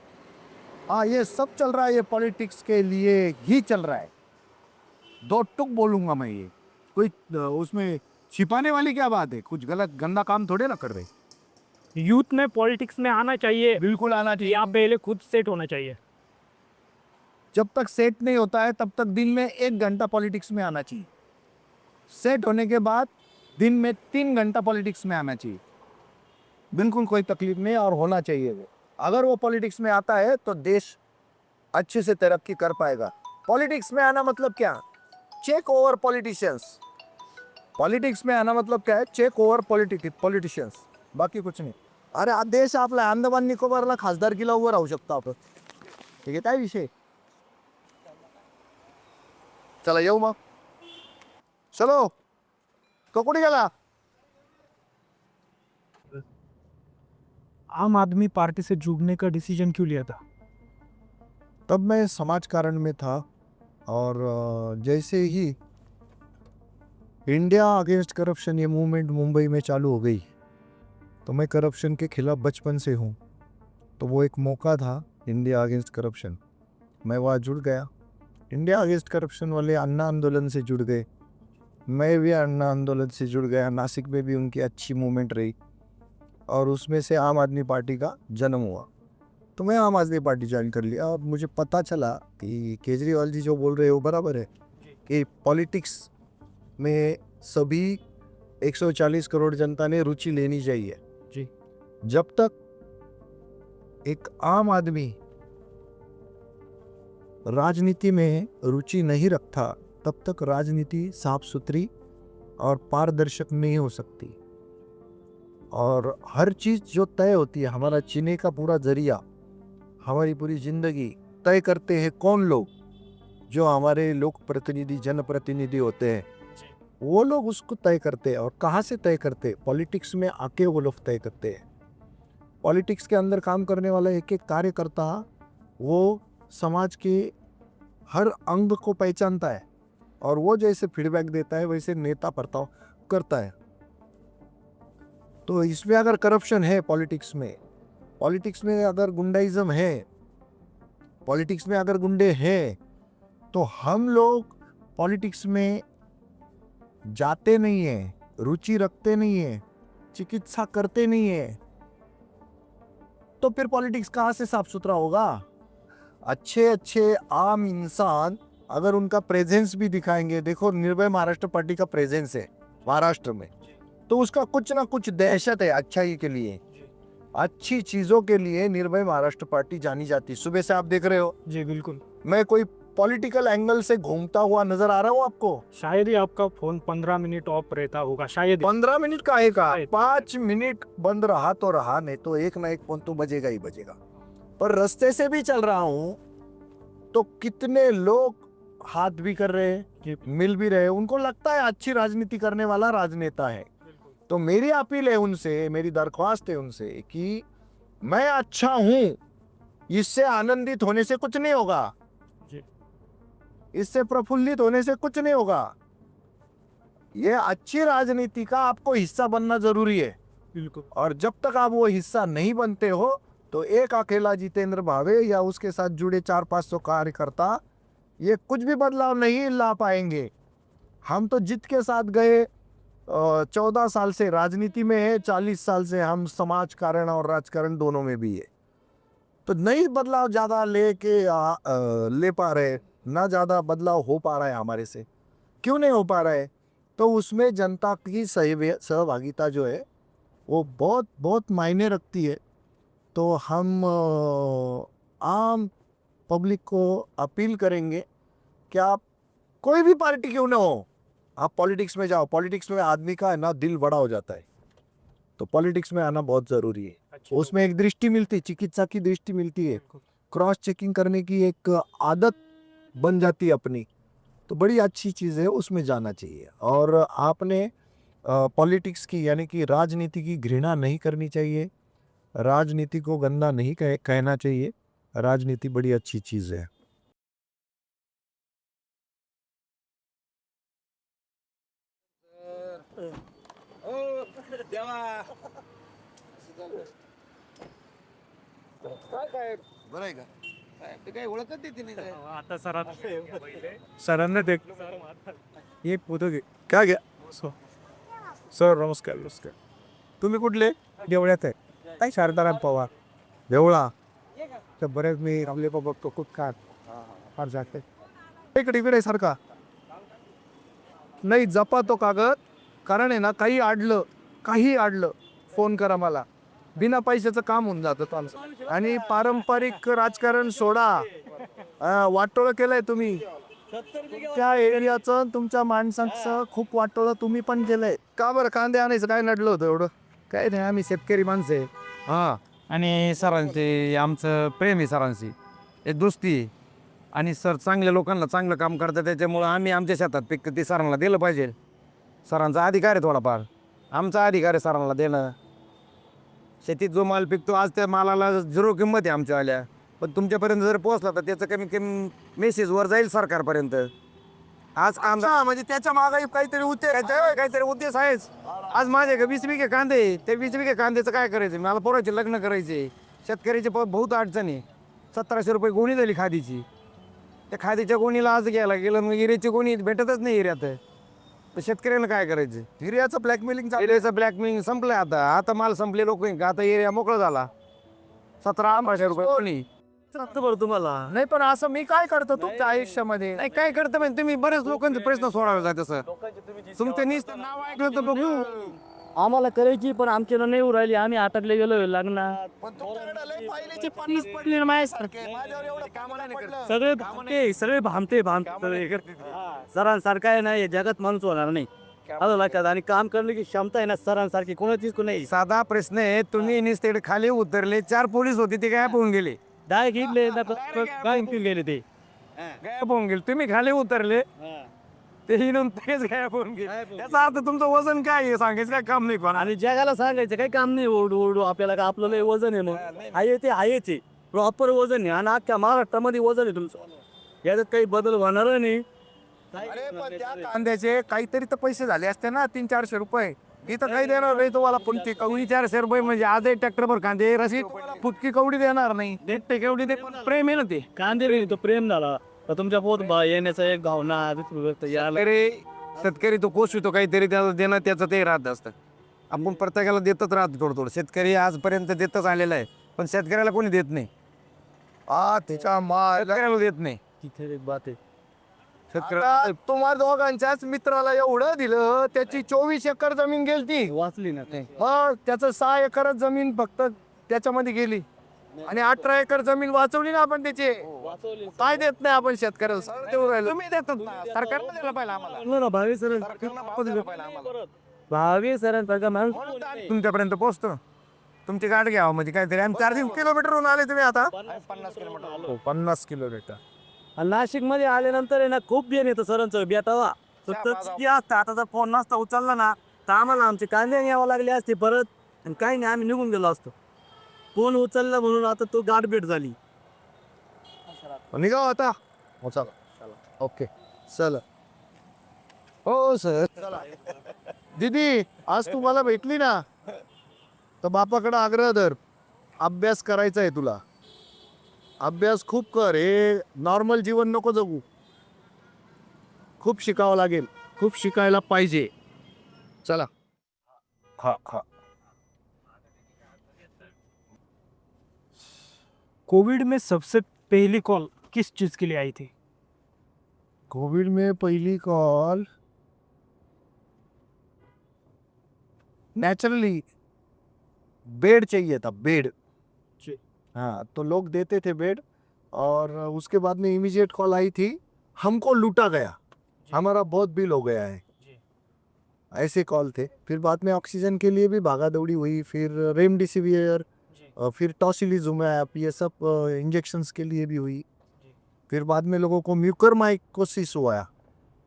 हाँ, ये सब चल रहा है, ये पॉलिटिक्स के लिए ही चल रहा है। दो टुक बोलूंगा मैं, ये कोई उसमें छिपाने वाली क्या बात है? कुछ गलत गंदा काम थोड़े ना कर रहे। यूथ में पॉलिटिक्स में आना चाहिए बिल्कुल आना चाहिए। या पहले खुद सेट होना चाहिए? जब तक सेट नहीं होता है तब तक दिन में 1 घंटा पॉलिटिक्स में आना चाहिए। सेट होने के बाद दिन में 3 घंटा पॉलिटिक्स में आना चाहिए। बिल्कुल कोई तकलीफ नहीं, और होना चाहिए वो। अगर वो पॉलिटिक्स में आता है तो देश अच्छे से तरक्की कर पाएगा। पॉलिटिक्स में आना मतलब क्या? Check over politicians. पॉलिटिक्स में आना मतलब काय? चेक ओवर पॉलिटिशियन्स, बाकी कुछ नाही. अरे हा देश आपला अंदमान निकोबारला खासदारकीला उभं राहू शकतो आपण. ठीक आहे, काय विषय. चला येऊ मग. चलो, तो कुठे गेला. आम आदमी पार्टी से जुड़ने का डिसीजन क्यों लिया था? तब मैं समाज कारण में था और जैसे ही इंडिया अगेंस्ट करप्शन ये मूवमेंट मुंबई में चालू हो गई तो मैं करप्शन के खिलाफ बचपन से हूँ. तो वो एक मौका था इंडिया अगेंस्ट करप्शन, मैं वहाँ जुड़ गया. इंडिया अगेंस्ट करप्शन वाले अन्ना आंदोलन से जुड़ गए, मैं भी अन्ना आंदोलन से जुड़ गया. नासिक में भी उनकी अच्छी मूवमेंट रही और उसमें से आम आदमी पार्टी का जन्म हुआ. तो मैं आम आदमी पार्टी ज्वाइन कर लिया और मुझे पता चला कि केजरीवाल जी जो बोल रहे हो बराबर है कि पॉलिटिक्स में सभी 140 करोड़ जनता ने रुचि लेनी चाहिए. जी. जब तक एक आम आदमी राजनीति में रुचि नहीं रखता तब तक राजनीति साफ सुथरी और पारदर्शक नहीं हो सकती. और हर चीज़ जो तय होती है, हमारा जीने का पूरा जरिया, हमारी पूरी जिंदगी तय करते हैं कौन लोग? जो हमारे लोक प्रतिनिधि, जनप्रतिनिधि होते हैं, वो लोग उसको तय करते हैं. और कहाँ से तय करते हैं? पॉलिटिक्स में आके वो लोग तय करते हैं. पॉलिटिक्स के अंदर काम करने वाला एक एक कार्यकर्ता वो समाज के हर अंग को पहचानता है और वो जैसे फीडबैक देता है वैसे नेता बर्ताव करता है. तो इसमें अगर करप्शन है पॉलिटिक्स में अगर गुंडाइज्म है, पॉलिटिक्स में अगर गुंडे हैं, तो हम लोग पॉलिटिक्स में जाते नहीं हैं, रुचि रखते नहीं हैं, चिकित्सा करते नहीं हैं, तो फिर पॉलिटिक्स कहाँ से साफ सुथरा होगा? अच्छे अच्छे आम इंसान अगर उनका प्रेजेंस भी दिखाएंगे, देखो निर्भय महाराष्ट्र पार्टी का प्रेजेंस है महाराष्ट्र में, तो उसका कुछ ना कुछ दहशत है अच्छाई के लिए, अच्छी चीजों के लिए निर्भय महाराष्ट्र पार्टी जानी जाती. सुबह से आप देख रहे हो. जी बिल्कुल. मैं कोई पॉलिटिकल एंगल से घूमता हुआ नजर आ रहा हूँ आपको? शायद ही आपका फोन 15 मिनट ऑफ रहता होगा, शायद ही. 15 मिनट का है का? 5 मिनट बंद रहा तो रहा, नहीं तो एक ना एक फोन तो बजेगा ही बजेगा. पर रास्ते से भी चल रहा हूँ तो कितने लोग हाथ भी कर रहे हैं, मिल भी रहे हैं, उनको लगता है अच्छी राजनीति करने वाला राजनेता है. तो मेरी अपील है उनसे, मेरी दरख्वास्त है उनसे कि मैं अच्छा हूं, इससे आनंदित होने से कुछ नहीं होगा, इससे प्रफुल्लित होने से कुछ नहीं होगा. ये अच्छी राजनीति का आपको हिस्सा बनना जरूरी है. बिल्कुल. और जब तक आप वो हिस्सा नहीं बनते हो तो एक अकेला जितेंद्र भावे या उसके साथ जुड़े 400-500 कार्यकर्ता ये कुछ भी बदलाव नहीं ला पाएंगे. हम तो जित के साथ गए, 14 साल से राजनीति में है, 40 साल से हम समाज कारण और राजकारण दोनों में भी है. तो नहीं बदलाव ज़्यादा ले पा रहे, ना ज़्यादा बदलाव हो पा रहा है हमारे से. क्यों नहीं हो पा रहा है? तो उसमें जनता की सहभागिता जो है वो बहुत बहुत मायने रखती है. तो हम आम पब्लिक को अपील करेंगे कि आप कोई भी पार्टी क्यों ना हो, आप पॉलिटिक्स में जाओ. पॉलिटिक्स में आदमी का है ना दिल बड़ा हो जाता है, तो पॉलिटिक्स में आना बहुत ज़रूरी है. उसमें एक दृष्टि मिलती है, चिकित्सा की दृष्टि मिलती है, क्रॉस चेकिंग करने की एक आदत बन जाती है अपनी, तो बड़ी अच्छी चीज़ है, उसमें जाना चाहिए. और आपने पॉलिटिक्स की यानी कि राजनीति की घृणा नहीं करनी चाहिए, राजनीति को गंदा नहीं कहना चाहिए. राजनीति बड़ी अच्छी चीज़ है. बरं आहे का ते काही ओळखत देते नाही काय. आता सरांना देख एक फोटो घे. काय घ्या सर नमस्कार नमस्कार. तुम्ही कुठले? देवळ्यात आहे. काय शारदाराम पवार देवळा तर बरेच मी आपले बघतो खूप काय फार जाते. इकडे इकडे सारखा नाही जपा तो कागद. कारण आहे ना काही अडलं फोन करा मला. बिना पैशाचं काम होऊन जातं तो आमचं. आणि पारंपरिक राजकारण सोडा. वाटोळं केलंय तुम्ही त्या एरियाचं तुमच्या माणसांचं खूप वाटोळं तुम्ही पण केलंय. का बरं कांदे आणायचं काय नडलं होतं एवढं? काय नाही आम्ही शेतकरी माणसं आहे. हां आणि सरांचे आमचं प्रेम आहे सरांशी एक दोस्ती आहे. आणि सर चांगल्या लोकांना चांगलं काम करतात त्याच्यामुळं आम्ही आमच्या शेतात पिकतं ते सरांना दिलं पाहिजे. सरांचा अधिकार आहे थोडाफार. आमचा अधिकार आहे सरांना देणं. शेतीत जो माल पिकतो आज त्या मालाला 0 किंमत आहे आमच्या आल्या. पण तुमच्यापर्यंत जर पोहोचला तर त्याचं कमी कमी मेसेज वर जाईल सरकारपर्यंत. आज आमचा म्हणजे त्याच्या मागे काहीतरी उद्देश आहेच. आज माझे 20 बिघे कांदे आहे. त्या 20 बिघे कांद्याचं काय करायचं? मला पोराचे लग्न करायचे. शेतकऱ्याचे बहुत अडचणी. 1700 रुपये गोणी झाली खादीची. त्या खादीच्या गोणीला आज घ्यायला गेलं मग हिऱ्याची गोणी भेटतच नाही हिऱ्यात. तर शेतकऱ्याला काय करायचं? हिऱ्याचं ब्लॅकमेलिंग एरियाचं ब्लॅकमेलिंग संपलंय आता माल संपले लोक आता एरिया मोकळा झाला. 1700-1800 रुपये कोणी बरं तुम्हाला नाही. पण असं मी काय करतो तुमच्या आयुष्यामध्ये? नाही काय करतं म्हणजे तुम्ही बरेच लोकांचे प्रश्न सोडावे जात तसं तुमचं नुसतं नाव ऐकलं तर बघू. आम्हाला करायची पण आमच्याला नाही उरायली. आम्ही आटकले गेलो लग्नात. पण तुमच्याकडे लय पाहिलेचे पीस पडले ना माझ्यासारखे. माझ्यावर एवढं कामाला नाही पडलं. सगळे भामते सरांसारखं आहे ना या जगात माणूस होणार नाही. आलं लक्षात. आणि काम करण्याची क्षमता आहे ना सरांसारखी कोणाचीच नाही. साधा प्रश्न आहे. तुम्ही नुसते खाली उतरले 4 पोलीस होते ते गायब होऊन गेले. डायरेक्ट गेले ते गायब होऊन गेले. तुम्ही खाली उतरले ते हिनून तेच गायब होऊन गेले. याचा अर्थ तुमचं वजन काय आहे सांगायचं काय काम नाही कोणा. आणि जगाला सांगायचं काही काम नाही. ओरडू आपल्याला का आपलं लय वजन आहे. मग आहे ते आहेच आहे. प्रॉपर वजन आहे. आणि अख्ख्या महाराष्ट्रामध्ये वजन आहे तुमचं. याच्यात काही बदल होणार नाही. अरे पण त्या कांद्याचे काहीतरी तर पैसे झाले असते ना 300-400 रुपये. इथं काही देणार नाही तुम्हाला. फुटकी कवडी 400 रुपये म्हणजे आज एक ट्रॅक्टरवर कांदे रसीद फुटकी कवडी देणार नाही. देते केवढी ते पण प्रेम आहे ना ते. कांदे नाही तो प्रेम झाला. तर तुमच्या पोट येण्याचा एक भावना अरे शेतकरी तो कोशितो काहीतरी त्याला देणं त्याचं ते राहत असतं. आपण प्रत्येकाला देतच राहतो थोडं थोडं. शेतकरी आजपर्यंत देतच आलेला आहे पण शेतकऱ्याला कोणी देत नाही. त्याच्या माल शेतकऱ्याला देत नाही. तिथे एक बात आहे. शेतकऱ्याला तुम्हा दोघांच्याच मित्राला एवढं दिलं. त्याची 24 एकर जमीन गेलती. वाचली ना ते. मग त्याचं 6 एकर जमीन फक्त त्याच्यामध्ये गेली. आणि 18 एकर जमीन वाचवली ना आपण त्याचे. काय देत नाही आपण शेतकऱ्याला? सगळं देऊ राहिलो. तुम्ही देतात ना. सरकारला द्यायला पाहिजे आम्हाला. भावी सरकारला दिलं पाहिजे आम्हाला. भावी सरांसारखा माणूस तुमच्यापर्यंत पोहोचतो. तुमची गाठ घ्यावं म्हणजे काहीतरी. आणि 4 किलोमीटरहून आले तुम्ही आता 50 किलोमीटर. आणि नाशिक मध्ये आल्यानंतर आहे ना खूप बेन येतं सरांचं बेटावा. असतं आता जर फोन नसता उचलला ना तर आम्हाला आमचे कांदे यावं लागले असते परत. आणि काही नाही आम्ही निघून गेलो असतो. फोन उचलला म्हणून आता तो गाठभेट झाली. निघाव आता. हो चला. ओके चला. हो सर. दीदी आज तुम्हाला भेटली ना तर बापाकडे आग्रह धर. अभ्यास करायचा आहे तुला. अभ्यास खूप कर. हे नॉर्मल जीवन नको जगू. खूप शिकावं लागेल. खूप शिकायला पाहिजे. चला. कोविड में सबसे पहली कॉल किस चीज़ के लिए आई थी? कोविड में पहली कॉल नेचुरली बेड चाहिए था. बेड. हाँ तो लोग देते थे बेड. और उसके बाद में इमीडिएट कॉल आई थी हमको लूटा गया. हमारा बहुत बिल हो गया है. ऐसे कॉल थे. फिर बाद में ऑक्सीजन के लिए भी भागा दौड़ी हुई. फिर रेमडेसिवियर फिर टॉसिलिजुमैब ये सब इंजेक्शंस के लिए भी हुई. फिर बाद में लोगों को म्यूकर माइकोसिस हुआ.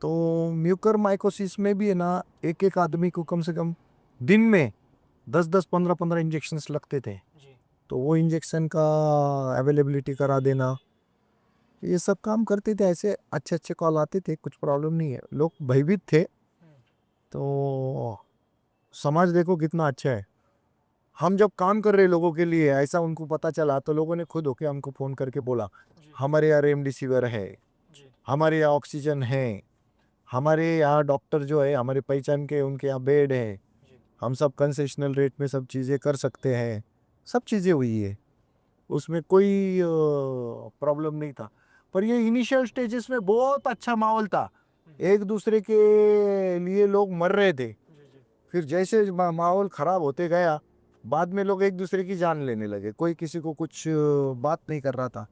तो म्यूकर माइकोसिस में भी है ना एक आदमी को कम से कम दिन में 10-10 15-15 इंजेक्शंस लगते थे. तो वो इंजेक्शन का अवेलेबिलिटी करा देना ये सब काम करते थे. ऐसे अच्छे कॉल आते थे. कुछ प्रॉब्लम नहीं है. लोग भयभीत थे. तो समाज देखो कितना अच्छा है. हम जब काम कर रहे लोगों के लिए ऐसा उनको पता चला तो लोगों ने खुद होके हमको फ़ोन करके बोला हमारे यहाँ रेमडेसिविर है, हमारे यहाँ ऑक्सीजन है, हमारे यहाँ डॉक्टर जो है हमारे पहचान के उनके यहाँ बेड है, हम सब कंसेशनल रेट में सब चीज़ें कर सकते हैं। सब चीज़ें हुई है, उसमें कोई प्रॉब्लम नहीं था। पर ये इनिशियल स्टेजेस में बहुत अच्छा माहौल था, एक दूसरे के लिए लोग मर रहे थे। फिर जैसे माहौल ख़राब होते गया, बाद में लोग एक दूसरे की जान लेने लगे, कोई किसी को कुछ बात नहीं कर रहा था।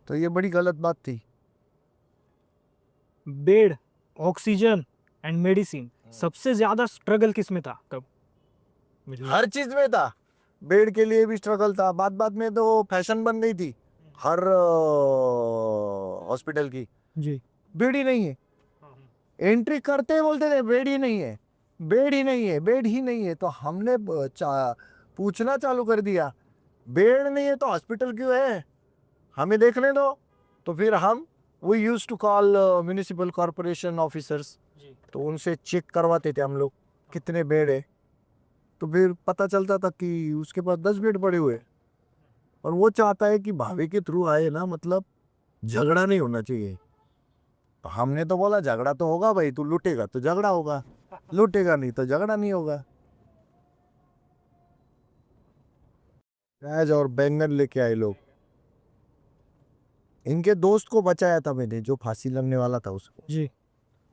तो ये बड़ी गलत बात थी। बेड, ऑक्सीजन एंड मेडिसिन, सबसे ज्यादा स्ट्रगल किस में था तब? हर चीज़ में था, बेड के लिए भी स्ट्रगल था। बाद में तो फैशन बन गई थी हर हॉस्पिटल की, जी बेड ही नहीं है। एंट्री करते ही बोलते थे बेड ही नहीं है, बेड ही नहीं है, बेड ही नहीं है। तो हमने पूछना चालू कर दिया, बेड नहीं है तो हॉस्पिटल क्यों है, हमें देखने दो। तो फिर हम we use to call municipal corporation officers, तो उनसे चेक करवाते थे हम लोग कितने बेड है। तो फिर पता चलता था कि उसके पास 10 बेड पड़े हुए, और वो चाहता है कि भावे के थ्रू आए ना, मतलब झगड़ा नहीं होना चाहिए। तो हमने तो बोला झगड़ा तो होगा भाई, तू लूटेगा तो झगड़ा होगा, लूटेगा नहीं तो झगड़ा नहीं होगा। प्याज और बैंगन लेके आए लोग, इनके दोस्त को बचाया था मैंने, जो फांसी लगने वाला था उसको। जी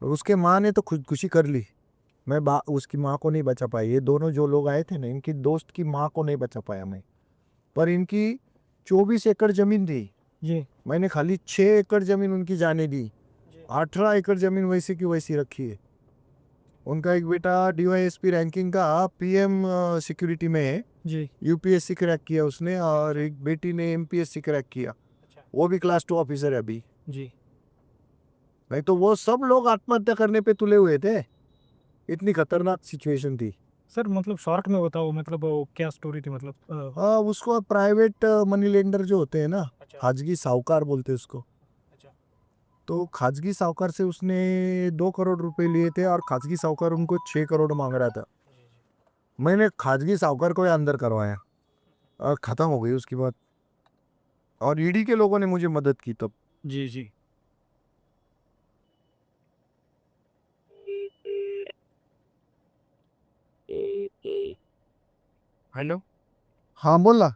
और उसके माँ ने तो खुदकुशी कर ली, मैं उसकी माँ को नहीं बचा पाई। ये दोनों जो लोग आए थे ना, इनकी दोस्त की माँ को नहीं बचा पाया मैं। पर इनकी 24 एकड़ जमीन थी, जी मैंने खाली 6 एकड़ जमीन उनकी जाने दी, 18 एकड़ जमीन वैसी की वैसी रखी है। उनका एक बेटा DYSP रैंकिंग का PM सिक्योरिटी में है, जी UPSC क्रैक किया उसने, और एक बेटी ने MPSC क्रैक किया, वो भी क्लास 2 ऑफिसर है अभी। जी भाई तो वो सब लोग आत्महत्या करने पे तुले हुए थे, इतनी खतरनाक सिचुएशन थी। सर मतलब शॉर्ट में बताओ, मतलब वो क्या स्टोरी थी, मतलब हाँ, उसको प्राइवेट मनी लेंडर जो होते हैं ना, खाजगी साहूकार बोलते हैं उसको। तो खाजगी साहूकार से उसने 2 करोड़ रुपए लिए थे, और खाजगी साहूकार उनको 6 करोड़ मांग रहा था। मैंने खाजगी साहूकार को अंदर करवाया और ख़त्म हो गई उसकी बात, और ईडी के लोगों ने मुझे मदद की तब। जी जी हॅलो, हाँ बोला।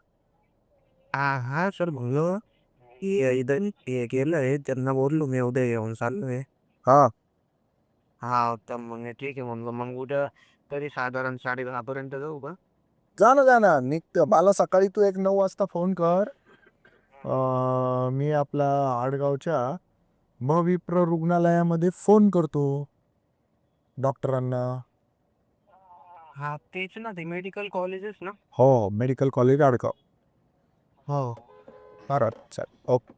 हा सर म्हणलं की इथं हे केलंय, त्यांना बोललो मी उद्या येऊन चाललोय. हाँ हा तर मग ठीक आहे म्हणलं, मग उद्या तरी साधारण 10:30 पर्यंत जाऊ का? जाना निघत मला सकाळी तू एक 9 वाजता फोन कर, मी आपला आडगावच्या विप्र रुग्णालयामध्ये फोन करतो डॉक्टरांना। हा तेच ना, ते मेडिकल कॉलेजेस ना. हो, मेडिकल कॉलेज आडगाव। हो. बरं चल, ओके।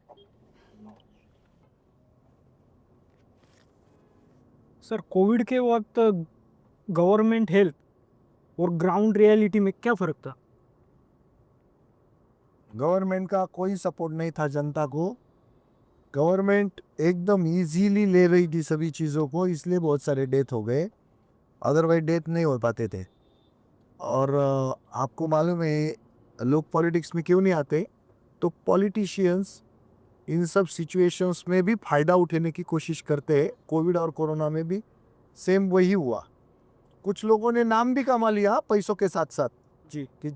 सर कोविड के वक्त गवर्नमेंट हेल्थ और ग्राउंड रियलिटी में क्या फ़र्क था? गवर्नमेंट का कोई सपोर्ट नहीं था जनता को, गवर्नमेंट एकदम इजीली ले रही थी सभी चीज़ों को, इसलिए बहुत सारे डेथ हो गए, अदरवाइज डेथ नहीं हो पाते थे। और आपको मालूम है लोग पॉलिटिक्स में क्यों नहीं आते, तो पॉलिटिशियंस इन सब सिचुएशंस में भी फ़ायदा उठाने की कोशिश करते हैं। कोविड और कोरोना में भी सेम वही हुआ, कुछ लोगों ने नाम भी कमा लिया पैसों के साथ साथ जी कि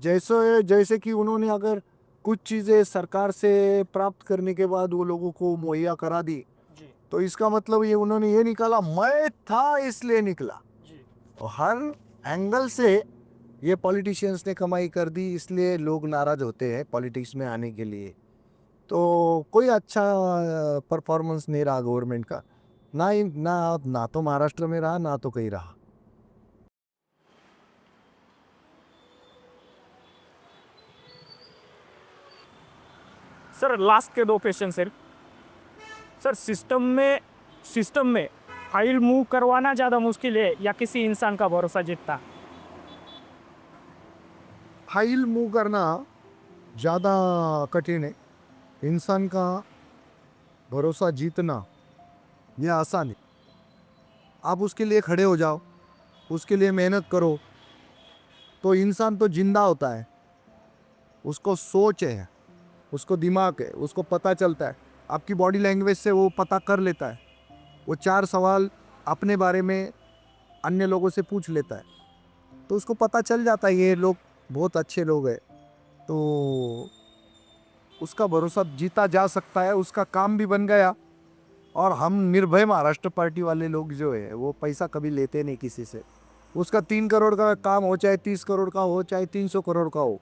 जैसे कि उन्होंने अगर कुछ चीज़ें सरकार से प्राप्त करने के बाद वो लोगों को मुहैया करा दी, तो इसका मतलब ये उन्होंने ये निकाला मैं था इसलिए निकला। और हर एंगल से ये पॉलिटिशियंस ने कमाई कर दी, इसलिए लोग नाराज होते हैं पॉलिटिक्स में आने के लिए। तो कोई अच्छा परफॉर्मेंस नहीं रहा गवर्नमेंट का, ना तो महाराष्ट्र में रहा, ना तो कहीं रहा। सर लास्ट के 2 क्वेश्चन सर सिस्टम में फाइल मूव करवाना ज़्यादा मुश्किल है या किसी इंसान का भरोसा जीतता? फाइल मूव करना ज़्यादा कठिन है, इंसान का भरोसा जीतना यह आसान है। आप उसके लिए खड़े हो जाओ, उसके लिए मेहनत करो, तो इंसान तो जिंदा होता है, उसको सोच है, उसको दिमाग है, उसको पता चलता है, आपकी बॉडी लैंग्वेज से वो पता कर लेता है, वो 4 सवाल अपने बारे में अन्य लोगों से पूछ लेता है, तो उसको पता चल जाता है ये लोग बहुत अच्छे लोग हैं, तो उसका भरोसा जीता जा सकता है, उसका काम भी बन गया। और हम निर्भय महाराष्ट्र पार्टी वाले लोग जो है वो पैसा कभी लेते नहीं किसी से। उसका 3 करोड़ का काम हो, चाहे 30 करोड़ का हो, चाहे 300 करोड़ का हो,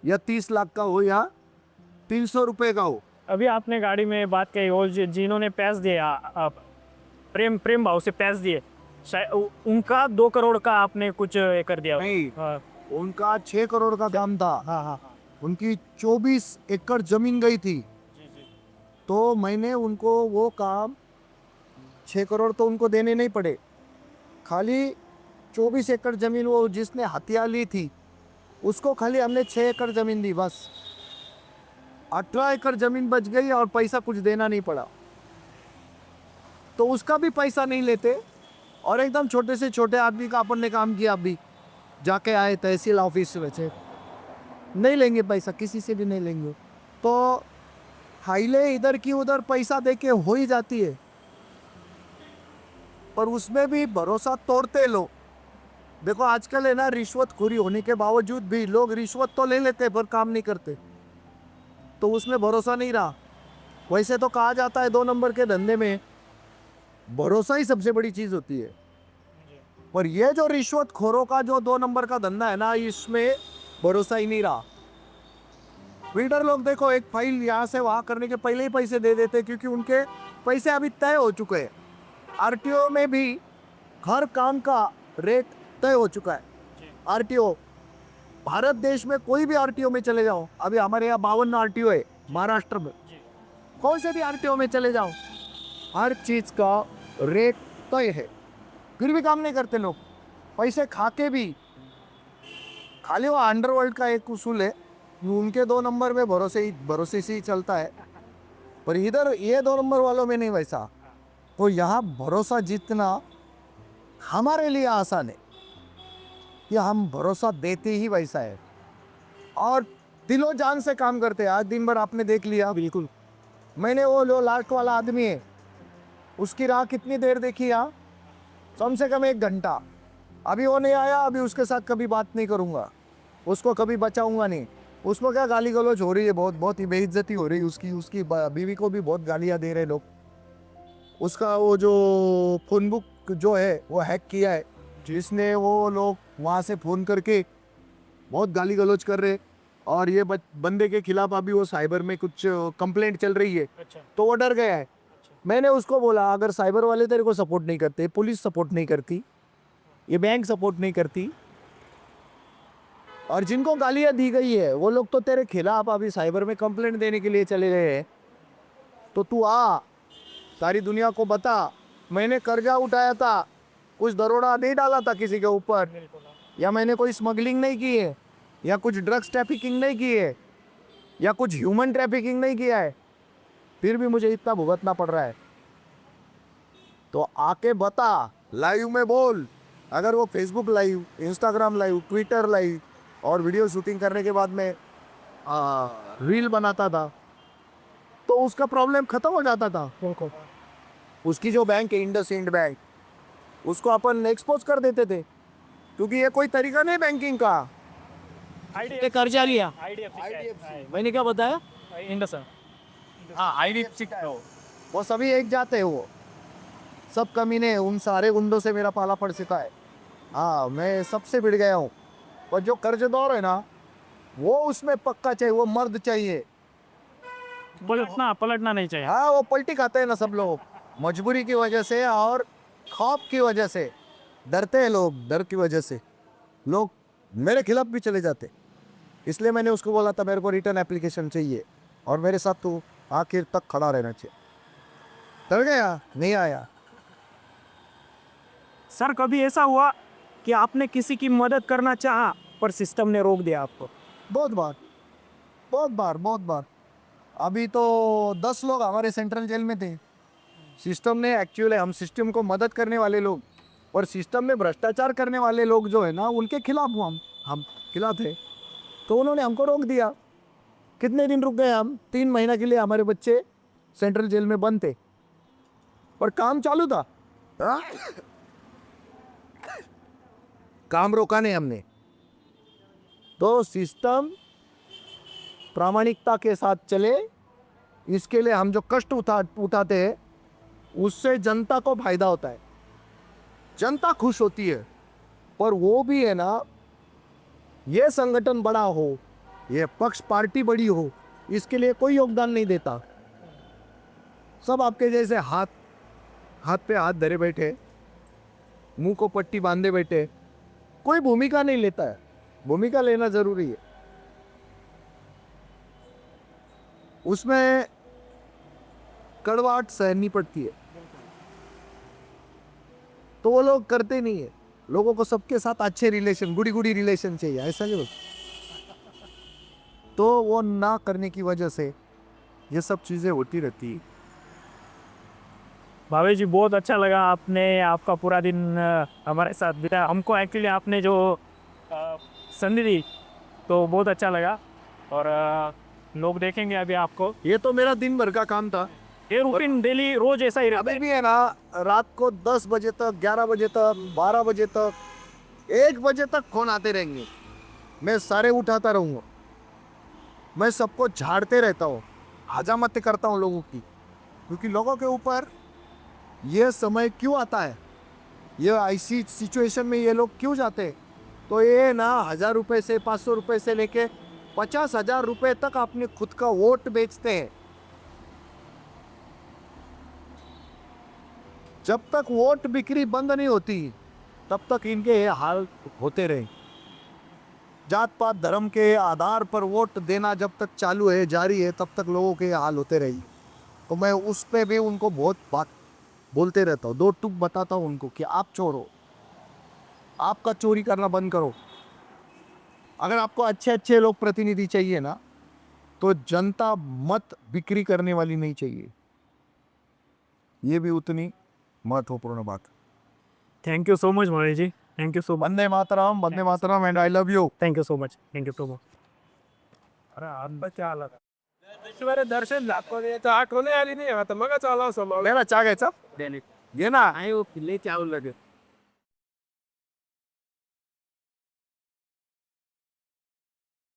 या 30 लाख का हो, या 300 रुपए का हो। अभी आपने गाड़ी में बात कही और जिन्होंने पैस दिए प्रेम भाव से पैस दिए, उनका 2 करोड़ का आपने कुछ कर दिया। नहीं, हाँ उनका 6 करोड़ का काम था। हाँ हाँ। उनकी 24 एकड़ जमीन गई थी, तो मैंने उनको वो काम 6 करोड़ तो उनको देने नहीं पड़े, खाली 24 एकड़ जमीन वो जिसने हथिया ली थी उसको खाली हमने 6 एकड़ जमीन दी, बस 18 एकड़ जमीन बच गई और पैसा कुछ देना नहीं पड़ा। तो उसका भी पैसा नहीं लेते और एकदम छोटे से छोटे आदमी का अपन ने काम किया। अभी जाके आए तहसील ऑफिस में से, नहीं लेंगे पैसा, किसी से भी नहीं लेंगे। तो हाईले इधर की उधर पैसा देके हो ही जाती है, पर उसमें भी भरोसा तोड़ते लोग। देखो आजकल है ना, रिश्वतखोरी होने के बावजूद भी लोग रिश्वत तो ले लेते पर काम नहीं करते, तो उसमें भरोसा नहीं रहा। वैसे तो कहा जाता है 2 नंबर के धंधे में भरोसा ही सबसे बड़ी चीज होती है, पर ये जो रिश्वतखोरों का जो 2 नंबर का धंधा है ना, इसमें भरोसा ही नहीं रहा। बिल्डर लोग देखो, एक फाइल यहाँ से वहाँ करने के पहले ही पैसे दे देते, क्योंकि उनके पैसे अभी तय हो चुके हैं। आरटीओ में भी हर काम का रेट तय हो चुका है। आरटीओ भारत देश में कोई भी आरटीओ में चले जाओ, अभी हमारे यहाँ 52 आरटीओ है महाराष्ट्र में, कौन से भी आरटीओ में चले जाओ, हर चीज का रेट तय है, फिर भी काम नहीं करते लोग, पैसे खा के भी। खाली वो अंडरवर्ल्ड का एक उसूल है, उनके 2 नंबर में भरोसे से ही चलता है, पर इधर ये 2 नंबर वालों में नहीं वैसा। तो यहाँ भरोसा जीतना हमारे लिए आसान है, कि हम भरोसा देते ही वैसा है और दिलो जान से काम करते हैं। आज दिन भर आपने देख लिया, बिल्कुल मैंने वो लो लास्ट वाला आदमी है, उसकी राह कितनी देर देखी यहाँ, कम से कम 1 घंटा। अभी वो नहीं आया, अभी उसके साथ कभी बात नहीं करूँगा, उसको कभी बचाऊंगा नहीं। उसको क्या गाली गलौज हो रही है, बहुत ही बेइज्जती हो रही है उसकी बीवी को भी बहुत गालियाँ दे रहे लोग। उसका वो जो फ़ोन बुक जो है वो हैक किया है, जिसने वो लोग वहाँ से फ़ोन करके बहुत गाली गलौज कर रहे, और ये बंदे के खिलाफ अभी वो साइबर में कुछ कंप्लेंट चल रही है। तो वो डर गया है। मैंने उसको बोला, अगर साइबर वाले तेरे को सपोर्ट नहीं करते, पुलिस सपोर्ट नहीं करती, ये बैंक सपोर्ट नहीं करती, और जिनको गालियाँ दी गई है वो लोग तो तेरे खिलाफ अभी साइबर में कंप्लेंट देने के लिए चले गए हैं, तो तू आ, सारी दुनिया को बता मैंने कर्जा उठाया था, कुछ दरोड़ा नहीं डाला था किसी के ऊपर, या मैंने कोई स्मगलिंग नहीं की है, या कुछ ड्रग्स ट्रैफिकिंग नहीं की है, या कुछ ह्यूमन ट्रैफिकिंग नहीं किया है, फिर भी मुझे इतना भुगतना पड़ रहा है। तो आके बता, लाइव में बोल। अगर वो Facebook live, Instagram live, Twitter live और वीडियो शूटिंग करने के बाद में रील बनाता था, तो उसका प्रॉब्लम खत्म हो जाता था। उसकी जो बैंक है इंडसइंड बैंक, उसको अपन एक्सपोज कर देते थे, क्योंकि ये कोई तरीका नहीं बैंकिंग का। ये कर्जा लिया, मैंने क्या बताया, हाँ IDFC वो सभी एक जाते हैं, वो सब कमीने, उन सारे गुंडों से मेरा पाला पड़ चुका है। हाँ, मैं सबसे भिड़ गया हूँ। पर जो कर्जदार है ना, वो उसमें पक्का चाहिए, वो मर्द चाहिए। पलटना नहीं चाहिए। हाँ, वो पलटी खाते हैं ना सब लोग, मजबूरी की वजह से और खौफ की वजह से डरते हैं लोग, डर की वजह से लोग मेरे खिलाफ भी चले जाते। इसलिए मैंने उसको बोला था मेरे को रिटर्न एप्लीकेशन चाहिए, और मेरे साथ तू आखिर तक खड़ा रहना चाहिए। डर गया, नहीं आया। सर कभी ऐसा हुआ कि आपने किसी की मदद करना चाहा पर सिस्टम ने रोक दिया आपको? बहुत बार। अभी तो 10 लोग हमारे सेंट्रल जेल में थे। सिस्टम ने एक्चुअली, हम सिस्टम को मदद करने वाले लोग और सिस्टम में भ्रष्टाचार करने वाले लोग जो है ना, उनके खिलाफ हम खिलाते। तो उन्होंने हमको रोक दिया। कितने दिन रुक गए हम? 3 महीना के लिए हमारे बच्चे सेंट्रल जेल में बंद थे, पर काम चालू था। काम रोका नहीं हमने। तो सिस्टम प्रामाणिकता के साथ चले, इसके लिए हम जो कष्ट उठाते हैं उससे जनता को फायदा होता है, जनता खुश होती है। पर वो भी है ना, ये संगठन बड़ा हो, ये पक्ष पार्टी बड़ी हो, इसके लिए कोई योगदान नहीं देता। सब आपके जैसे हाथ पे हाथ धरे बैठे, मुंह को पट्टी बांधे बैठे, कोई भूमिका नहीं लेता है। भूमिका लेना जरूरी है। उसमें कड़वाहट सहनी पड़ती है, तो वो लोग करते नहीं है। लोगों को सबके साथ अच्छे रिलेशन, गुडी गुडी रिलेशन चाहिए, ऐसा नहीं होता। तो वो ना करने की वजह से ये सब चीजें होती रहती है। भावे जी बहुत अच्छा लगा, आपने आपका पूरा दिन हमारे साथ बिताया। हमको एक्चुअली आपने जो संधि दी तो बहुत अच्छा लगा, और लोग देखेंगे अभी आपको। ये तो मेरा दिन भर का काम था। ये रूटीन डेली रोज ऐसा ही रहता अभी है। भी है ना, रात को 10 बजे तक, 11 बजे तक, 12 बजे तक, 1 बजे तक फोन आते रहेंगे। मैं सारे उठाता रहूँगा, मैं सबको झाड़ते रहता हूँ, हजामत करता हूँ लोगों की। क्योंकि लोगों के ऊपर ये समय क्यों आता है, ये ऐसी सिचुएशन में ये लोग क्यों जाते हैं। तो ये ना 1000 रुपये से, 500 रुपये से लेके 50,000 रुपये तक अपने खुद का वोट बेचते हैं। जब तक वोट बिक्री बंद नहीं होती तब तक इनके ये हाल होते रहे। जात पात धर्म के आधार पर वोट देना जब तक चालू है, जारी है, तब तक लोगों के ये हाल होते रहे। तो मैं उस पे भी उनको बहुत बात बोलते रहता हूँ, 2 टूक बताता हूँ उनको कि आप चोर हो, आपका चोरी करना बंद करो। अगर आपको अच्छे अच्छे लोग प्रतिनिधि चाहिए ना, तो जनता मत बिक्री करने वाली नहीं चाहिए। ये भी उतनी महत्वपूर्ण बात। Thank you so much Bhave ji, thank you so much. Vande Mataram and I love you. Thank you so much, thank you so much. अरे आंबाच्या आला का दर्शन दाखवले आठवण आली नाही आता मगच आला समोर. मेरा चहा घ्यायचा? घे घे ना. नाही लई चावलं